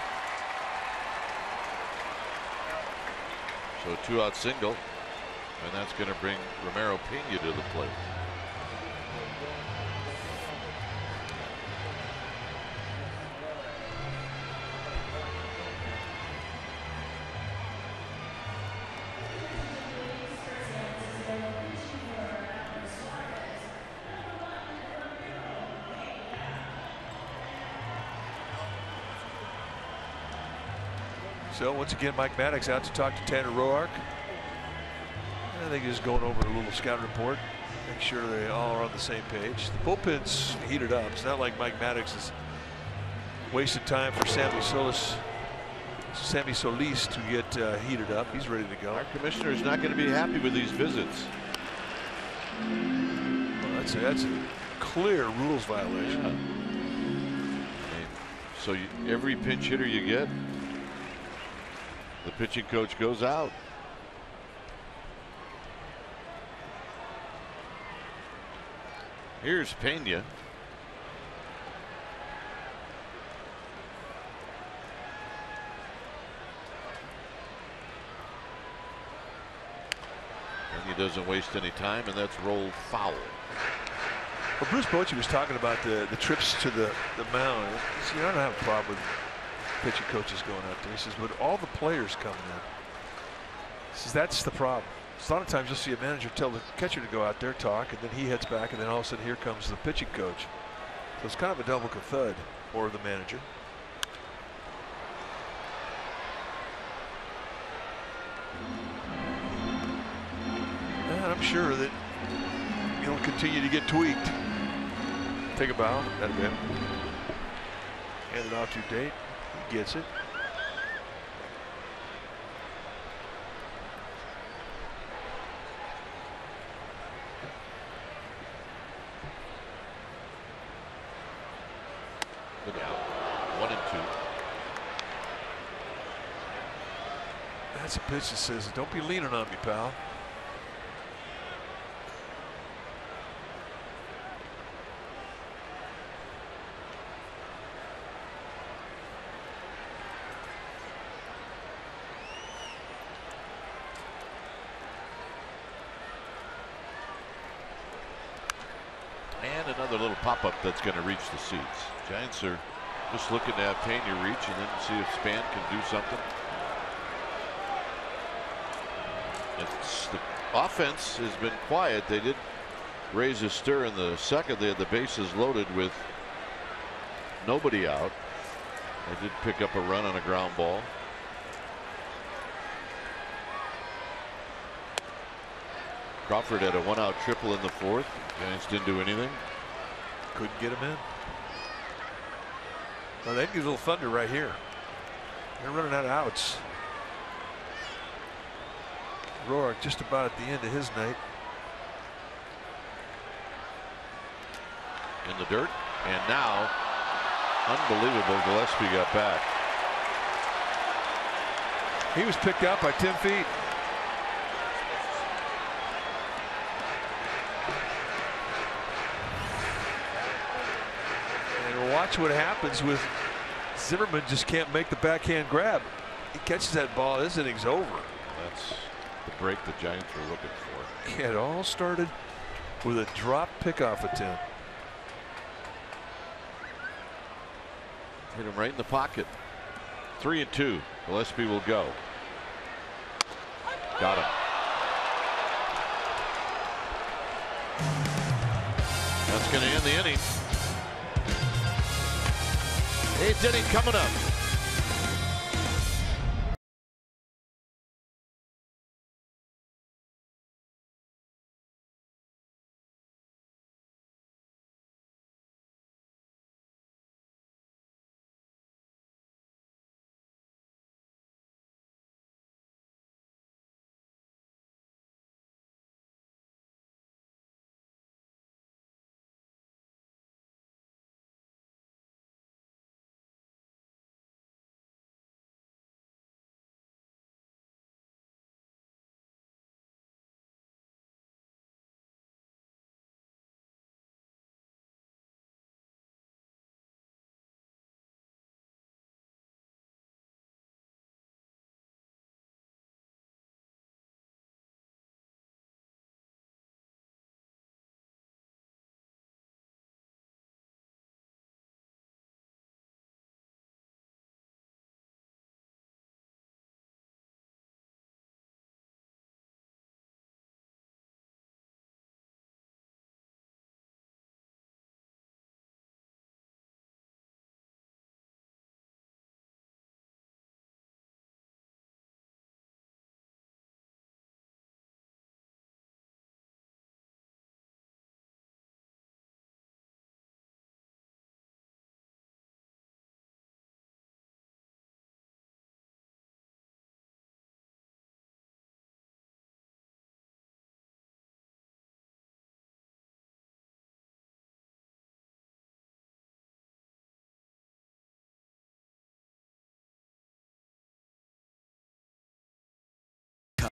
So a 2-out single. And that's going to bring Romero Pena to the plate. So once again, Mike Maddox out to talk to Tanner Roark. I think he's going over a little scout report, make sure they all are on the same page. The bullpen's heated up. It's not like Mike Maddox is wasting time for Sammy Solis to get heated up. He's ready to go. Our commissioner is not going to be happy with these visits. Well, that's a clear rules violation. So every pinch hitter you get, the pitching coach goes out. Here's Pena. Pena doesn't waste any time, and that's rolled foul. Well, Bruce Bochy was talking about the trips to the mound. He said, I don't have a problem with pitching coaches going out there. He says, but all the players coming in. He says, that's the problem. A lot of times you'll see a manager tell the catcher to go out there, talk, and then he heads back, and then all of a sudden here comes the pitching coach. So it's kind of a double thud for the manager. And I'm sure that he'll continue to get tweaked. Take a bow. That'll be it. Hand it off to Date. He gets it. Look out. 1 and 2. That's a pitch that says, don't be leaning on me, pal. And another little pop-up that's going to reach the seats. Giants are just looking to have Pena reach and then see if Span can do something. The offense has been quiet. They did raise a stir in the second. They had the bases loaded with nobody out. They did pick up a run on a ground ball. Crawford had a 1-out triple in the fourth. Giants didn't do anything. Couldn't get him in. Well, they need a little thunder right here. They're running out of outs. Roark just about at the end of his night. In the dirt, and now unbelievable, Gillespie got back. He was picked out by 10 feet. And watch what happens with Zimmerman. Just can't make the backhand grab. He catches that ball, his inning's over. That's the break the Giants were looking for. It all started with a drop pickoff attempt. Hit him right in the pocket. 3-2. Gillespie will go. Got him. That's going to end the inning. 8th inning coming up.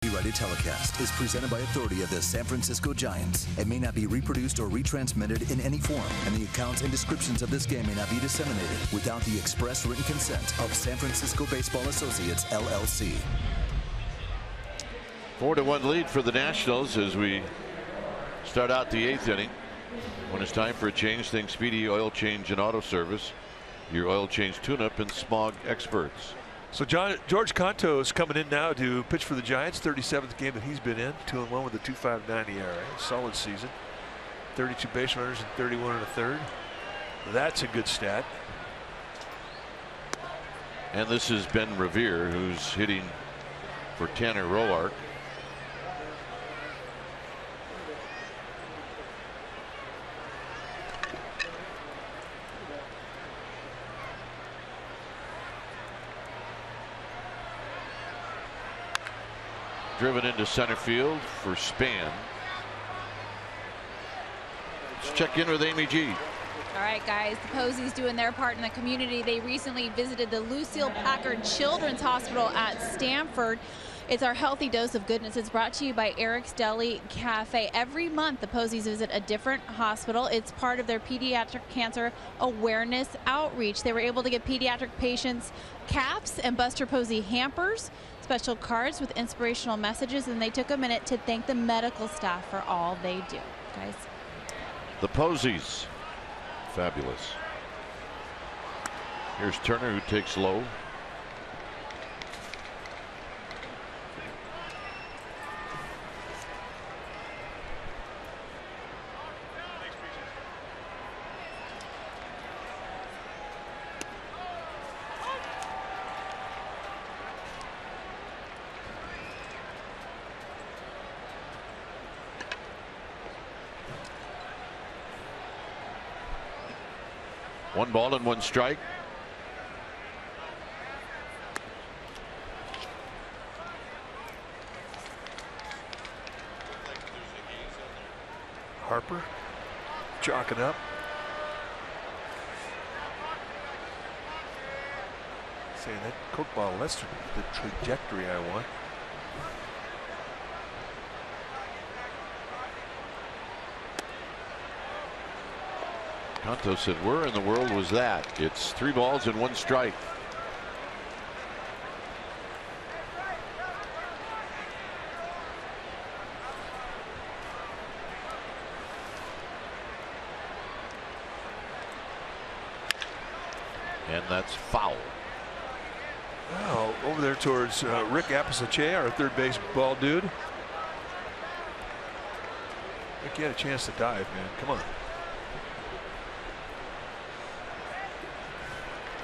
Copyrighted telecast is presented by authority of the San Francisco Giants and may not be reproduced or retransmitted in any form, and the accounts and descriptions of this game may not be disseminated without the express written consent of San Francisco Baseball Associates, LLC. 4-1 lead for the Nationals as we start out the 8th inning. When it's time for a change, think Speedy Oil Change and Auto Service, your oil change tune-up and smog experts. So George Canto is coming in now to pitch for the Giants. 37th game that he's been in. 2-1 with a 2.59 ERA. Solid season. 32 base runners and 31 1/3. That's a good stat. And this is Ben Revere, who's hitting for Tanner Roark. Driven into center field for Span. Let's check in with Amy G. All right, guys, the Posies doing their part in the community. They recently visited the Lucille Packard Children's Hospital at Stanford. It's our healthy dose of goodness. It's brought to you by Eric's Deli Cafe. Every month, the Posies visit a different hospital. It's part of their pediatric cancer awareness outreach. They were able to give pediatric patients caps and Buster Posey hampers, special cards with inspirational messages, and they took a minute to thank the medical staff for all they do. Guys. The Posies. Fabulous. Here's Turner, who takes low. One ball and one strike. Harper chalking up. Saying that Coke bottle, that's the trajectory I want. Conto said, where in the world was that? It's 3 balls and 1 strike. And that's foul. Oh, over there towards Rick Aposache, our third base ball dude. Rick, you had a chance to dive, man. Come on.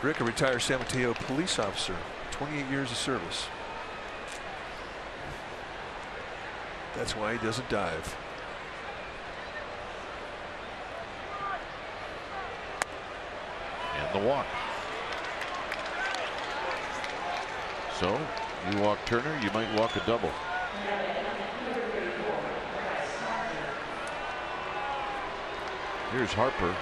Rick, a retired San Mateo police officer, 28 years of service. That's why he doesn't dive. And the walk. So you walk Turner, you might walk a double. Here's Harper.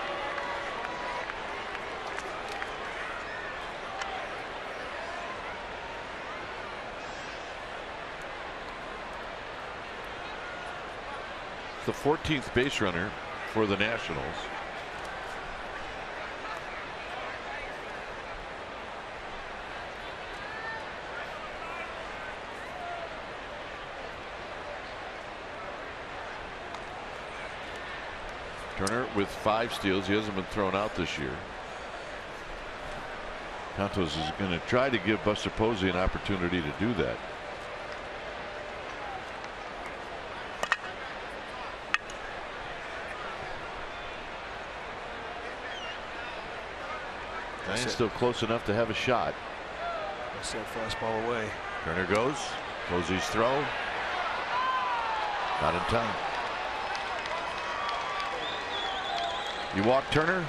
The 14th base runner for the Nationals. Turner with 5 steals. He hasn't been thrown out this year. Contos is going to try to give Buster Posey an opportunity to do that. And still close enough to have a shot. That's that fastball away. Turner goes. Posey's throw. Not in time. You walk Turner,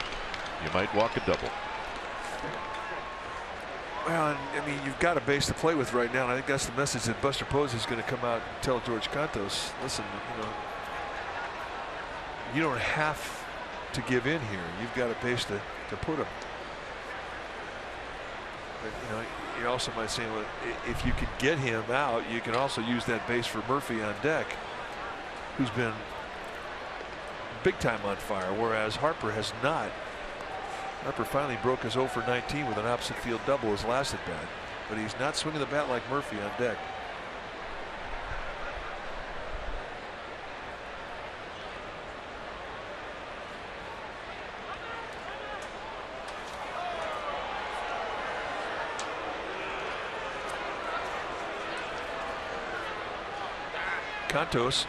you might walk a double. Well, I mean, you've got a base to play with right now, and I think that's the message that Buster Posey is going to come out and tell George Contos. Listen, you don't have to give in here. You've got a base to put him. But, you also might say, well, if you can get him out, you can also use that base for Murphy on deck, who's been big time on fire, whereas Harper has not. Harper finally broke his 0 for 19 with an opposite field double his last at bat, but he's not swinging the bat like Murphy on deck. Contos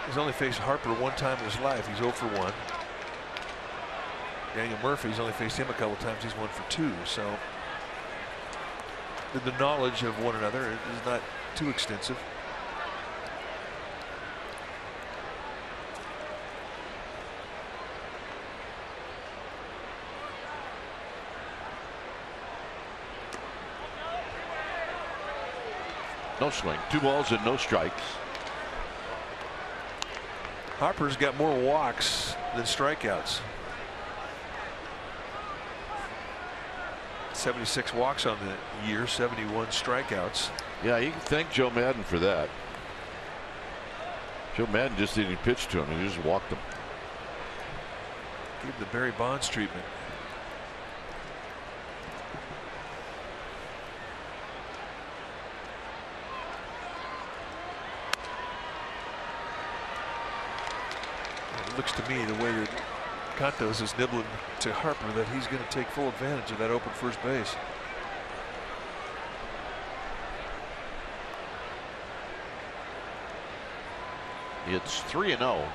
has only faced Harper 1 time in his life. He's 0 for 1. Daniel Murphy's only faced him a couple times. He's 1 for 2. So the knowledge of one another is not too extensive. No swing. 2 balls and no strikes. Harper's got more walks than strikeouts. 76 walks on the year, 71 strikeouts. Yeah, you can thank Joe Madden for that. Joe Madden just didn't pitch to him, he just walked him. Give the Barry Bonds treatment. It looks to me the way that Cantos is nibbling to Harper that he's going to take full advantage of that open first base. It's 3-0.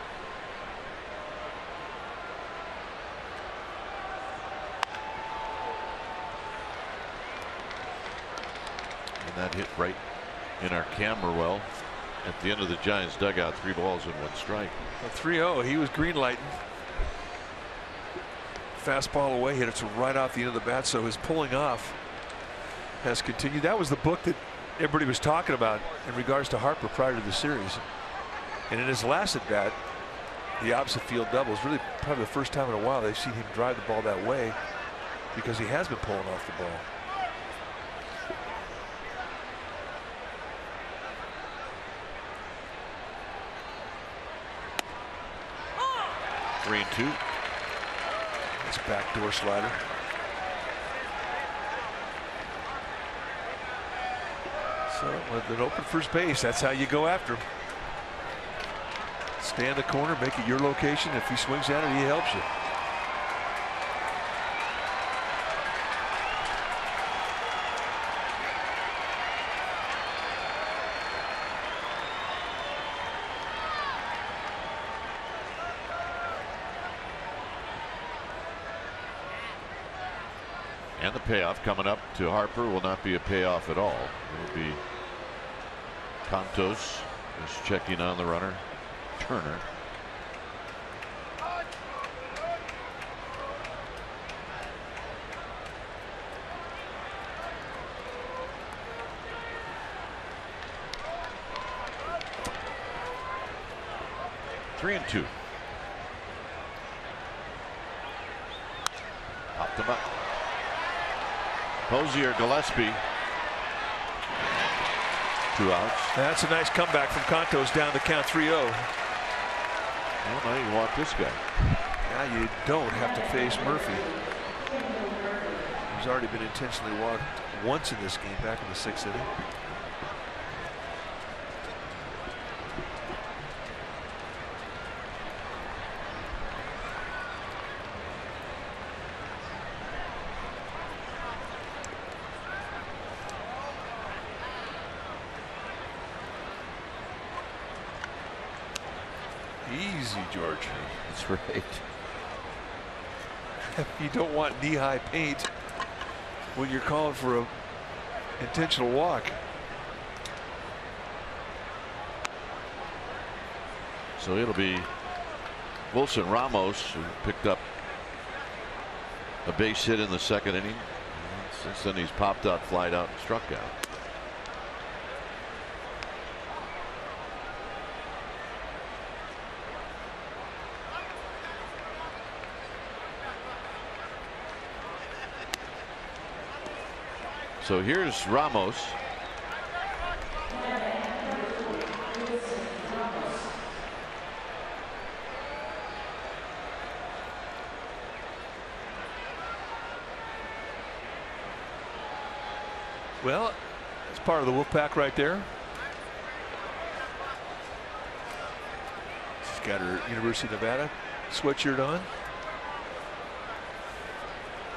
And that hit right in our camera well at the end of the Giants dugout. 3 balls and 1 strike. 3-0. He was green lighting. Fastball away, hit it right off the end of the bat. So his pulling off has continued. That was the book that everybody was talking about in regards to Harper prior to the series. And in his last at bat, the opposite field double is really probably the first time in a while they've seen him drive the ball that way, because he has been pulling off the ball. Oh! 3-2. It's backdoor slider. So with an open first base, that's how you go after him. Stay in the corner, make it your location. If he swings at it, he helps you. And the payoff coming up to Harper will not be a payoff at all. It will be Cantos is checking on the runner. Turner. Three and 2. Popped him up. Posey or Gillespie. 2 outs. That's a nice comeback from Cantos down the count 3-0. Well, now you walk this guy. Now you don't have to face Murphy. He's already been intentionally walked once in this game back in the 6th inning. Easy, George. That's right. You don't want knee-high paint when you're calling for a intentional walk. So it'll be Wilson Ramos, who picked up a base hit in the 2nd inning. Since then he's popped out, flied out, and struck out. So here's Ramos. Well, it's part of the Wolfpack right there. She's got her University of Nevada sweatshirt on.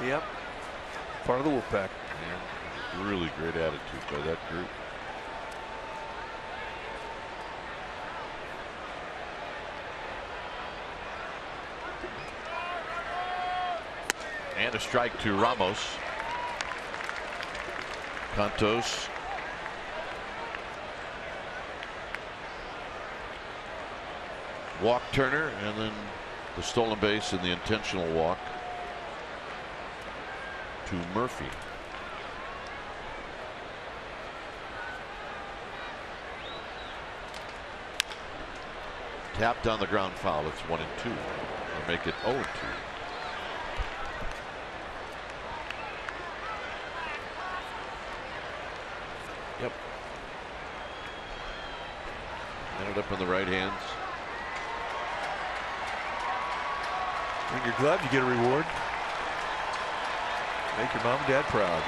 Yep, part of the Wolfpack. Yeah, really great attitude by that group. And a strike to Ramos. Cantos. Walk Turner, and then the stolen base and the intentional walk to Murphy. Tapped on the ground foul. It's 1-2. Or make it 0-2. Yep. Ended up in the right hands. Bring your glove, you get a reward. Make your mom and dad proud.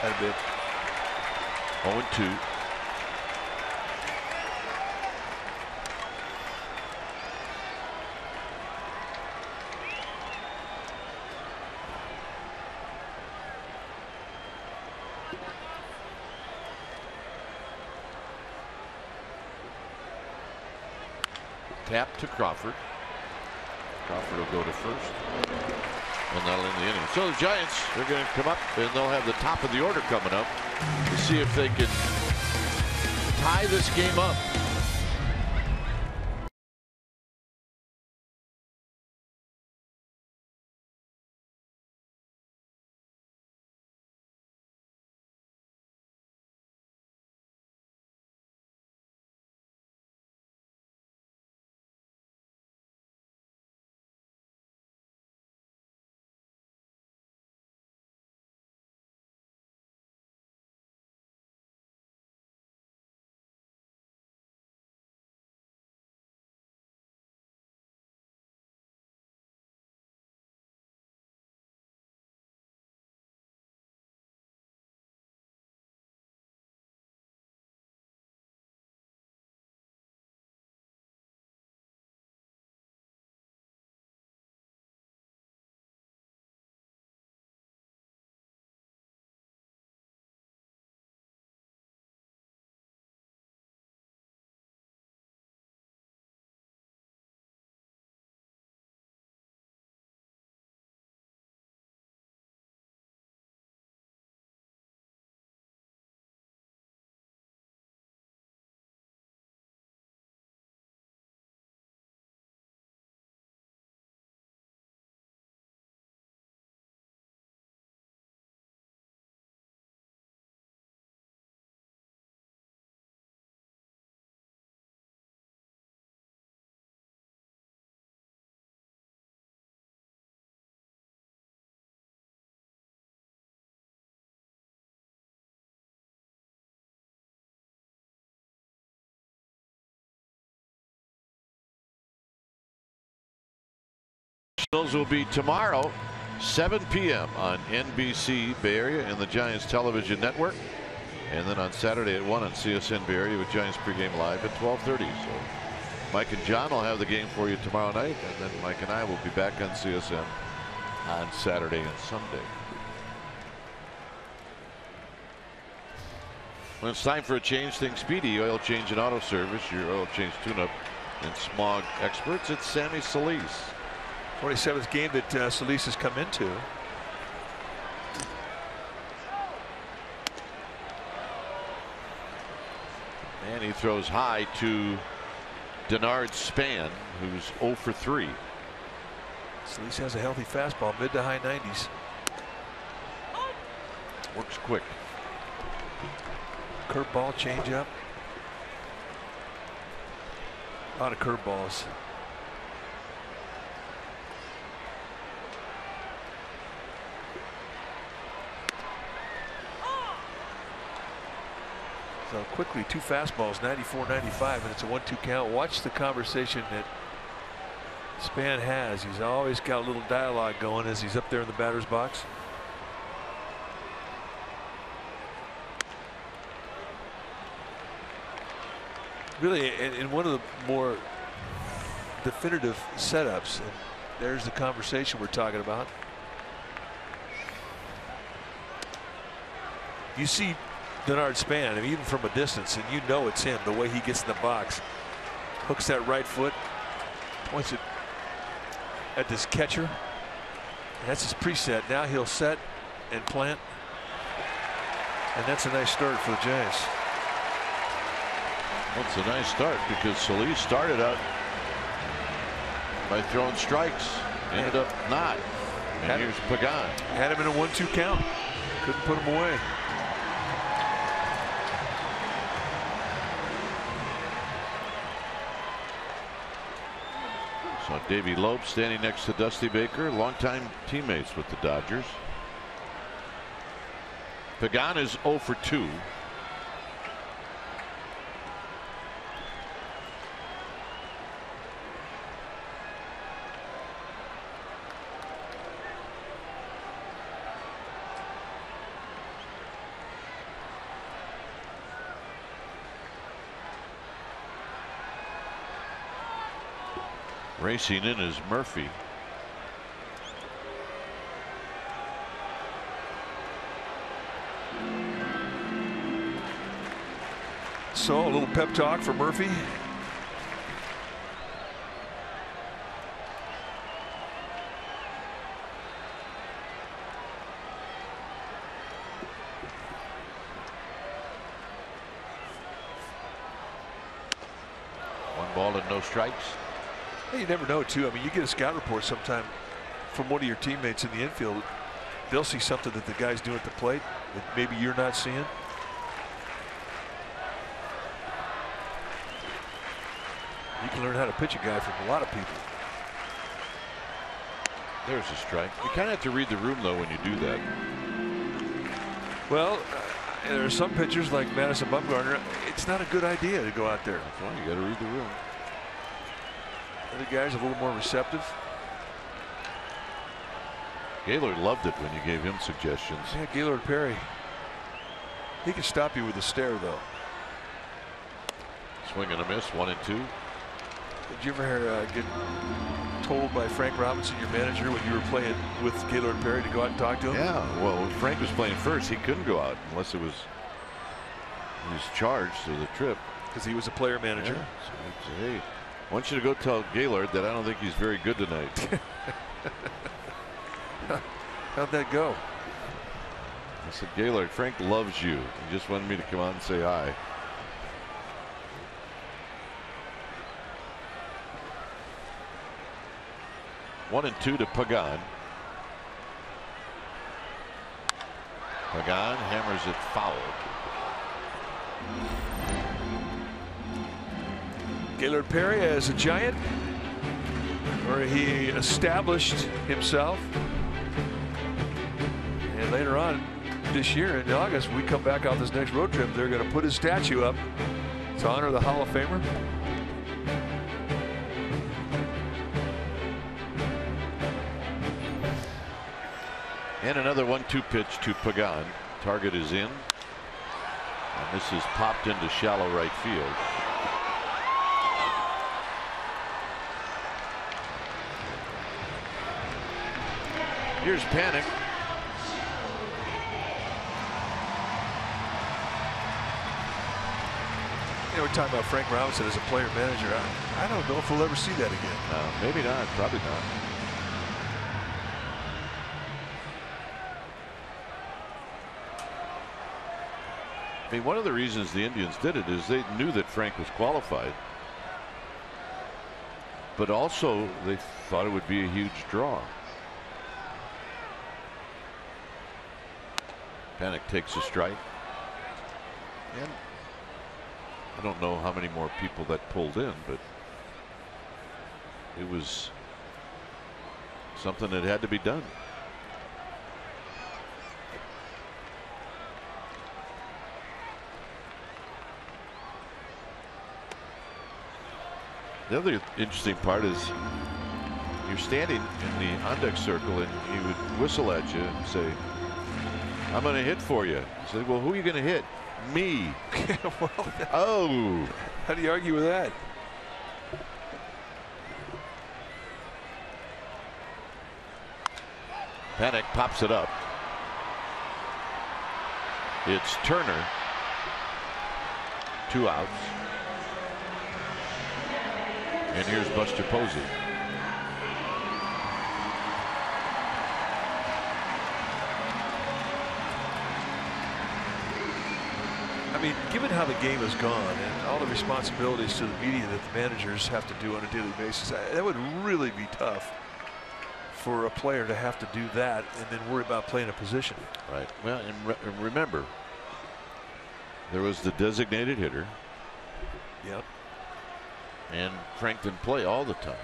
Had a bit. 0-2. Tap to Crawford. Crawford will go to first. And that'll end the inning. So the Giants are going to come up, and they'll have the top of the order coming up to see if they can tie this game up. Will be tomorrow, 7 p.m. on NBC Bay Area and the Giants television network, and then on Saturday at 1 on CSN Bay Area with Giants pregame live at 12:30. So Mike and John will have the game for you tomorrow night, and then Mike and I will be back on CSN on Saturday and Sunday. When it's time for a change, think Speedy Oil Change and Auto Service, your oil change tune-up and smog experts. It's Sammy Solis. 27th game that Solis has come into. And he throws high to Denard Span, who's 0 for 3. Solis has a healthy fastball, mid to high 90s. Works quick. Curveball, changeup. A lot of curveballs. So quickly, 2 fastballs, 94-95, and it's a 1-2 count. Watch the conversation that Span has. He's always got a little dialogue going as he's up there in the batter's box. Really, in one of the more definitive setups, and there's the conversation we're talking about. You see Denard Span, I mean, even from a distance, and you know it's him, the way he gets in the box. Hooks that right foot, points it at this catcher. And that's his preset. Now he'll set and plant. And that's a nice start for the Giants. That's a nice start because Solis started out by throwing strikes, ended up not. And here's Pagan. Had him in a 1-2 count. Couldn't put him away. So Davey Lope standing next to Dusty Baker, longtime teammates with the Dodgers. Pagan is 0 for 2. Racing in is Murphy. So a little pep talk for Murphy. ball and no strikes. Hey, you never know, too. I mean, you get a scout report sometime from one of your teammates in the infield. They'll see something that the guy's doing at the plate that maybe you're not seeing. You can learn how to pitch a guy from a lot of people. There's a strike. You kind of have to read the room, though, when you do that. Well, there are some pitchers like Madison Bumgarner. It's not a good idea to go out there. That's why you got to read the room. Other guys a little more receptive. Gaylord loved it when you gave him suggestions. Yeah, Gaylord Perry. He can stop you with a stare, though. Swing and a miss, 1-2. Did you ever get told by Frank Robinson, your manager, when you were playing with Gaylord Perry, to go out and talk to him? Yeah, well, when Frank was playing first, he couldn't go out unless it was he was charged to the trip. Because he was a player manager. Yeah. So he'd say, hey, I want you to go tell Gaylord that I don't think he's very good tonight. How'd that go? I said, Gaylord, Frank loves you. He just wanted me to come out and say hi. One and two to Pagan. Pagan hammers it foul. Gaylord Perry as a Giant, where he established himself. And later on this year in August, we come back off this next road trip, they're going to put his statue up to honor the Hall of Famer. And another 1-2 pitch to Pagan. Target is in. And this is popped into shallow right field. Here's Panic. You know, we're talking about Frank Robinson as a player manager. I don't know if we'll ever see that again. Maybe not. Probably not. I mean, one of the reasons the Indians did it is they knew that Frank was qualified, but also they thought it would be a huge draw. Panic takes a strike, and I don't know how many more people that pulled in, but it was something that had to be done. The other interesting part is you're standing in the on-deck circle and he would whistle at you and say, I'm going to hit for you. You say, well, who are you going to hit? Me. Well, oh. How do you argue with that? Panic pops it up. It's Turner. 2 outs. And here's Buster Posey. I mean, given how the game has gone and all the responsibilities to the media that the managers have to do on a daily basis, that would really be tough for a player to have to do that and then worry about playing a position. Right. Well, and remember, there was the designated hitter. Yep. And Frank didn't play all the time.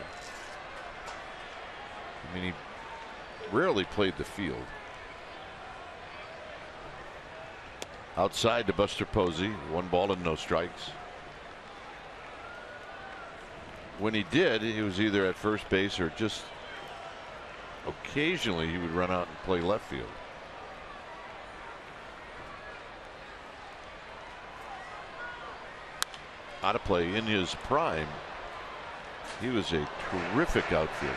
I mean, he rarely played the field. Outside to Buster Posey, 1 ball and no strikes. When he did, he was either at first base or just occasionally he would run out and play left field. Out of play. In his prime, he was a terrific outfielder.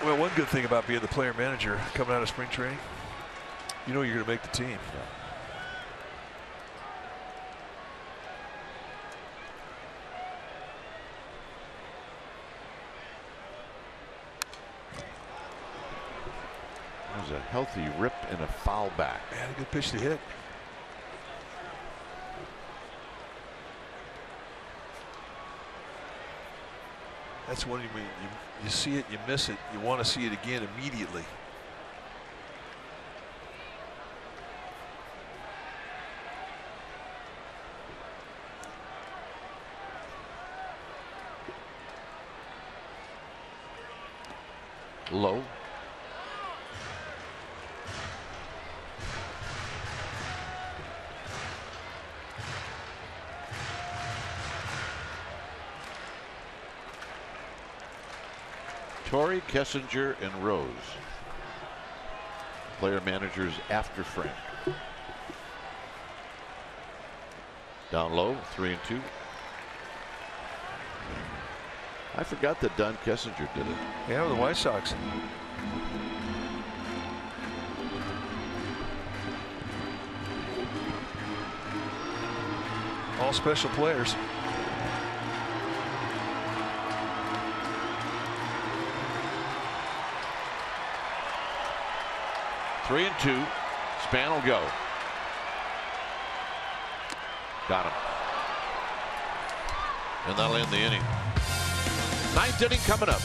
Well, one good thing about being the player manager coming out of spring training, you know you're going to make the team. Yeah. There's a healthy rip and a foul back. Man, a good pitch to hit. That's when you see it, you miss it, you want to see it again immediately. Low. Torrey, Kessinger, and Rose. Player managers after Frank. Down low, 3-2. I forgot that Don Kessinger did it. Yeah, with the White Sox. All special players. Three and two. Span will go. Got him. And that'll end the inning. Ninth inning coming up.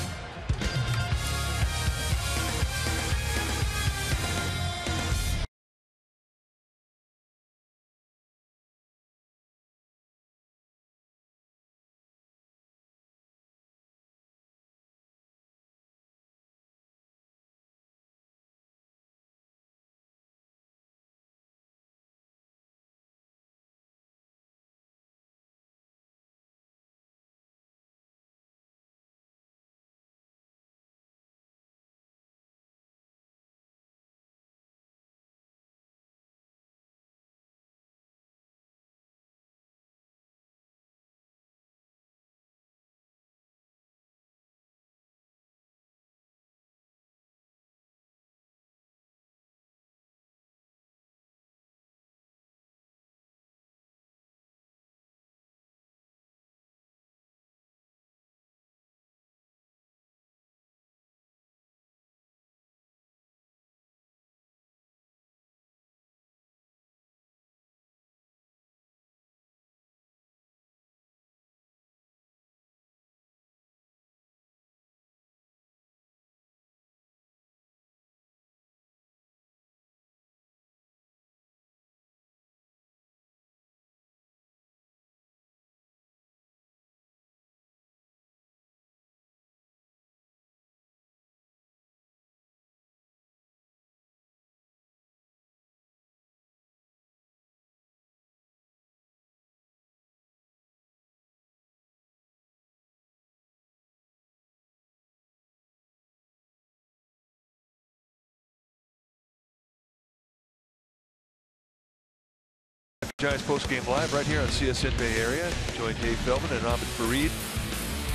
Giants postgame live right here on CSN Bay Area. Join Dave Feldman and Ahmed Fareed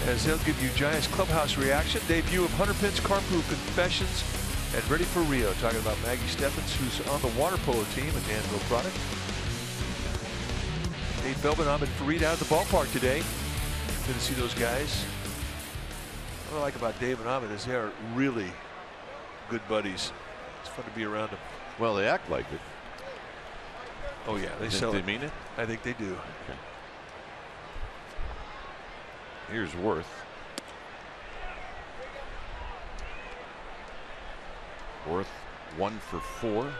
as they'll give you Giants clubhouse reaction, debut of Hunter Pence Carpool Confessions, and Ready for Rio. Talking about Maggie Steffens, who's on the water polo team at Danville Product. Dave Feldman, Ahmed Fareed out of the ballpark today. Good to see those guys. What I like about Dave and Ahmed is they are really good buddies. It's fun to be around them. Well, they act like it. Oh yeah, they sell it. They mean it? I think they do. Okay. Here's Worth. Worth 1 for 4.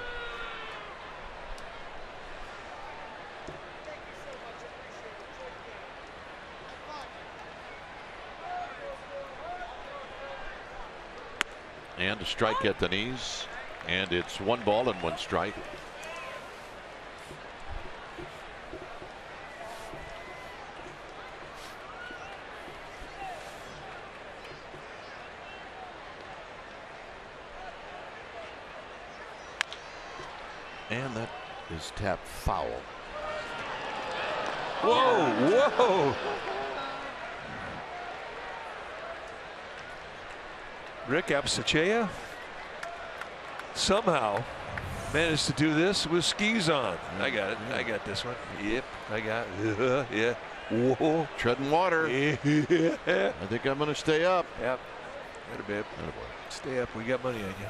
And a strike at the knees, and it's 1 ball and 1 strike. And that is tapped foul. Whoa, whoa. Rick Apsachea somehow managed to do this with skis on. I got it. I got this one. Yep, I got it. Yeah. Whoa. Treading water. Yeah. I think I'm going to stay up. Yep. Got a bit. Stay up. We got money on you.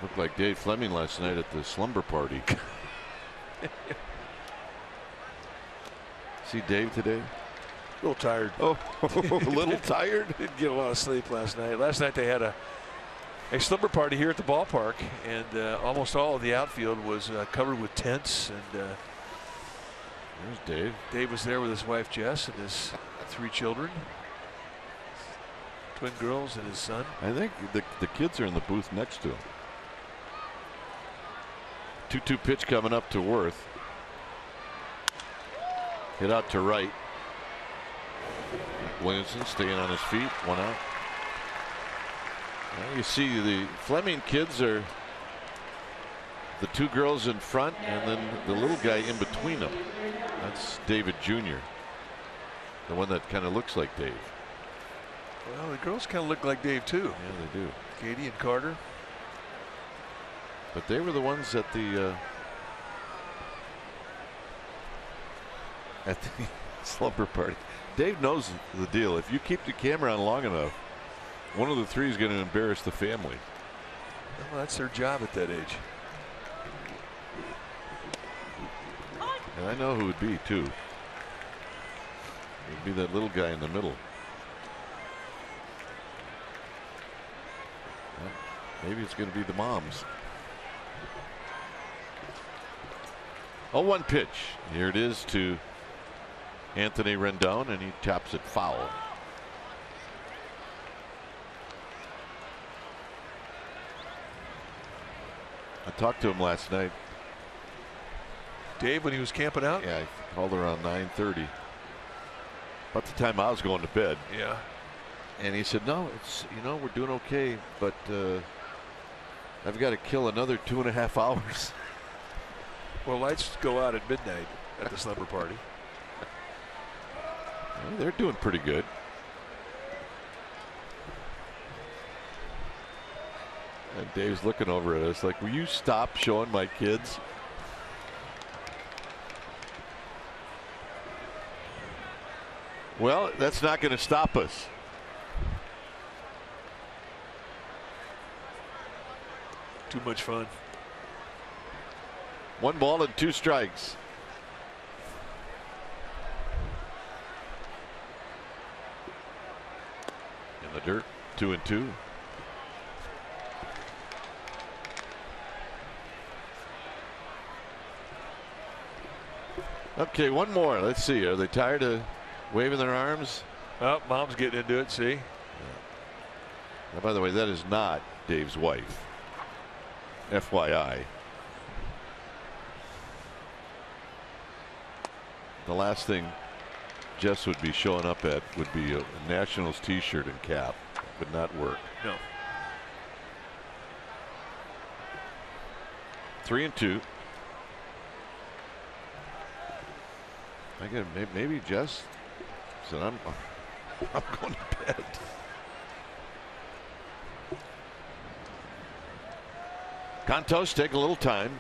Looked like Dave Fleming last night at the slumber party. See Dave today? A little tired. Oh, a little tired? Didn't get a lot of sleep last night. Last night they had a slumber party here at the ballpark, and almost all of the outfield was covered with tents. And there's Dave. Dave was there with his wife Jess and his 3 children, twin girls and his son. I think the kids are in the booth next to him. 2-2 pitch coming up to Worth. Hit out to right. Williamson staying on his feet. 1 out. Now you see the Fleming kids are the 2 girls in front and then the little guy in between them. That's David Jr., the one that kind of looks like Dave. Well, the girls kind of look like Dave too. Yeah, they do. Katie and Carter. But they were the ones at the slumber party. Dave knows the deal. If you keep the camera on long enough, one of the 3 is going to embarrass the family. Well, that's their job at that age. And I know who it would be too. It would be that little guy in the middle. Well, maybe it's going to be the moms. 0-1 pitch. Here it is to Anthony Rendon, and he taps it foul. I talked to him last night. Dave, when he was camping out? Yeah, I called around 9:30. About the time I was going to bed. Yeah. And he said, no, it's, you know, we're doing okay, but I've got to kill another 2.5 hours. Well, lights go out at midnight at the slumber party. Well, they're doing pretty good. And Dave's looking over at us like, will you stop showing my kids? Well, that's not going to stop us. Too much fun. 1 ball and 2 strikes. In the dirt, 2-2. Okay, 1 more. Let's see. Are they tired of waving their arms? Oh, mom's getting into it. See. Yeah. Now, by the way, that is not Dave's wife. FYI. The last thing Jess would be showing up at would be a Nationals t-shirt and cap. Would not work. No. 3-2. Again, maybe Jess said, I'm going to bed. Contos take a little time.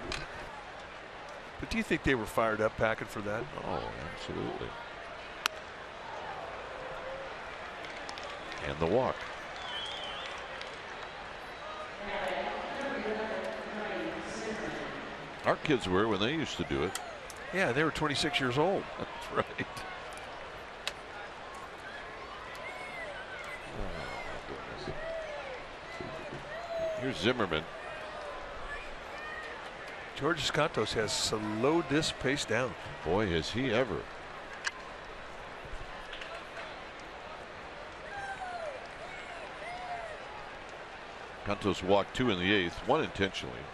But do you think they were fired up packing for that? Oh, absolutely. And the walk. Our kids were when they used to do it. Yeah, they were 26 years old. That's right. Oh, here's Zimmerman. George Cantos has slowed this pace down. Boy, has he ever. Cantos walked 2 in the 8th, 1 intentionally.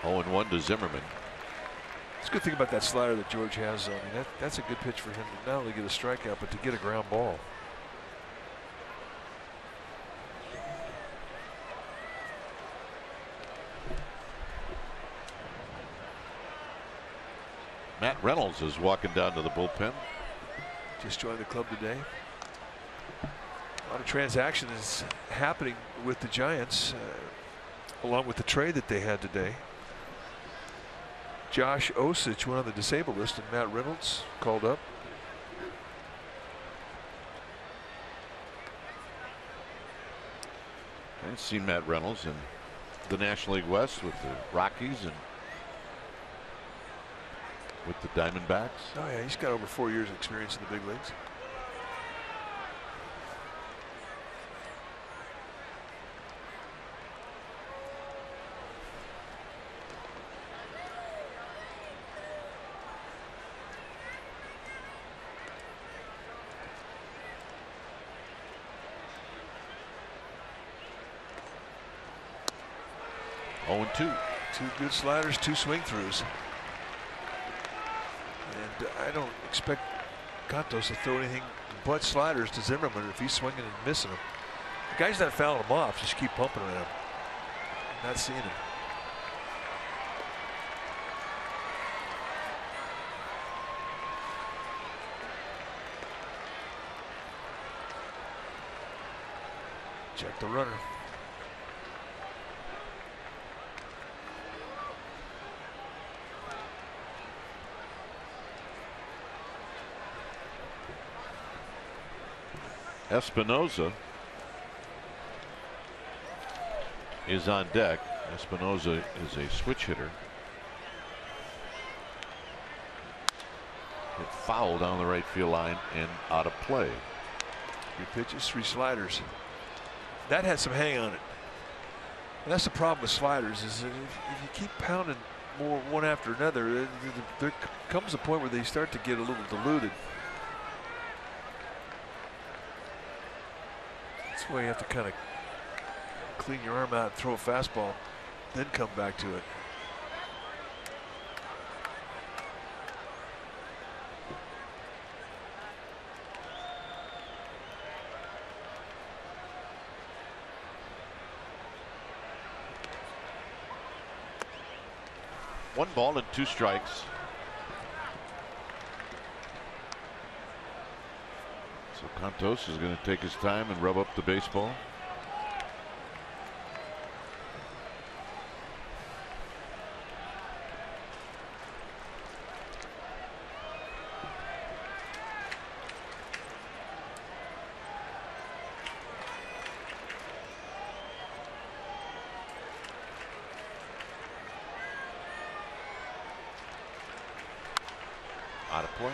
0-1 to Zimmerman. It's a good thing about that slider that George has. I mean, that's a good pitch for him to not only get a strikeout, but to get a ground ball. Matt Reynolds is walking down to the bullpen. Just joined the club today. A lot of transactions happening with the Giants, along with the trade that they had today. Josh Osich went on the disabled list, and Matt Reynolds called up. I've seen Matt Reynolds in the National League West with the Rockies and with the Diamondbacks. Oh yeah, he's got over 4 years of experience in the big leagues. Oh, 2. 2 good sliders, 2 swing throughs. And I don't expect Cantos to throw anything but sliders to Zimmerman if he's swinging and missing them. The guy's not fouling him off, just keep pumping at him. Not seeing him. Check the runner. Espinosa is on deck. Espinosa is a switch hitter. Hit foul down the right field line and out of play. 3 pitches, 3 sliders. That had some hang on it. And that's the problem with sliders, is that if you keep pounding more one after another, there comes a point where they start to get a little diluted. That's why you have to kind of clean your arm out and throw a fastball, then come back to it. One ball and 2 strikes. So Cantos is going to take his time and rub up the baseball. Out of play.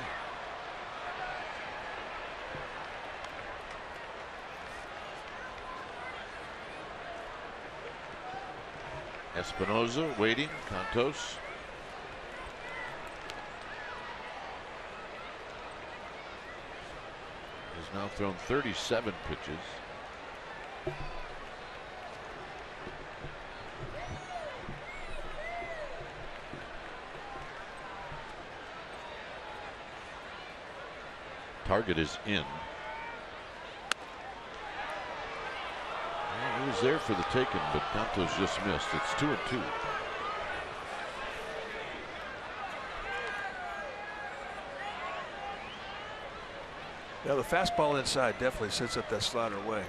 Espinosa waiting. Cantos. Has now thrown 37 pitches. Target is in. Well, he was there for the taking, but Cantos just missed. It's 2-2. Now the fastball inside definitely sets up that slider away.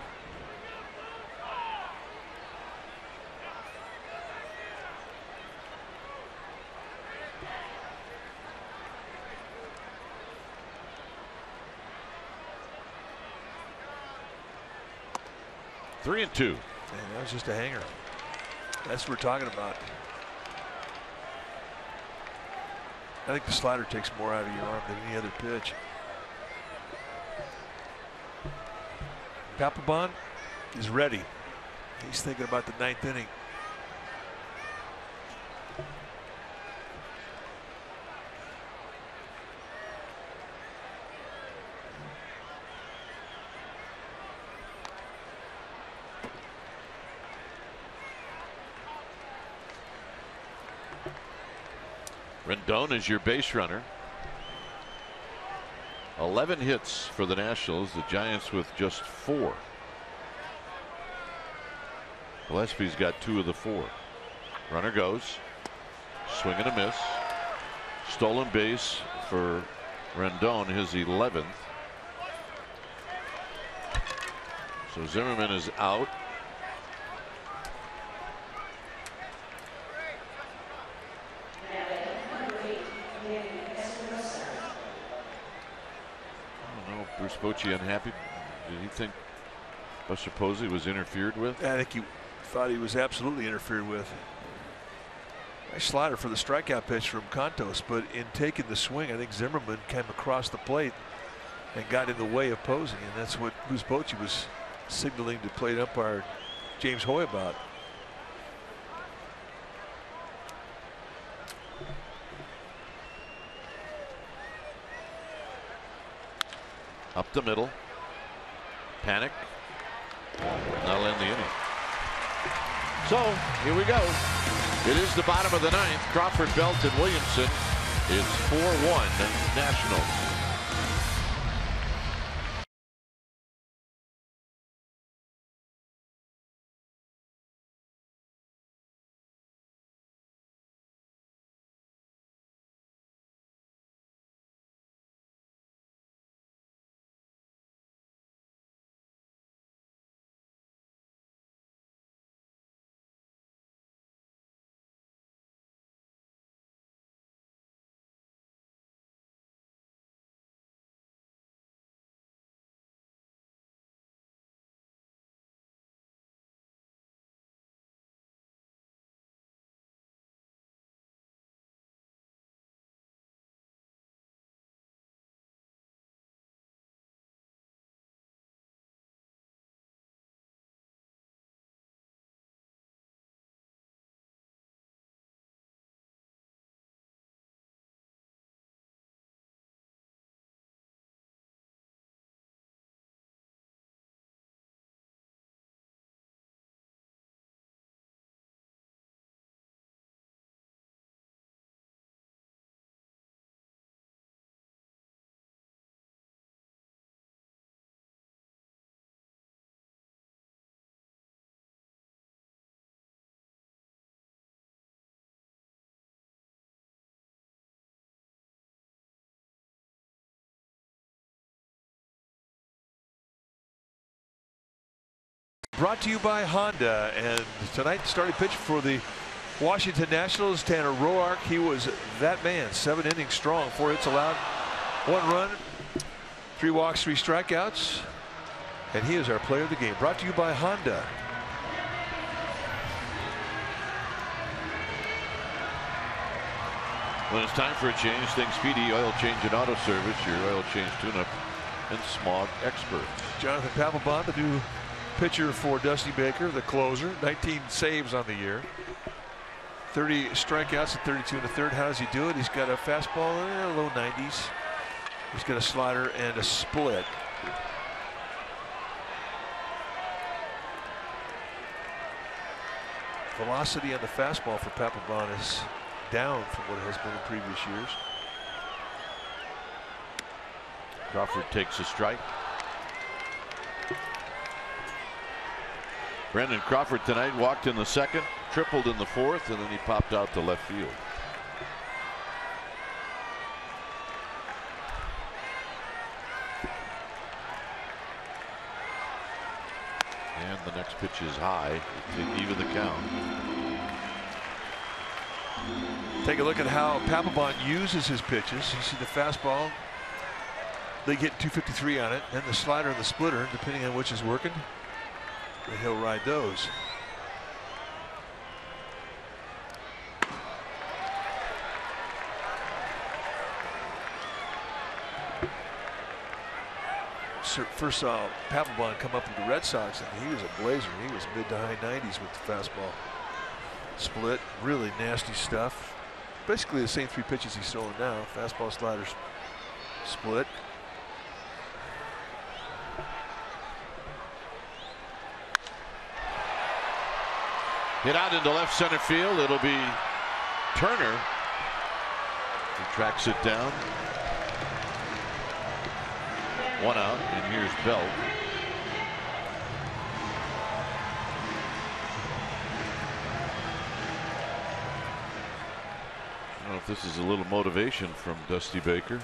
Three and 2. And that was just a hanger. That's what we're talking about. I think the slider takes more out of your arm than any other pitch. Papelbon is ready. He's thinking about the 9th inning. Rendon is your base runner. 11 hits for the Nationals. The Giants with just 4. Gillespie's got 2 of the 4. Runner goes. Swing and a miss. Stolen base for Rendon, his 11th. So Zimmerman is out. Bruce Bochy unhappy. Did he think Buster Posey was interfered with? I think he thought he was absolutely interfered with. Nice slider for the strikeout pitch from Contos, but in taking the swing, I think Zimmerman came across the plate and got in the way of Posey, and that's what Bruce Bochy was signaling to plate umpire James Hoy about. Up the middle. Panic. That'll end the inning. So here we go. It is the bottom of the ninth. Crawford, Belt, and Williamson. It's 4-1 Nationals. Brought to you by Honda, and tonight starting pitch for the Washington Nationals, Tanner Roark. He was that man. 7 innings strong, 4 hits allowed, 1 run, 3 walks, 3 strikeouts, and he is our player of the game. Brought to you by Honda. When it's time for a change, think Speedy Oil Change and Auto Service, your oil change tune-up and smog expert. Jonathan Papelbon, the new pitcher for Dusty Baker, the closer. 19 saves on the year. 30 strikeouts at 32 1/3. How does he do it? He's got a fastball in the low 90s. He's got a slider and a split. Velocity on the fastball for Papelbon is down from what it has been in previous years. Crawford takes a strike. Brandon Crawford tonight walked in the second, tripled in the fourth, and then he popped out to left field. And the next pitch is high to even the count. Take a look at how Papelbon uses his pitches. You see the fastball, they get 253 on it, and the slider and the splitter, depending on which is working, and he'll ride those. First saw Papelbon come up with the Red Sox, and he was a blazer. He was mid to high 90s with the fastball. Split, really nasty stuff. Basically the same 3 pitches he's throwing now. Fastball, sliders, split. Hit out into left center field. It'll be Turner. He tracks it down. 1 out, and here's Belt. I don't know if this is a little motivation from Dusty Baker.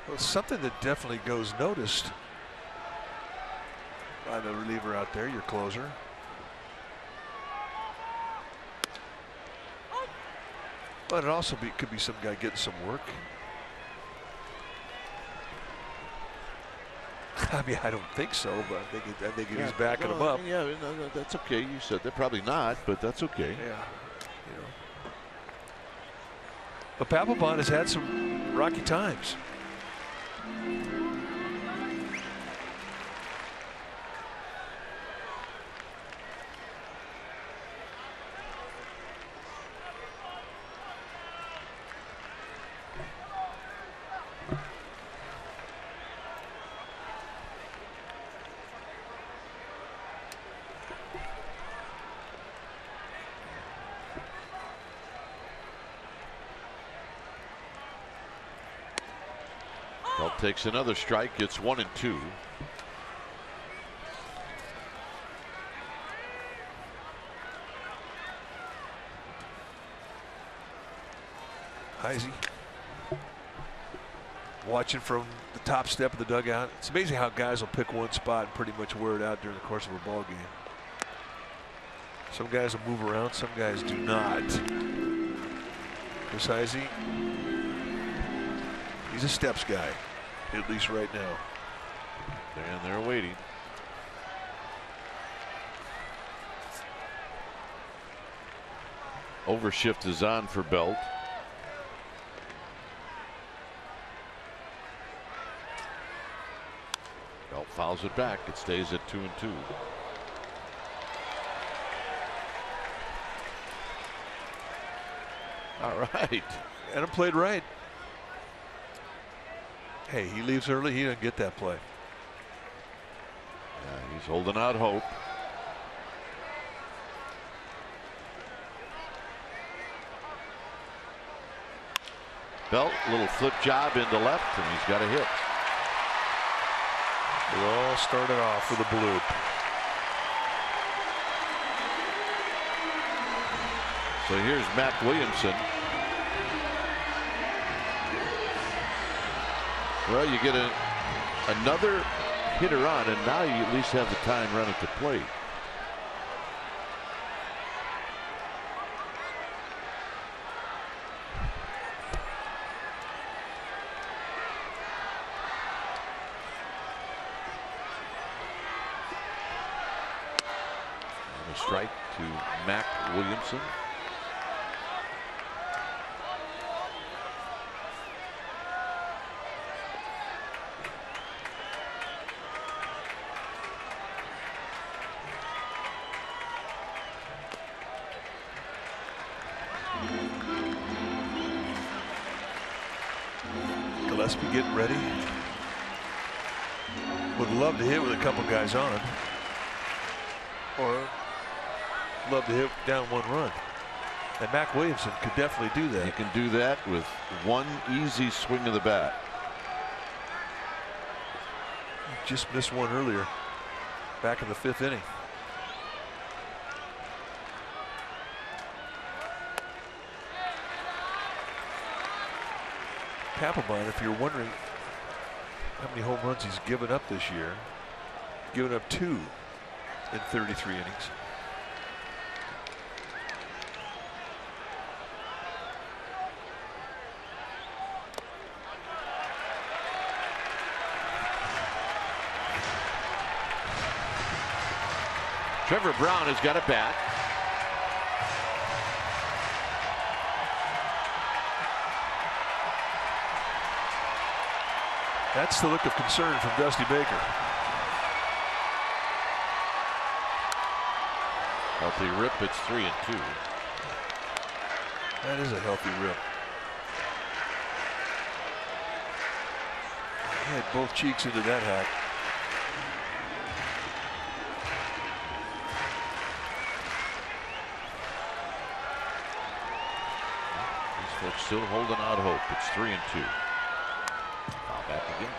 Well, it's something that definitely goes noticed by the reliever out there, your closer. But it also could be some guy getting some work. I mean, I don't think so, but I think he's backing him up. Yeah, no, that's okay. You said that. Probably not, but that's okay. Yeah. But Papelbon has had some rocky times. Belt takes another strike. It's 1-2. Heisey watching from the top step of the dugout. It's amazing how guys will pick one spot and pretty much wear it out during the course of a ball game. Some guys will move around, some guys do not. Chris Heisey, he's a steps guy, at least right now. And they're waiting. Overshift is on for Belt. Belt fouls it back. It stays at 2-2. All right. Adam played right. Hey, he leaves early. He didn't get that play. Yeah, he's holding out hope. Belt, little flip job into left, and he's got a hit. It all started off with a bloop. So here's Matt Williamson. Well, you get another hitter on, and now you at least have the time run at the plate. And a strike to Mac Williamson. Gillespie getting ready. Would love to hit with a couple guys on, or love to hit down one run. And Mac Williamson could definitely do that. He can do that with one easy swing of the bat. Just missed one earlier, back in the 5th inning. Papelbon, if you're wondering how many home runs he's given up this year, given up 2 in 33 innings. Trevor Brown has got a bat. That's the look of concern from Dusty Baker. Healthy rip. It's 3-2. That is a healthy rip. He had both cheeks into that hat. These folks still holding out hope. It's 3-2. Back again.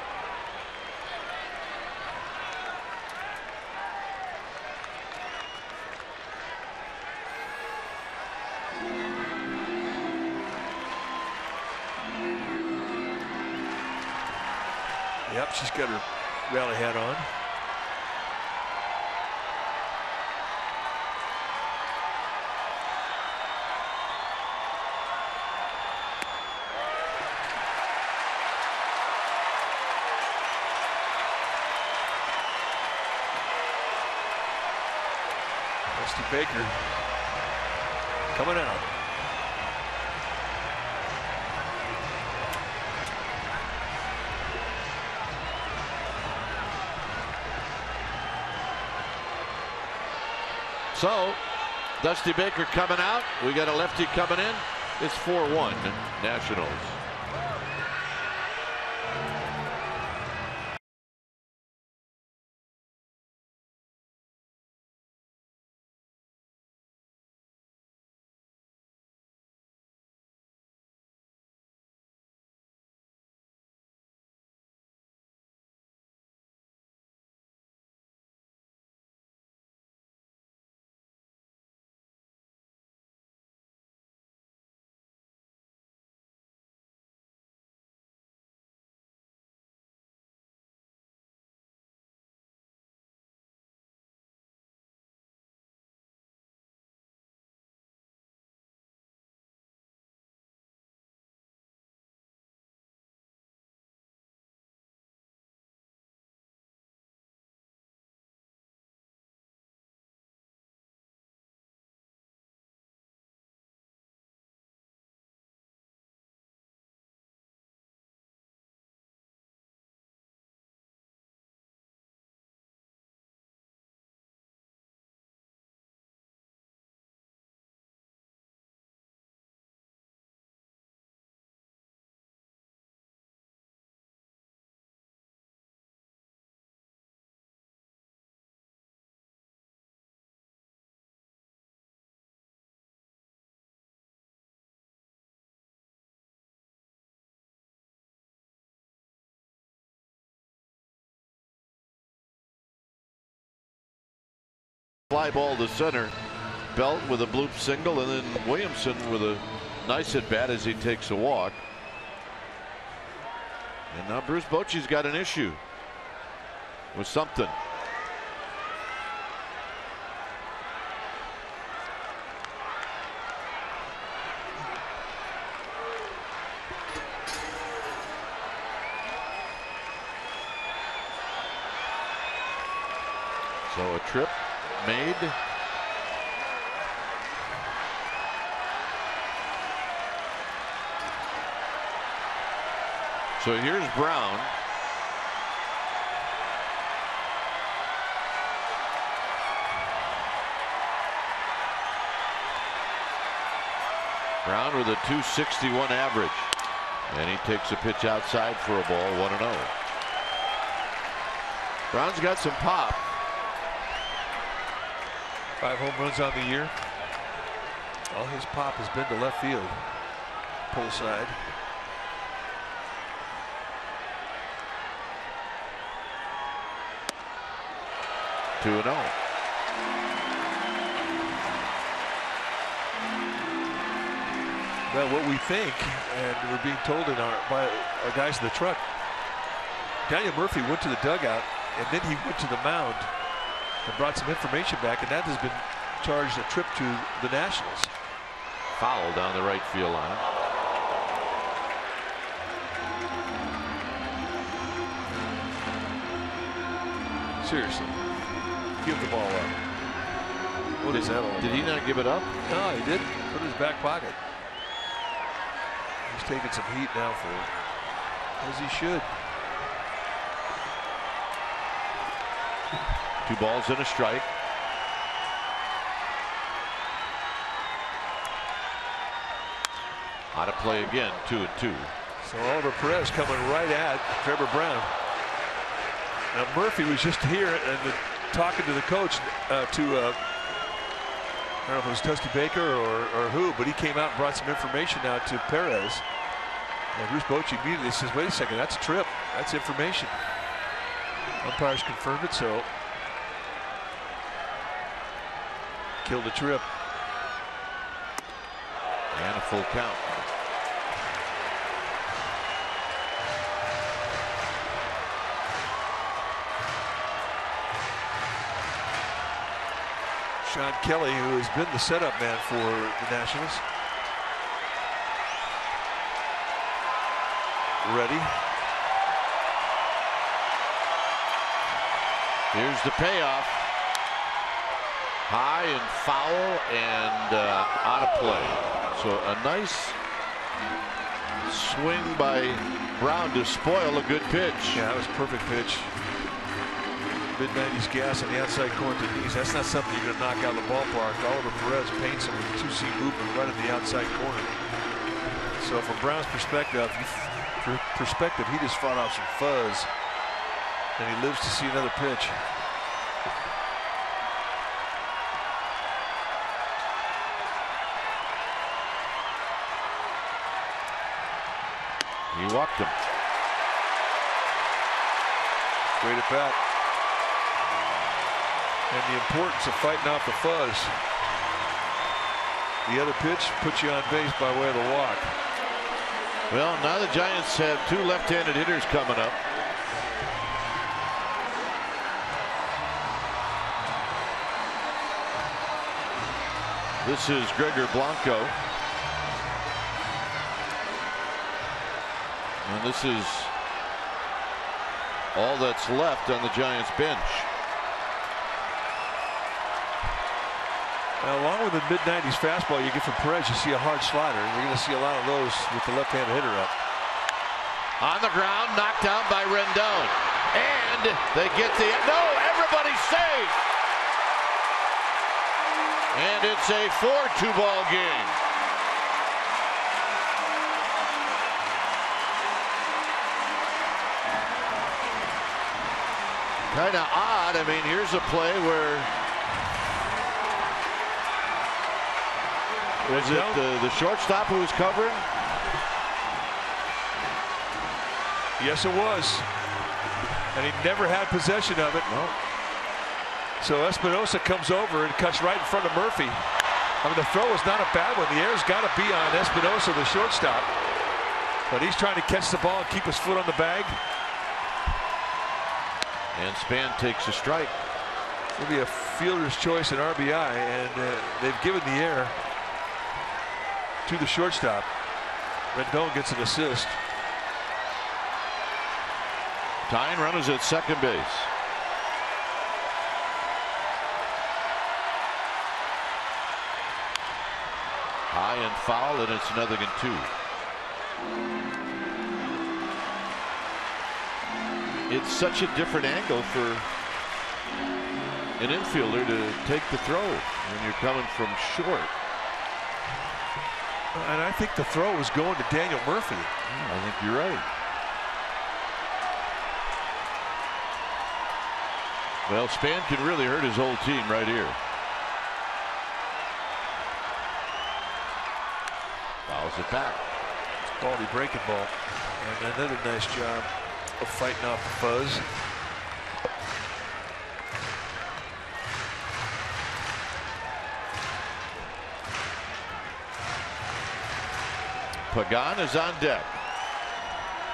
Yep, she's got her rally hat on. Dusty Baker coming out. So, Dusty Baker coming out. We got a lefty coming in. It's 4-1 Nationals. Fly ball to center. Belt with a bloop single, and then Williamson with a nice at bat as he takes a walk. And now Bruce Bochy's got an issue with something. So a trip made. So here's Brown. Brown with a .261 average. And he takes a pitch outside for a ball, 1-0. Brown's got some pop. 5 home runs on the year. All his pop has been to left field. Pull side. Two 2-0. Well, what we think, and we're being told by our guys in the truck, Daniel Murphy went to the dugout and then he went to the mound and brought some information back, and that has been charged a trip to the Nationals. Foul down the right field line. Seriously, give the ball up. What is that all? Did he not give it up? No, he didn't. Put it in his back pocket. He's taking some heat now for it, as he should. 2 balls and a strike. Out of play again, 2-2. So Oliver Perez coming right at Trevor Brown. Now Murphy was just here and talking to the coach, I don't know if it was Dusty Baker or who, but he came out and brought some information out to Perez. And Bruce Bochy immediately says, wait a second, that's a trip. That's information. Umpires confirmed it, so killed the trip. And a full count. Sean Kelly, who has been the setup man for the Nationals. Ready. Here's the payoff. High and foul and out of play. So a nice swing by Brown to spoil a good pitch. Yeah, that was a perfect pitch. Mid-90s gas on the outside corner to knees. That's not something you're going to knock out of the ballpark. Oliver Perez paints him with a two-seam movement right in the outside corner. So from Brown's perspective, he just fought off some fuzz, and he lives to see another pitch. He walked him. Great at bat. And the importance of fighting off the fuzz. The other pitch puts you on base by way of the walk. Well, now the Giants have two left-handed hitters coming up. This is Gregor Blanco. And this is all that's left on the Giants bench. Now, along with the mid-90s fastball you get from Perez, you see a hard slider, and you're going to see a lot of those with the left-handed hitter up. On the ground, knocked down by Rendon. And they get the... No, everybody's safe! And it's a 4-2 ball game. Kind of odd. I mean, here's a play where... Was it the shortstop who was covering? Yes, it was. And he never had possession of it. No. So Espinosa comes over and cuts right in front of Murphy. I mean, the throw was not a bad one. The air's got to be on Espinosa, the shortstop. But he's trying to catch the ball and keep his foot on the bag. And Span takes a strike. It'll be a fielder's choice in RBI, and they've given the air to the shortstop. Rendon gets an assist. Tying runners at second base. High and foul, and it's 0-2. It's such a different angle for an infielder to take the throw when you're coming from short. And I think the throw was going to Daniel Murphy. I think you're right. Well, Span can really hurt his whole team right here. Fouls it back. It's a quality breaking ball. And another nice job of fighting off the fuzz. Pagan is on deck.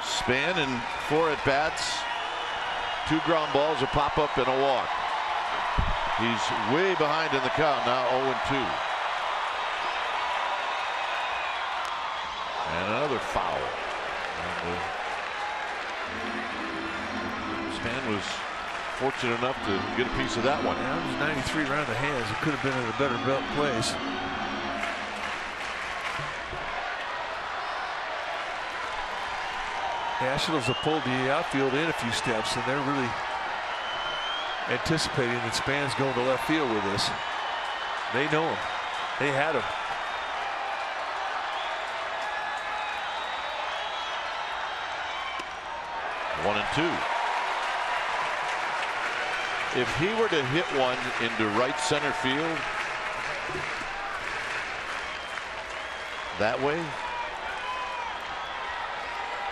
Span and 4 at-bats. 2 ground balls, a pop-up, and a walk. He's way behind in the count now, 0-2. And another foul. And, Span was fortunate enough to get a piece of that one. That was 93 around the hands. It could have been in a better belt place. Nationals have pulled the outfield in a few steps, and they're really anticipating that Span's going to left field with this. They know him. They had him. One and 2. If he were to hit one into right center field that way,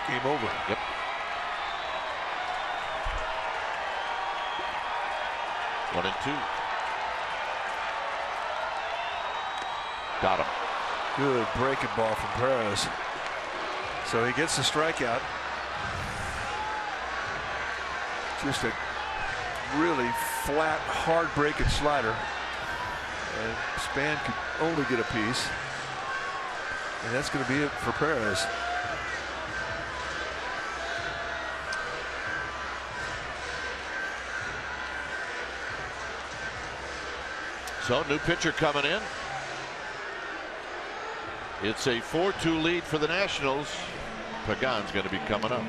game over. Yep. One and 2. Got him. Good breaking ball from Perez. So he gets the strikeout. Just a really flat, hard breaking slider. And Span could only get a piece. And that's going to be it for Perez. So new pitcher coming in. It's a 4-2 lead for the Nationals. Pagan's going to be coming up.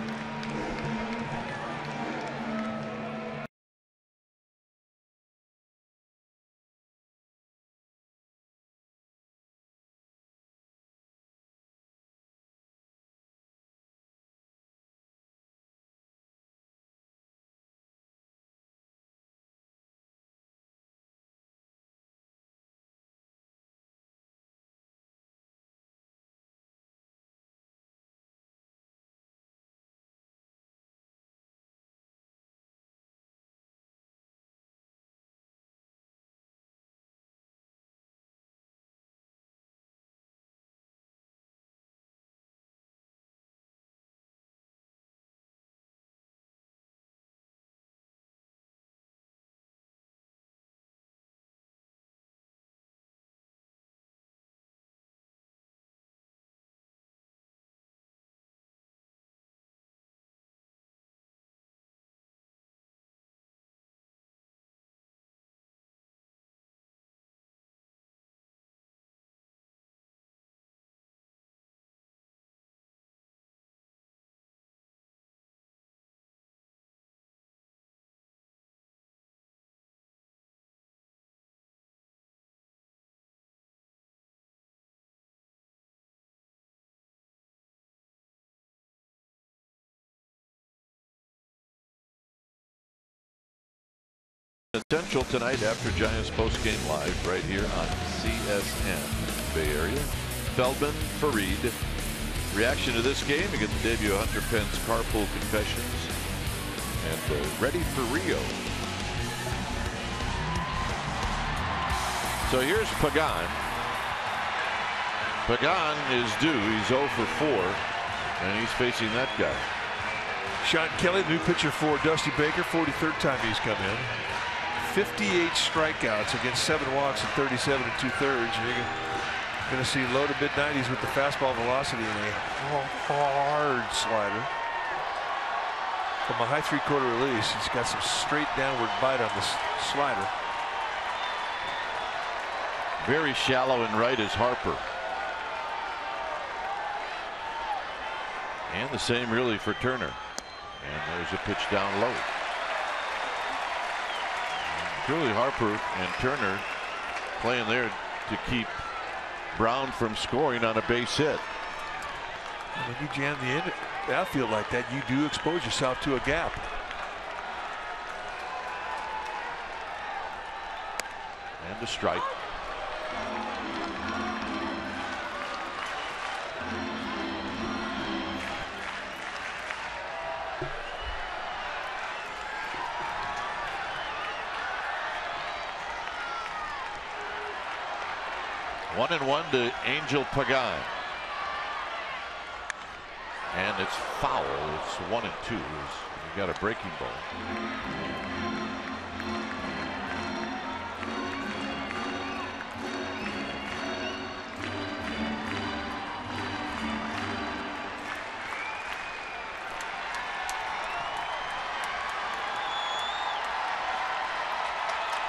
Central tonight after Giants postgame live right here on CSN Bay Area. Feldman, Fareed. Reaction to this game. You get the debut of Hunter Penn's Carpool Confessions. And ready for Rio. So here's Pagan. Pagan is due. He's 0 for 4. And he's facing that guy. Sean Kelly, new pitcher for Dusty Baker. 43rd time he's come in. 58 strikeouts against 7 walks and 37 2/3. You're going to see low to mid 90s with the fastball velocity and a hard slider. From a high 3/4 release, he's got some straight downward bite on the slider. Very shallow and right is Harper. And the same really for Turner. And there's a pitch down low. Truly Harper and Turner playing there to keep Brown from scoring on a base hit. When you jam the outfield like that, you do expose yourself to a gap. And a strike. One and one to Angel Pagan. And it's foul. It's 1-2. You got a breaking ball.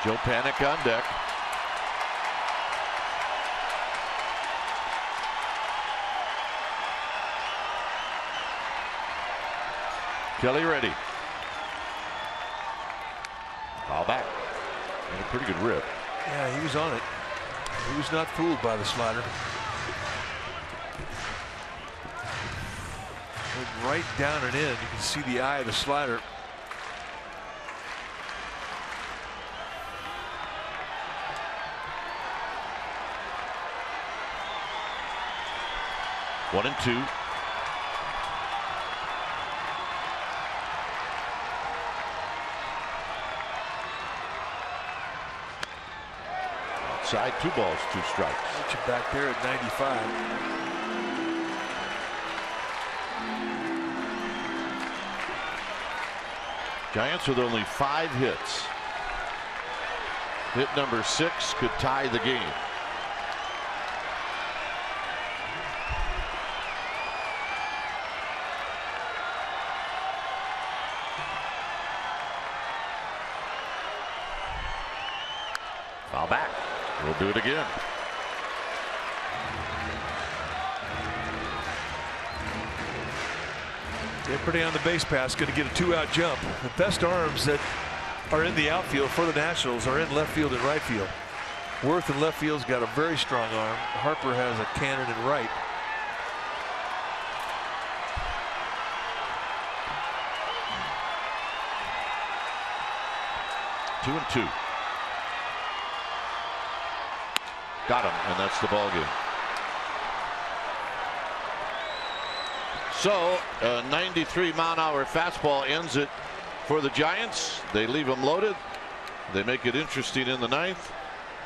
Joe Panic on deck. Kelly ready. Foul back. And a pretty good rip. Yeah, he was on it. He was not fooled by the slider. Went right down and in. You can see the eye of the slider. One and two. Outside, 2 balls, 2 strikes. Put you back there at 95. Giants with only 5 hits. Hit number 6 could tie the game. Foul back. We'll do it again. They're pretty on the base pass, going to get a 2-out jump. The best arms that are in the outfield for the Nationals are in left field and right field. Worth in left field's got a very strong arm. Harper has a cannon in right. Two and two. Got him, and that's the ball game. So a 93-mile-an-hour fastball ends it for the Giants. They leave them loaded. They make it interesting in the ninth,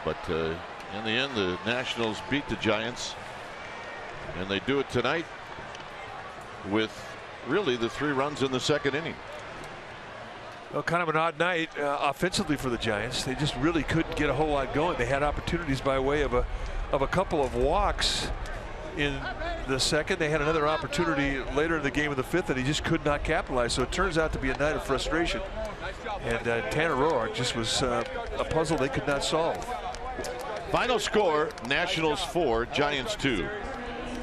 but in the end the Nationals beat the Giants, and they do it tonight with really the 3 runs in the second inning. Well, kind of an odd night offensively for the Giants. They just really couldn't get a whole lot going. They had opportunities by way of a couple of walks in the second. They had another opportunity later in the game of the 5th that he just could not capitalize. So it turns out to be a night of frustration. And Tanner Roark just was a puzzle they could not solve. Final score: Nationals 4, Giants 2.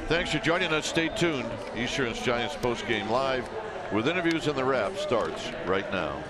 Thanks for joining us. Stay tuned. Eastern's Giants postgame live with interviews, and the wrap starts right now.